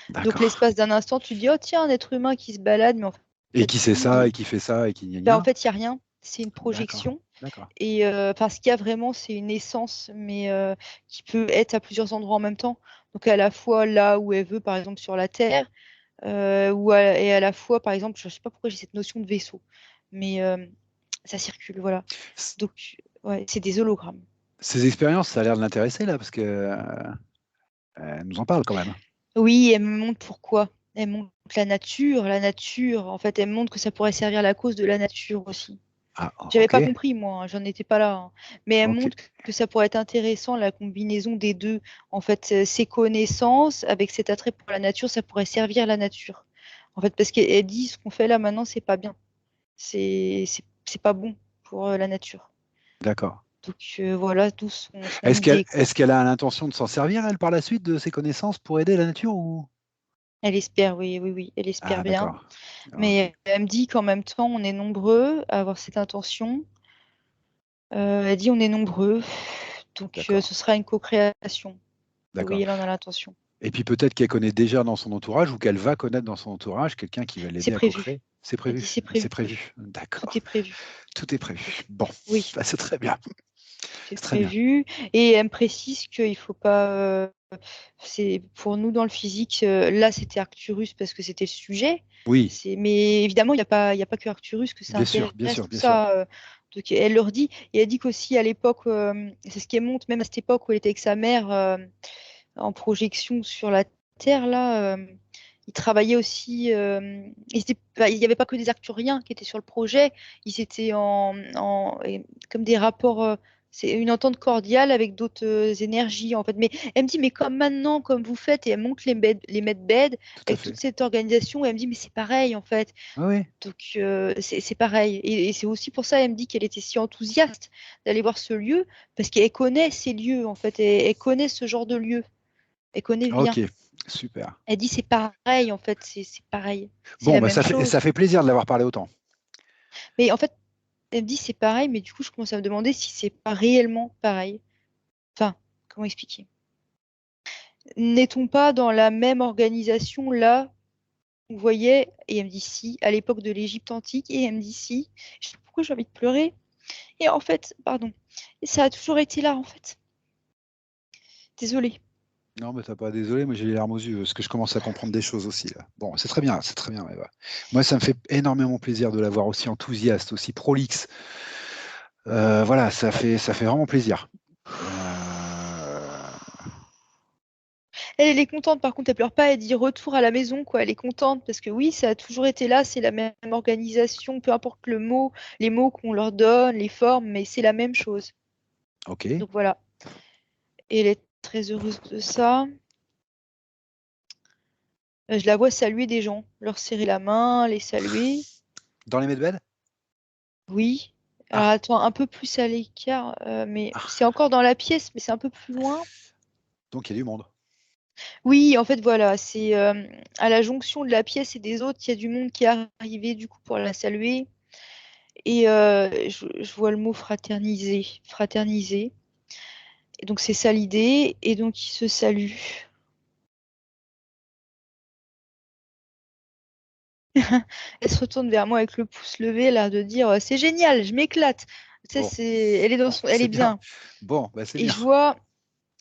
Donc, D'accord. l'espace d'un instant, tu dis, oh tiens, un être humain qui se balade, mais en Et fait, qui sait non, ça, et qui fait ça, et qui gna bah, en gna? fait, il n'y a rien. C'est une D'accord, projection. d'accord, Et enfin, ce qu'il y a vraiment, c'est une essence, mais qui peut être à plusieurs endroits en même temps. Donc, à la fois là où elle veut, par exemple, sur la Terre, et à la fois, par exemple, je ne sais pas pourquoi j'ai cette notion de vaisseau, mais ça circule, voilà. C- Donc, ouais, c'est des hologrammes. Ces expériences, ça a l'air de l'intéresser là, parce que elle nous en parle quand même. Oui, elle me montre pourquoi. Elle montre la nature, en fait, elle me montre que ça pourrait servir la cause de la nature aussi. Ah, J'avais ok, pas compris, moi, hein, j'en étais pas là, hein. Mais elle ok, montre que ça pourrait être intéressant, la combinaison des deux. En fait, ces connaissances, avec cet attrait pour la nature, ça pourrait servir la nature. En fait, parce qu'elle dit, ce qu'on fait là maintenant, c'est pas bien. C'est pas bon pour la nature. d'accord. Donc voilà, d'où son idée, quoi. Est-ce qu'elle a l'intention de s'en servir, elle, par la suite, de ses connaissances pour aider la nature, ou... Elle espère, oui, oui, oui, elle espère Ah, bien. d'accord. Ok, Mais elle me dit qu'en même temps, on est nombreux à avoir cette intention. Elle dit on est nombreux, donc d'accord, ce sera une co-création. Oui, d'accord. elle en a l'intention. Et puis peut-être qu'elle connaît déjà dans son entourage, ou qu'elle va connaître dans son entourage quelqu'un qui va C'est l'aider à prévu. co-créer. C'est Elle dit prévu, c'est c'est prévu. prévu. Tout est D'accord, prévu. tout est prévu. Bon, Oui, bah, c'est très bien, tout est c'est très bien. prévu. Et elle me précise qu'il faut pas. C'est pour nous dans le physique. Là, c'était Arcturus parce que c'était le sujet. Oui, Mais évidemment, il y a pas que Arcturus que ça bien sûr, bien intéresse sûr, tout bien sûr. ça. Donc elle leur dit. Et elle dit qu'aussi à l'époque, c'est ce qu'elle montre, même à cette époque où elle était avec sa mère en projection sur la Terre là. Ils travaillaient aussi. Il n'y avait pas que des Arcturiens qui étaient sur le projet. Ils étaient comme des rapports. C'est une entente cordiale avec d'autres énergies en fait. Mais elle me dit, mais comme maintenant, comme vous faites, et elle montre les medbed Tout à avec toute fait. cette organisation. Et elle me dit, mais c'est pareil en fait. Oui, oui. Donc c'est pareil. Et c'est aussi pour ça, elle me dit qu'elle était si enthousiaste d'aller voir ce lieu parce qu'elle connaît ces lieux en fait. Elle connaît ce genre de lieu. Elle connaît bien. Ok, super. Elle dit c'est pareil, en fait, c'est pareil. C'est Bon, la bah, même ça chose. fait plaisir de l'avoir parlé autant. Mais en fait, elle me dit c'est pareil, mais du coup, je commence à me demander si c'est pas réellement pareil. Enfin, comment expliquer? N'est-on pas dans la même organisation là? Vous voyez, et elle me dit si, à l'époque de l'Égypte antique, et elle me dit si. Je sais pas pourquoi j'ai envie de pleurer. Et en fait, pardon, et ça a toujours été là, en fait. Désolée. Non, mais t'as pas désolé, moi j'ai les larmes aux yeux, parce que je commence à comprendre des choses aussi là. Bon, c'est très bien, Eva. Moi, ça me fait énormément plaisir de la voir aussi enthousiaste, aussi prolixe. Voilà, ça fait vraiment plaisir. Euh, Elle est contente, par contre, elle pleure pas, elle dit retour à la maison, quoi. Elle est contente parce que oui, ça a toujours été là, c'est la même organisation, peu importe les mots qu'on leur donne, les formes, mais c'est la même chose. ok. Donc voilà. Et elle est très heureuse de ça. Je la vois saluer des gens, leur serrer la main, les saluer. Dans les medbed? Oui. Alors Ah, attends, un peu plus à l'écart, mais c'est ah. encore dans la pièce, mais c'est un peu plus loin. Donc il y a du monde. Oui, en fait, voilà, c'est à la jonction de la pièce et des autres, il y a du monde qui est arrivé du coup pour la saluer. Et je vois le mot fraterniser. Fraterniser. Et donc, c'est ça l'idée. Et donc, ils se saluent. Elle se retourne vers moi avec le pouce levé, là, de dire c'est génial, je m'éclate. Tu sais, Bon, bon, elle est c'est bien. bien. Bon, bah, c'est Et bien. je vois,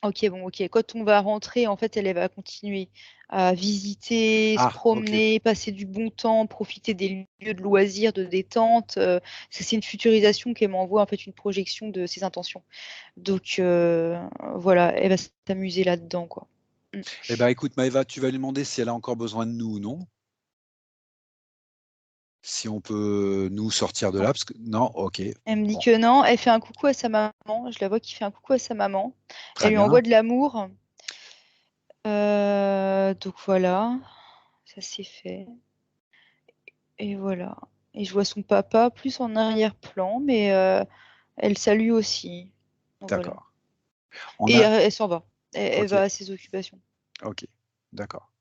ok, bon, ok. Quand on va rentrer, en fait, elle va continuer à visiter, se Ah, ok. promener, passer du bon temps, profiter des lieux de loisirs, de détente. C'est une futurisation qu'elle m'envoie, en fait, une projection de ses intentions. Donc, voilà, elle va s'amuser là-dedans, quoi. Mm. Eh ben, écoute, Maëva, tu vas lui demander si elle a encore besoin de nous ou non. Si on peut nous sortir de là, Non. parce que non, ok. Elle me dit Bon, que non. Elle fait un coucou à sa maman. Je la vois qui fait un coucou à sa maman. Elle très lui bien. envoie de l'amour. Donc voilà, ça c'est fait. Et voilà. Et je vois son papa plus en arrière-plan, mais elle salue aussi. Donc voilà. D'accord. On Et a elle s'en va. Elle OK, va à ses occupations. OK, d'accord.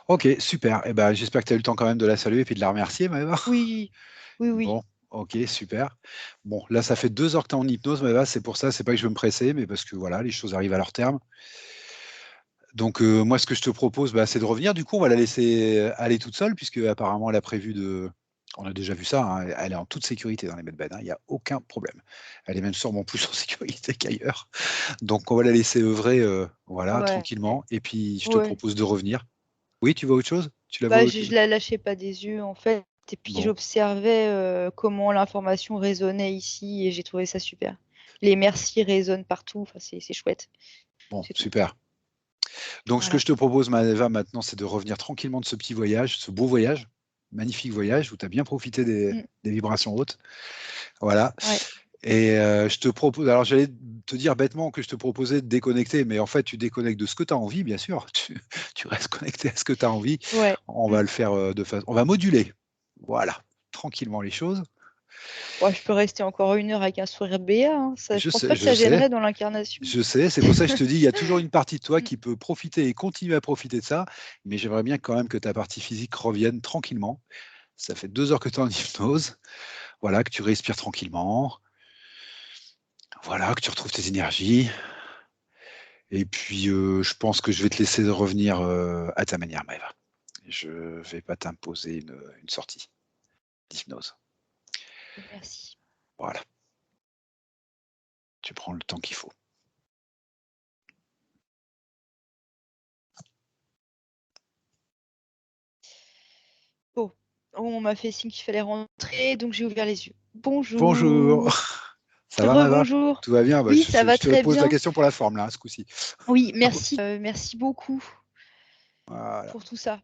OK, super. Et ben, j'espère que tu as eu le temps quand même de la saluer et puis de la remercier, Maëva. Oui, oui, oui. Bon, OK, super. Bon, là, ça fait 2 heures que tu es en hypnose, Maëva, c'est pour ça, c'est pas que je veux me presser, mais parce que voilà, les choses arrivent à leur terme. Donc, moi, ce que je te propose, bah, c'est de revenir. Du coup, on va la laisser aller toute seule, puisque apparemment, elle a prévu de. On a déjà vu ça, hein, elle est en toute sécurité dans les medbeds, hein, il n'y a aucun problème. Elle est même sûrement plus en sécurité qu'ailleurs. Donc, on va la laisser œuvrer, voilà, Ouais, tranquillement. Et puis, je te ouais. propose de revenir. Oui, tu vois autre chose? Tu la vois Bah, autre je la lâchais pas des yeux, en fait, et puis Bon, j'observais, comment l'information résonnait ici et j'ai trouvé ça super. Les merci résonnent partout, enfin, c'est chouette, bon, c'est tout. super. Donc, ce que Voilà. je te propose, Maëva, maintenant, c'est de revenir tranquillement de ce petit voyage, ce beau voyage, magnifique voyage où tu as bien profité Mmh, des vibrations hautes. Voilà. ouais. Et je te propose, alors j'allais te dire bêtement que je te proposais de déconnecter, mais en fait, tu déconnectes de ce que tu as envie, bien sûr. Tu restes connecté à ce que tu as envie. Ouais. On Mmh. va le faire de façon. On va moduler. Voilà. Tranquillement les choses. Ouais, je peux rester encore 1 heure avec un sourire béat, hein, ça je Je pense pas sais, que je ça sais, gênerait dans l'incarnation. je sais. C'est pour ça que je te dis, il y a toujours une partie de toi Mmh. qui peut profiter et continuer à profiter de ça. Mais j'aimerais bien quand même que ta partie physique revienne tranquillement. Ça fait 2 heures que tu es en hypnose. Voilà, que tu respires tranquillement. Voilà, que tu retrouves tes énergies. Et puis, je pense que je vais te laisser revenir, à ta manière, Maëva. Je vais pas t'imposer une sortie d'hypnose. Merci. Voilà, tu prends le temps qu'il faut. Bon, on m'a fait signe qu'il fallait rentrer, donc j'ai ouvert les yeux. Bonjour, Bonjour. ça va, Maëva? Rebonjour. Tout va bien? Bah, Oui, ça va je te très pose la bien. question pour la forme là, ce coup-ci. Oui, merci, merci beaucoup Voilà. pour tout ça.